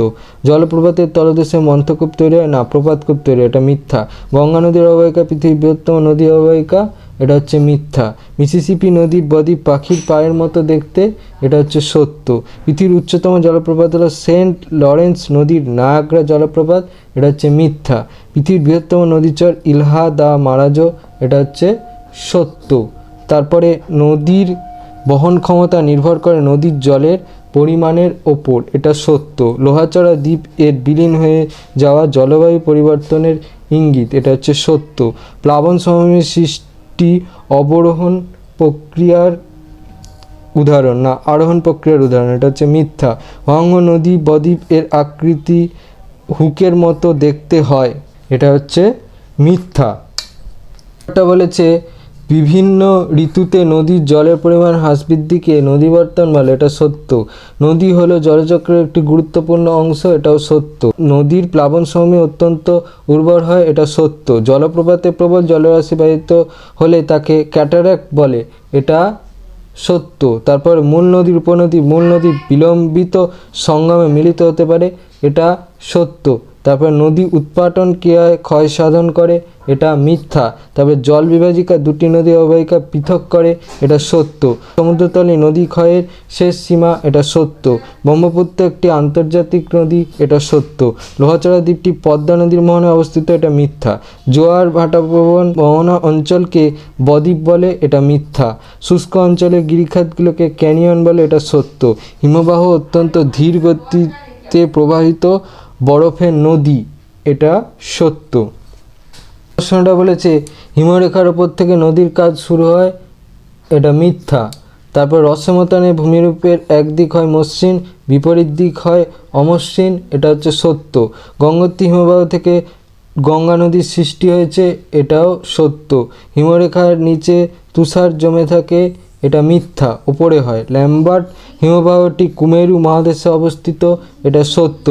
জলপ্রপাতের তলদেশে মন্থকূপ তৈরি হয় না, প্রপাতকূপ তৈরি, এটা মিথ্যা। গঙ্গা নদীর অববাহিকা পৃথিবীর বৃহত্তম নদী অববাহিকা, এটা হচ্ছে মিথ্যা। মিসিসিপি নদীর বদ্বীপ পাখির পায়ের মতো দেখতে, এটা হচ্ছে সত্য। পৃথিবীর উচ্চতম জলপ্রপাত হলো সেন্ট লরেন্স নদীর নায়াগ্রা জলপ্রপাত, এটা হচ্ছে মিথ্যা। পৃথিবীর বৃহত্তম নদীচর ইলহা দা মারাজো, এটা হচ্ছে সত্য। তারপরে নদীর বহন ক্ষমতা নির্ভর করে নদীর জলের পরিমাণের ওপর, এটা সত্য। লোহাচড়া দ্বীপ এর বিলীন হয়ে যাওয়া জলবায়ু পরিবর্তনের ইঙ্গিত, এটা হচ্ছে সত্য। প্লাবন সমভূমির সৃষ্টি অবরোহণ প্রক্রিয়ার উদাহরণ না আরোহণ প্রক্রিয়ার উদাহরণ, এটা হচ্ছে মিথ্যা। ভঙ্গ নদী বদ্বীপ এর আকৃতি হুকের মতো দেখতে হয়, এটা হচ্ছে মিথ্যা। এটা বলেছে বিভিন্ন ঋতুতে নদীর জলের পরিমাণ হ্রাস বৃদ্ধিকে নদীবর্তন বলে, এটা সত্য। নদী হলো জলচক্রের একটি গুরুত্বপূর্ণ অংশ, এটাও সত্য। নদীর প্লাবন সময় অত্যন্ত উর্বর হয়, এটা সত্য। জলপ্রপাতে প্রবল জলরাশি বাহিত হলে তাকে ক্যাটারাক্ট বলে, এটা সত্য। তারপর মূল নদীর উপনদী মূল নদীর বিলম্বিত সঙ্গমে মিলিত হতে পারে, এটা সত্য। তারপর নদী উৎপাটন ক্রিয়ায় ক্ষয় সাধন করে, এটা মিথ্যা। তারপর জল বিভাজিকা দুটি নদী অববাহিকা পৃথক করে, এটা সত্য। সমুদ্রতলে নদী ক্ষয়ের শেষ সীমা, এটা সত্য। ব্রহ্মপুত্র একটি আন্তর্জাতিক নদী, এটা সত্য। লোহাচড়া দ্বীপটি পদ্মা নদীর মোহনায় অবস্থিত, এটা মিথ্যা। জোয়ার ভাটাপবন মোহনা অঞ্চলকে বদ্বীপ বলে, এটা মিথ্যা। শুষ্ক অঞ্চলের গিরিখাতগুলোকে ক্যানিয়ন বলে, এটা সত্য। হিমবাহ অত্যন্ত ধীর গতিতে প্রবাহিত বরফের নদী, এটা সত্য। প্রশ্নটা বলেছে হিমরেখার ওপর থেকে নদীর কাজ শুরু হয়, এটা মিথ্যা। তারপর রসমতনে ভূমিরূপের একদিক হয় মসৃণ, বিপরীত দিক হয় অমসৃণ, এটা হচ্ছে সত্য। গঙ্গোত্রী হিমবাহ থেকে গঙ্গা নদীর সৃষ্টি হয়েছে, এটাও সত্য। হিমরেখার নিচে তুষার জমে থাকে, এটা মিথ্যা, উপরে হয়। ল্যাম্বার্ট হিমবাহটি কুমেরু মহাদেশে অবস্থিত, এটা সত্য।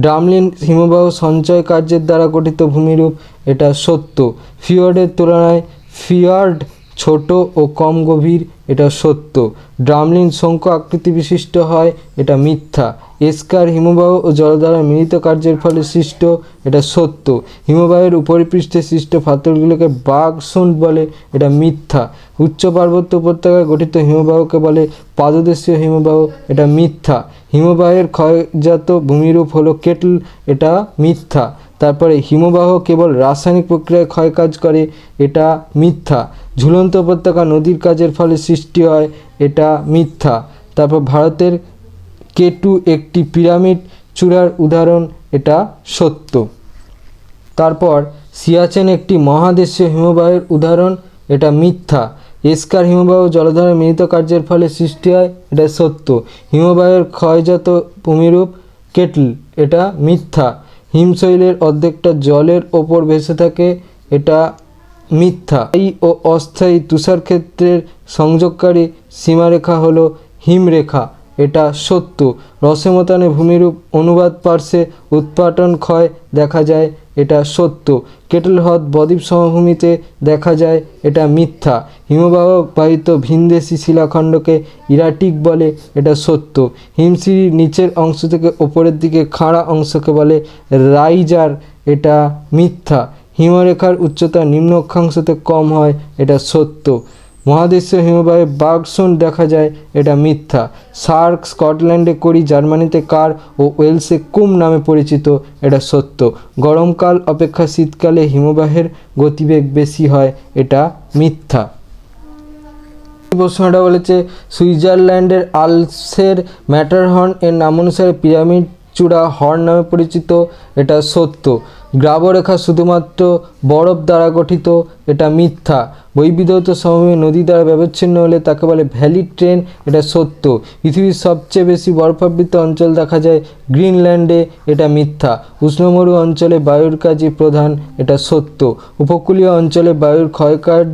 ড্রামলিন হিমবাহ সঞ্চয় কার্যের দ্বারা গঠিত ভূমিরূপ, এটা সত্য। ফিয়র্ডের তুলনায় ফিয়ার্ড ছোট ও কম গভীর, এটা সত্য। ড্রামলিন শঙ্কু আকৃতি বিশিষ্ট হয়, এটা মিথ্যা। এস্কার হিমবাহ ও জলধারা মিলিত কার্যের ফলে সৃষ্ট, এটা সত্য। হিমবাহের উপরিপৃষ্ঠে সৃষ্ট ফাটলগুলোকে বাগসুন্ড বলে, এটা মিথ্যা। উচ্চ পার্বত্য উপত্যকায় গঠিত হিমবাহকে বলে পাদদেশীয় হিমবাহ, এটা মিথ্যা। হিমবাহের ক্ষয়জাত ভূমিরূপ হলো কেটল, এটা মিথ্যা। তারপরে হিমবাহ কেবল রাসায়নিক প্রক্রিয়ায় ক্ষয় কাজ করে, এটা মিথ্যা। ঝুলন্ত উপত্যকা নদীর কাজের ফলে সৃষ্টি হয়, এটা মিথ্যা। তারপর ভারতের কেটু একটি পিরামিড চূড়ার উদাহরণ, এটা সত্য। তারপর সিয়াচেন একটি মহাদেশীয় হিমবাহের উদাহরণ, এটা মিথ্যা। এস্কার হিমবাহ জলধারা মিলিত কার্যের ফলে সৃষ্টি হয়, এটা সত্য। হিমবাহের ক্ষয়জাত ভূমিরূপ কেটল, এটা মিথ্যা। হিমশৈলের অর্ধেকটা জলের ওপর ভেসে থাকে, এটা মিথ্যা। স্থায়ী ও অস্থায়ী তুষারক্ষেত্রের সংযোগকারী সীমারেখা হলো হিমরেখা, এটা সত্য। রসমতনে ভূমিরূপ অনুবাদ পার্শ্বে উৎপাটন ক্ষয় দেখা যায়, এটা সত্য। কেটল হ্রদ বদ্বীপ সমভূমিতে দেখা যায়, এটা মিথ্যা। হিমবাহ বাহিত ভিনদেশি শিলাখণ্ডকে ইরাটিক বলে, এটা সত্য। হিমশিরির নিচের অংশ থেকে ওপরের দিকে খাড়া অংশকে বলে রাইজার, এটা মিথ্যা। হিমরেখার উচ্চতা নিম্ন অক্ষাংশতে কম হয়, এটা সত্য। মহাদেশীয় হিমবাহে বাগসুন্ড দেখা যায়, এটা মিথ্যা। শার্ক স্কটল্যান্ডে করি, জার্মানিতে কার ও ওয়েলসে কুম নামে পরিচিত, এটা সত্য। গরমকাল অপেক্ষা শীতকালে হিমবাহের গতিবেগ বেশি হয়, এটা মিথ্যা। প্রশ্নটা বলেছে সুইজারল্যান্ডের আলপসের ম্যাটারহর্ন এর নামানুসারে পিরামিড চূড়া হর্ন নামে পরিচিত, এটা সত্য। গ্রাবরেখা শুধুমাত্র বরফ দ্বারা গঠিত, এটা মিথ্যা। বৈবিধৌত সমভূমি নদী দ্বারা ব্যবচ্ছিন্ন হলে তাকে বলে ভ্যালি ট্রেন, এটা সত্য। পৃথিবীর সবচেয়ে বেশি বরফাবৃত অঞ্চল দেখা যায় গ্রিনল্যান্ডে, এটা মিথ্যা। উষ্ণমরু অঞ্চলে বায়ুর কাজই প্রধান, এটা সত্য। উপকূলীয় অঞ্চলে বায়ুর ক্ষয়কার্য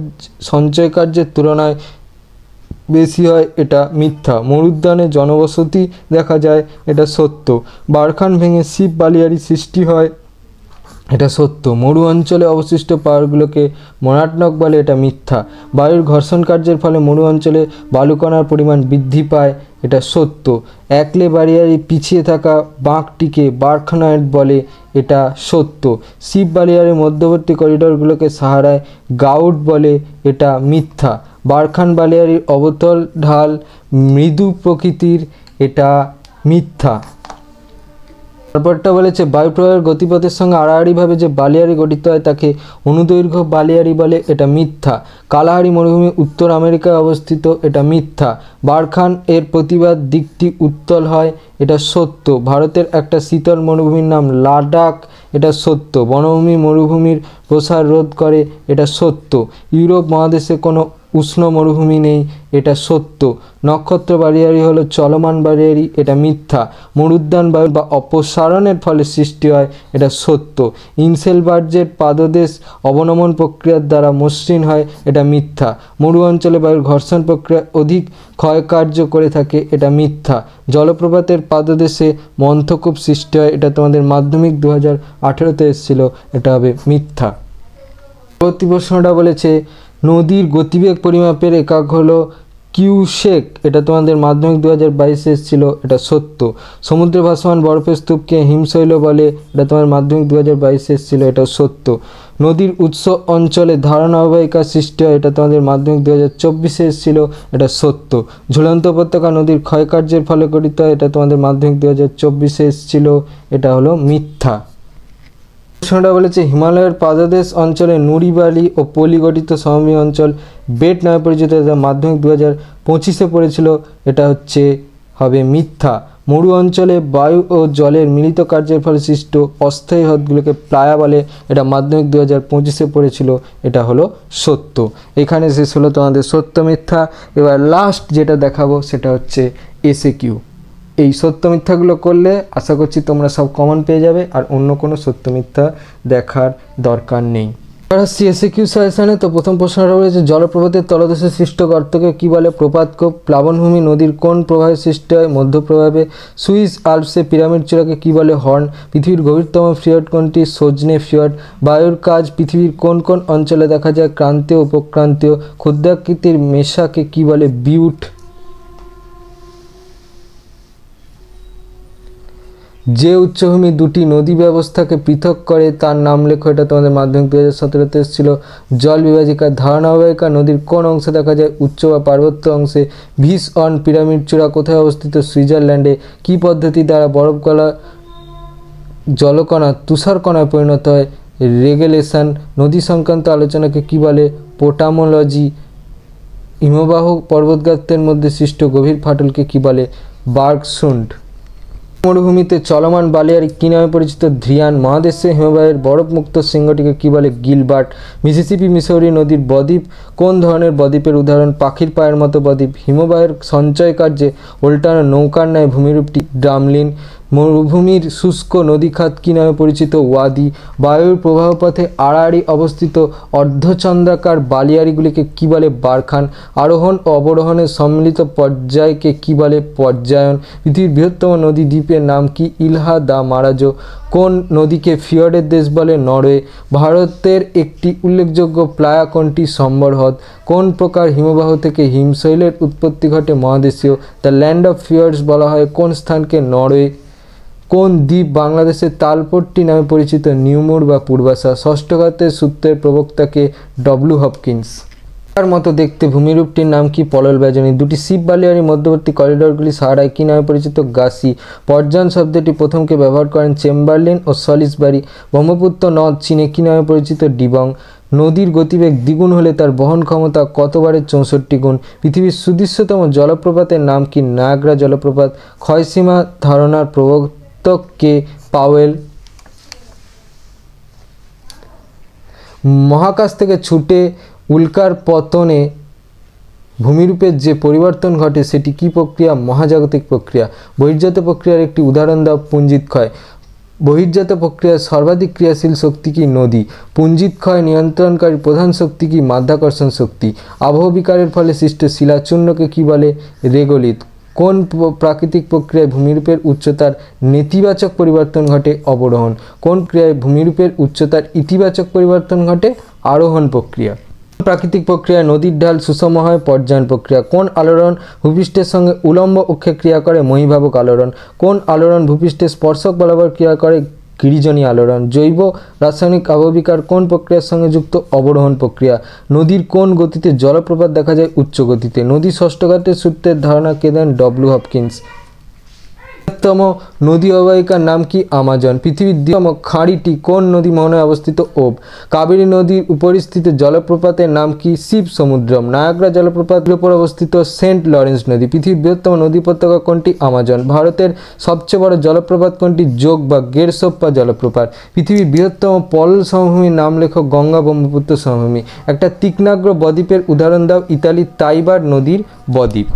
সঞ্চয় কার্যের তুলনায় বেশি হয়, এটা মিথ্যা। মরুদ্যানে জনবসতি দেখা যায়, এটা সত্য। বারখান ভেঙে শিব বালিয়ারি সৃষ্টি হয়, এটা সত্য। মরু অঞ্চলে অবশিষ্ট পাহাড়গুলোকে মনাটনক বলে, এটা মিথ্যা। বায়ুর ঘর্ষণ কার্যের ফলে মরু অঞ্চলে বালুকণার পরিমাণ বৃদ্ধি পায়, এটা সত্য। একলে বালিয়ারি পিছিয়ে থাকা বাঁকটিকে বার্খানয়েড বলে, এটা সত্য। শিব বালিয়ারির মধ্যবর্তী করিডোরগুলোকে সাহারায় গাউট বলে, এটা মিথ্যা। বারখান বালিয়ারির অবতল ঢাল মৃদু প্রকৃতির, এটা মিথ্যা। তারপরটা বলেছে বায়ুপ্রবাহের গতিপথের সঙ্গে আড়াআড়িভাবে যে বালিয়ারি গঠিত হয় তাকে অনুদৈর্ঘ্য বালিয়ারি বলে, এটা মিথ্যা। কালাহারি মরুভূমি উত্তর আমেরিকায় অবস্থিত, এটা মিথ্যা। বারখান এর প্রতিবাদ দিকটি উত্তল হয়, এটা সত্য। ভারতের একটা শীতল মরুভূমির নাম লাদাখ, এটা সত্য। বনভূমি মরুভূমির প্রসার রোধ করে, এটা সত্য। ইউরোপ মহাদেশে কোনো উষ্ণ মরুভূমি নেই, এটা সত্য। নক্ষত্র বালিয়াড়ি হলো চলমান বালিয়াড়ি, এটা মিথ্যা। মরুদ্যান বায়ু বা অপসারণের ফলে সৃষ্টি হয়, এটা সত্য। ইনসেলবার্জের পাদদেশ অবনমন প্রক্রিয়ার দ্বারা মসৃণ হয়, এটা মিথ্যা। মরু অঞ্চলে বায়ুর ঘর্ষণ প্রক্রিয়া অধিক ক্ষয়কার্য করে থাকে, এটা মিথ্যা। জলপ্রপাতের পাদদেশে মন্থকূপ সৃষ্টি হয়, এটা তোমাদের মাধ্যমিক 2018-তে এসেছিল, এটা হবে মিথ্যা। পরবর্তী প্রশ্নটা বলেছে নদীর গতিবেগ পরিমাপের একক হলো কিউসেক, এটা তোমাদের মাধ্যমিক 2022-এ এসেছিল, এটা সত্য। সমুদ্রে ভাসমান বরফের স্তূপকে হিমশৈল বলে, এটা তোমার মাধ্যমিক 2022-এ এসেছিল, এটা সত্য। নদীর উৎস অঞ্চলে ধারণ অববাহিকা সৃষ্টি হয়, এটা তোমাদের মাধ্যমিক 2024-এ এসেছিল, এটা সত্য। ঝুলন্ত উপত্যকা নদীর ক্ষয়কার্যের ফলে গঠিত হয়, এটা তোমাদের মাধ্যমিক 2024-এ এসেছিল, এটা হলো মিথ্যা। প্রশ্নটা বলেছে হিমালয়ের পাদদেশ অঞ্চলে নুড়ি বালি ও পলি গঠিত সমভূমি অঞ্চল বেট নামে পরিচিত, এটা মাধ্যমিক 2025-এ পড়েছিল, এটা হবে মিথ্যা। মরু অঞ্চলে বায়ু ও জলের মিলিত কার্যের ফলে সৃষ্ট অস্থায়ী হ্রদগুলোকে প্লায়া বলে, এটা মাধ্যমিক 2025-এ পড়েছিল, এটা হলো সত্য। এখানে শেষ হলো তোমাদের সত্য মিথ্যা। এবার লাস্ট যেটা দেখাবো সেটা হচ্ছে এসএকিউ। এই সত্য মিথ্যাগুলো করলে আশা করছি তোমরা সব কমন পেয়ে যাবে, আর অন্য কোনো সত্য মিথ্যা দেখার দরকার নেই। এবার আসছি এসএকিউ সাজেশনে। তো প্রথম প্রশ্নটা রয়েছে জলপ্রপাতের তলদেশে সৃষ্ট গর্তকে কী বলে? প্রপাতকূপ। প্লাবনভূমি নদীর কোন প্রবাহে সৃষ্টি হয়? মধ্যপ্রবাহে। সুইস আল্পসে পিরামিড চূড়াকে কী বলে? হর্ন। পৃথিবীর গভীরতম ফিয়র্ড কোনটি? সোজনে ফিয়র্ড। বায়ুর কাজ পৃথিবীর কোন কোন অঞ্চলে দেখা যায়? ক্রান্তীয়, উপক্রান্তীয়। ক্ষুদ্রাকৃতির মেশাকে কী বলে? বিউট। যে উচ্চভূমি দুটি নদী ব্যবস্থাকে পৃথক করে তার নাম লেখো, এটা তোমাদের মাধ্যমিক 2017-তে এসেছিল। জল বিভাজিকা। ধারণা অববাহিকা নদীর কোন অংশে দেখা যায়? উচ্চ বা পার্বত্য অংশে। ভিস অন পিরামিড চূড়া কোথায় অবস্থিত? সুইজারল্যান্ডে। কি পদ্ধতি দ্বারা বরফ গলা জলকণা তুষারকণায় পরিণত হয়? রেগুলেশন। নদী সংক্রান্ত আলোচনাকে কি বলে? পোটামোলজি। হিমবাহ পর্বতগাত্রের মধ্যে সৃষ্ট গভীর ফাটলকে কি বলে? বার্গসুন্ড। মরুভূমিতে চলমান বালিয়াড়ি কী নামে পরিচিত? ধ্রিয়ান। মহাদেশে হিমবাহের বরফমুক্ত শৃঙ্গটিকে কী বলে? গিলবার্ট। মিসিসিপি মিসৌরি নদীর বদ্বীপ কোন ধরনের বদ্বীপের উদাহরণ? পাখির পায়ের মতো বদ্বীপ। হিমবাহের সঞ্চয় কার্যে উল্টানো নৌকার ন্যায় ভূমিরূপটি ড্রামলিন। মরুভূমির শুষ্ক নদীখাত কী নামে পরিচিত? ওয়াদি। বায়ুর প্রবাহপথে আড়াআড়ি অবস্থিত অর্ধচন্দ্রাকার বালিয়াড়িগুলিকে কী বলে? বারখান। আরোহণ ও অবরোহণের সম্মিলিত পর্যায়কে কী বলে? পর্যায়ন। পৃথিবীর বৃহত্তম নদী দ্বীপের নাম কি? ইলহা দা মারাজো। কোন নদীকে ফিয়র্ডের দেশ বলে? নরওয়ে। ভারতের একটি উল্লেখযোগ্য প্লায়া কোনটি? সম্বর হ্রদ। কোন প্রকার হিমবাহ থেকে হিমশৈলের উৎপত্তি ঘটে? মহাদেশীয়। দ্য ল্যান্ড অফ ফিয়র্ডস বলা হয় কোন স্থানকে? নরওয়ে। কোন দ্বীপ বাংলাদেশের তালপট্টি নামে পরিচিত? নিউমুর বা পূর্বাশা। ষষ্ঠ ঘাতের সূত্রের প্রবক্তাকে? W Hopkins. তার মতো দেখতে ভূমিরূপটির নাম কি? পলল ব্যজনী। দুটি শিব বালিয়াড়ির মধ্যবর্তী করিডোরগুলি সাহারায় কী নামে পরিচিত? গাসি। পর্যায়ন শব্দটি প্রথমকে ব্যবহার করেন চেম্বারলিন ও সলিসবারি। ব্রহ্মপুত্র নদ চীনে কী নামে পরিচিত? ডিবং। নদীর গতিবেগ দ্বিগুণ হলে তার বহন ক্ষমতা কতবারের? 64 গুণ। পৃথিবীর সুদৃশ্যতম জলপ্রপাতের নাম কি? নায়াগ্রা জলপ্রপাত। ক্ষয়সীমা ধারণার প্রবর্তক কে? পাওয়েল। মহাকাশ থেকে ছুটে উল্কার পতনে ভূমিরূপের যে পরিবর্তন ঘটে সেটি কী প্রক্রিয়া? মহাজাগতিক প্রক্রিয়া। বহির্জাত প্রক্রিয়ার একটি উদাহরণ দাও। পুঞ্জিত ক্ষয়। বহির্জাত প্রক্রিয়ার সর্বাধিক ক্রিয়াশীল শক্তি কি? নদী। পুঞ্জিত ক্ষয় নিয়ন্ত্রণকারী প্রধান শক্তি কি? মাধ্যাকর্ষণ শক্তি। আবহবিকারের ফলে সৃষ্ট শিলাচূর্ণকে কি বলে? রেগোলিথ। কোন প্রাকৃতিক প্রক্রিয়ায় ভূমিরূপের উচ্চতার নেতিবাচক পরিবর্তন ঘটে? অবরোহণ। কোন ক্রিয়ায় ভূমিরূপের উচ্চতার ইতিবাচক পরিবর্তন ঘটে? আরোহণ প্রক্রিয়া। প্রাকৃতিক প্রক্রিয়ায় নদীর ঢাল সুষম হয়? পর্যায়ন প্রক্রিয়া। কোন আলোড়ন ভূপৃষ্ঠের সঙ্গে উলম্ব অক্ষে ক্রিয়া করে? মহীভাবক আলোড়ন। কোন আলোড়ন ভূপৃষ্ঠের স্পর্শক বরাবর ক্রিয়া করে? গিরিজনী আলোড়ন। জৈব রাসায়নিক আবহবিকার কোন প্রক্রিয়ার সঙ্গে যুক্ত? অবরোহণ প্রক্রিয়া। নদীর কোন গতিতে জলপ্রপাত দেখা যায়? উচ্চ গতিতে। নদী ষষ্ঠ ঘাতের সূত্রের ধারণা কে দেন? W Hopkins. বৃহত্তম নদী অববাহিকার নাম কি? আমাজন। পৃথিবীর বৃহত্তম খাঁড়িটি কোন নদী মোহনায় অবস্থিত? ওব। কাবেরী নদীর উপরিস্থিত জলপ্রপাতের নাম কি? শিব সমুদ্রম। নায়াগ্রা জলপ্রপাতের উপর অবস্থিত সেন্ট লরেন্স নদী। পৃথিবীর বৃহত্তম নদী উপত্যকা কোনটি? আমাজন। ভারতের সবচেয়ে বড় জলপ্রপাত কোনটি? যোগ বা গেরসোপ্পা জলপ্রপাত। পৃথিবীর বৃহত্তম পলল সমভূমির নাম লেখো। গঙ্গা ব্রহ্মপুত্র সমভূমি। একটা তীক্ষ্ণাগ্র বদ্বীপের উদাহরণ দাও। ইতালির তাইবার নদীর বদ্বীপ।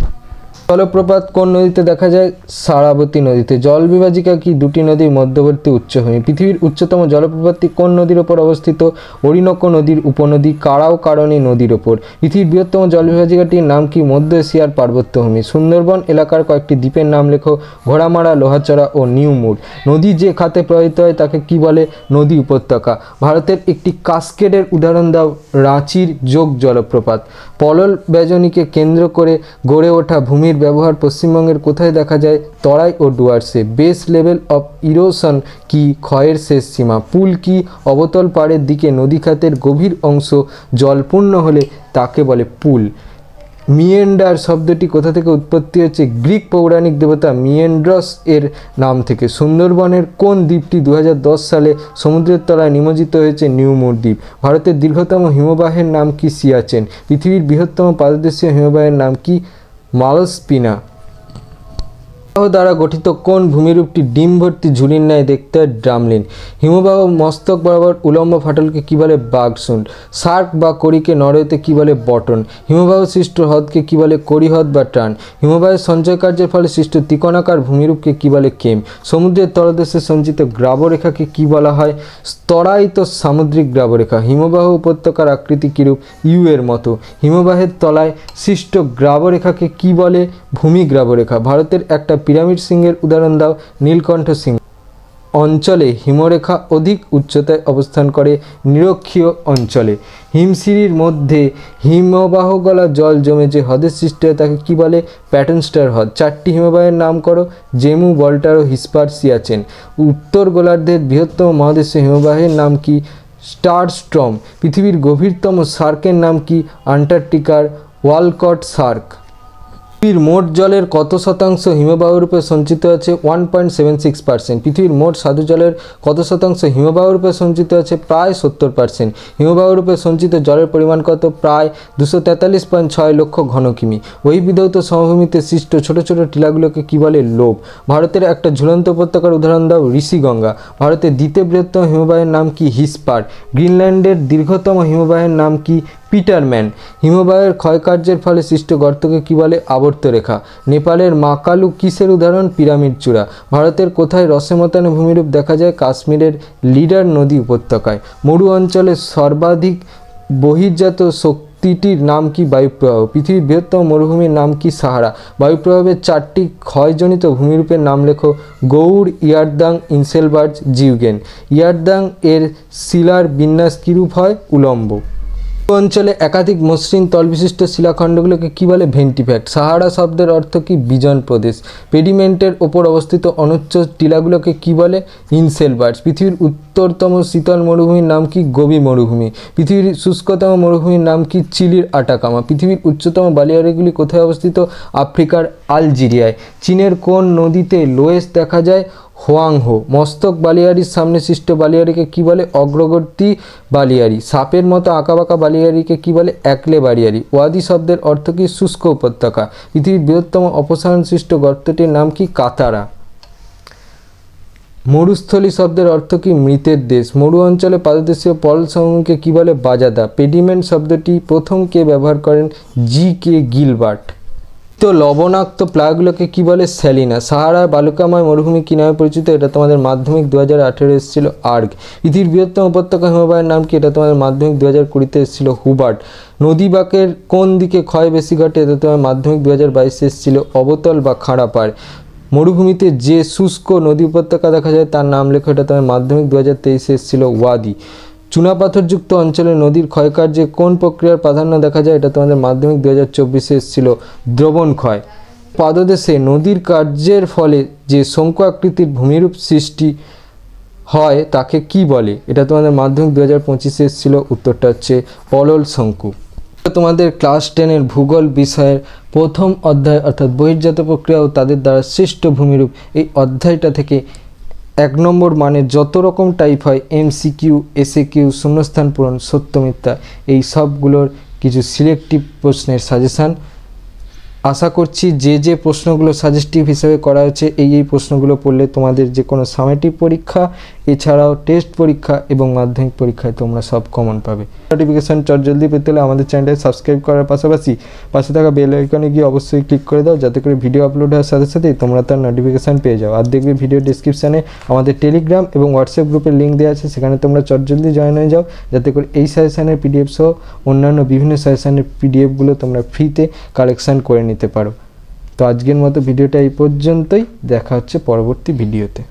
জলপ্রপাত কোন নদীতে দেখা যায়? সারাবতী নদীতে। জল বিভাজিকা কি? দুটি নদীর মধ্যবর্তী উচ্চভূমি। পৃথিবীর উচ্চতম জলপ্রপাতটি কোন নদীর ওপর অবস্থিত? অরিনকো নদীর উপনদী কারাওকারণী নদীর ওপর। পৃথিবীর বৃহত্তম জল বিভাজিকাটির নাম কি? মধ্য এশিয়ার পার্বত্যভূমি। সুন্দরবন এলাকার কয়েকটি দ্বীপের নাম লেখো। ঘোড়ামারা, লোহাচড়া ও নিউমুর। নদী যে খাতে প্রবাহিত হয় তাকে কি বলে? নদী উপত্যকা। ভারতের একটি কাস্কেডের উদাহরণ দাও। রাঁচির যোগ জলপ্রপাত। পলল বেজনীকে কেন্দ্র করে গড়ে ওঠা ভূমির ব্যবহার পশ্চিমবঙ্গের কোথায় দেখা যায়? তরাই ও ডুয়ার্সে। বেস লেভেল অফ ইরোশন কি? ক্ষয়ের শেষ সীমা। পুল কি? অবতল পাড়ের দিকে নদী খাতের গভীর অংশ জলপূর্ণ হলে তাকে বলে পুল। মিয়েন্ডার শব্দটি কোথা থেকে উৎপত্তি হচ্ছে? গ্রিক পৌরাণিক দেবতা মিয়েন্ড্রস এর নাম থেকে। সুন্দরবনের কোন দ্বীপটি 2010 সালে সমুদ্রের তলায় নিমজ্জিত হয়েছে? নিউমুর দ্বীপ। ভারতের দীর্ঘতম হিমবাহের নাম কি? সিয়াচেন। পৃথিবীর বৃহত্তম পাদদেশীয় হিমবাহের নাম কি? মালস্পিনা। হিমবাহ দ্বারা গঠিত কোন ভূমিরূপটি ডিম ভর্তি ঝুড়ির ন্যায় দেখতে হয়? ড্রামলিন। হিমবাহ মস্তক বরাবর উলম্ব ফাটলকে কি বলে? বাঘসুন্ড। শার্ক বা কড়িকে নরওয়েতে কি বলে? বটন। হিমবাহ সৃষ্ট হ্রদকে কি বলে? করিহ্রদ বা টান। হিমবাহের সঞ্চয় কার্যের ফলে সৃষ্ট ত্রিকোণাকার ভূমিরূপকে কি বলে? কেম। সমুদ্রের তলদেশে সঞ্চিত গ্রাবরেখাকে কি বলা হয়? স্তরায়িত সামুদ্রিক গ্রাবরেখা। হিমবাহ উপত্যকার আকৃতি কিরূপ? ইউ এর মতো। হিমবাহের তলায় সৃষ্ট গ্রাবরেখাকে কি বলে? ভূমি গ্রাবরেখা। ভারতের একটা পিরামিড সিংহের উদাহরণ দাও। নীলকণ্ঠ সিংহ। অঞ্চলে হিমরেখা অধিক উচ্চতায় অবস্থান করে নিরক্ষীয় অঞ্চলে। হিমশিরির মধ্যে হিমবাহ গলা জল জমে যে হ্রদের সৃষ্টি হয় তাকে কি বলে? প্যাটার্নস্টার হ্রদ। 4টি হিমবাহের নাম করো। জেমু, বল্টারো, হিসপার, সিয়াচেন। উত্তর গোলার্ধের বৃহত্তম মহাদেশীয় হিমবাহের নাম কি? স্টারস্ট্রম। পৃথিবীর গভীরতম সার্কের নাম কি? আন্টার্কটিকার ওয়ালকট সার্ক। পৃথিবীর মোট জলের কত শতাংশ হিমবাহরূপে সঞ্চিত আছে? 1.76%। পৃথিবীর মোট স্বাদু জলের কত শতাংশ হিমবাহরূপে সঞ্চিত আছে? প্রায় 70%। হিমবাহরূপে সঞ্চিত জলের পরিমাণ কত? প্রায় 243.6 লক্ষ ঘনকিমি। বহির্বিধৌত সমভূমিতে সৃষ্ট ছোট ছোট টিলাগুলোকে কি বলে? লোব। ভারতের একটা ঝুলন্ত উপত্যকার উদাহরণ দাও। ঋষিগঙ্গা। ভারতের দ্বিতীয় বৃহত্তম হিমবাহের নাম কি? হিসপার। গ্রিনল্যান্ডের দীর্ঘতম হিমবাহের নাম কি? পিটারম্যান। হিমবাহের ক্ষয়কার্যের ফলে সৃষ্ট গর্তকে কি বলে? আবর্তরেখা। নেপালের মাকালু কিসের উদাহরণ? পিরামিড চূড়া। ভারতের কোথায় রসেমতানো ভূমিরূপ দেখা যায়? কাশ্মীরের লিডার নদী উপত্যকায়। মরু অঞ্চলে সর্বাধিক বহির্জাত শক্তিটির নাম কি? বায়ুপ্রবাহ। পৃথিবীর বৃহত্তম মরুভূমির নাম কি? সাহারা। বায়ুপ্রবাহের 4টি ক্ষয়জনিত ভূমিরূপের নাম লেখো। গৌড়, ইয়ারদাং, ইনসেলবার্জ, জিউগেন। ইয়ারদাং এর শিলার বিন্যাস কিরূপ হয়? উলম্ব। অঞ্চলে একাধিক মসৃণ তলবিশিষ্ট শিলাখণ্ডগুলোকে কি বলে? ভেন্টিফ্যাক্ট। সাহারা শব্দের অর্থ কি? বিজন প্রদেশ। পেডিমেন্টের ওপর অবস্থিত অনুচ্চ টিলাগুলোকে কি বলে? ইনসেলবার্স। পৃথিবীর উত্তরতম শীতল মরুভূমির নাম কি? গোবি মরুভূমি। পৃথিবীর শুষ্কতম মরুভূমির নাম কি? চিলির আটাকামা। পৃথিবীর উচ্চতম বালিয়াড়িগুলি কোথায় অবস্থিত? আফ্রিকার আলজেরিয়ায়। চীনের কোন নদীতে লোয়েস দেখা যায়? হোয়াংহো। মস্তক বালিয়াড়ির সামনে সৃষ্ট বালিয়াড়িকে কি বলে? অগ্রবর্তী বালিয়াড়ি। সাপের মতো আঁকাবাঁকা বালিয়াড়িকে কি বলে? একলে বালিয়াড়ি। ওয়াদি শব্দের অর্থ কি? শুষ্ক উপত্যকা। পৃথিবীর বৃহত্তম অপসারণ সৃষ্ট গর্তটির নাম কি? কাতারা। মরুস্থলী শব্দের অর্থ কি? মৃতের দেশ। মরু অঞ্চলে পাদদেশীয় পলল সমভূমিকে কি বলে? বাজাদা। পেডিমেন্ট শব্দটি প্রথম কে ব্যবহার করেন? জি.কে. গিলবার্ট। তো লবণাক্ত প্লাগুলোকে কি বলে? স্যালিনা। সাহারার বালুকাময় মরুভূমি কি নামে পরিচিত? এটা তোমাদের মাধ্যমিক 2018 এসেছিল আর্গ। পৃথিবীর বৃহত্তম উপত্যকা হিমবাহের নাম কি? এটা তোমাদের মাধ্যমিক 2020 এসেছিল হুবার্ট। নদী বাঁকের কোন দিকে ক্ষয় বেশি ঘটে? এটা তোমার মাধ্যমিক 2022 এসেছিল অবতল বা খাড়া পাড়। মরুভূমিতে যে শুষ্ক নদী উপত্যকা দেখা যায় তার নাম লেখো। এটা তোমার মাধ্যমিক 2023 এসেছিল ওয়াদি। চুনাপাথরযুক্ত অঞ্চলে নদীর ক্ষয়কার্যে কোন প্রক্রিয়ার প্রাধান্য দেখা যায়? এটা তোমাদের মাধ্যমিক 2024 এসেছিল দ্রবণ ক্ষয়। পাদদেশে নদীর কার্যের ফলে যে শঙ্কু আকৃতির ভূমিরূপ সৃষ্টি হয় তাকে কি বলে? এটা তোমাদের মাধ্যমিক 2025 এসেছিল, উত্তরটা হচ্ছে পলল শঙ্কু। তোমাদের ক্লাস 10-এর ভূগোল বিষয়ের প্রথম অধ্যায় অর্থাৎ বহির্জাত প্রক্রিয়া ও তাদের দ্বারা সৃষ্ট ভূমিরূপ, এই অধ্যায়টা থেকে 1 নম্বর মানের যত রকম টাইপ হয় MCQ, SAQ, শূন্যস্থান পূরণ, সত্য মিথ্যা, এই সবগুলোর কিছু সিলেক্টিভ প্রশ্নের সাজেশান। আশা করছি যে প্রশ্নগুলো সাজেস্টিভ হিসেবে করা হয়েছে এই প্রশ্নগুলো পড়লে তোমাদের যে কোনো সামেটিভ পরীক্ষা এছাড়াও টেস্ট পরীক্ষা এবং মাধ্যমিক পরীক্ষায় তোমরা সব কমন পাবে। নোটিফিকেশান জলদি পেতে হলে আমাদের চ্যানেলটা সাবস্ক্রাইব করার পাশাপাশি পাশে থাকা বেল আইকনে গিয়ে অবশ্যই ক্লিক করে দাও, যাতে করে ভিডিও আপলোড হওয়ার সাথে সাথেই তোমরা তার নোটিফিকেশান পেয়ে যাও। আর দেখবে ভিডিও ডিসক্রিপশানে আমাদের টেলিগ্রাম এবং হোয়াটসঅ্যাপ গ্রুপের লিঙ্ক দেওয়া আছে, সেখানে তোমরা জলদি জয়েন হয়ে যাও, যাতে করে এই সাজেশানের PDF সহ অন্যান্য বিভিন্ন সাজেশানের PDFগুলো তোমরা ফ্রিতে কালেকশান করে নিতে পারো। তো আজকের মতো ভিডিওটা এই পর্যন্তই, দেখা হচ্ছে পরবর্তী ভিডিওতে।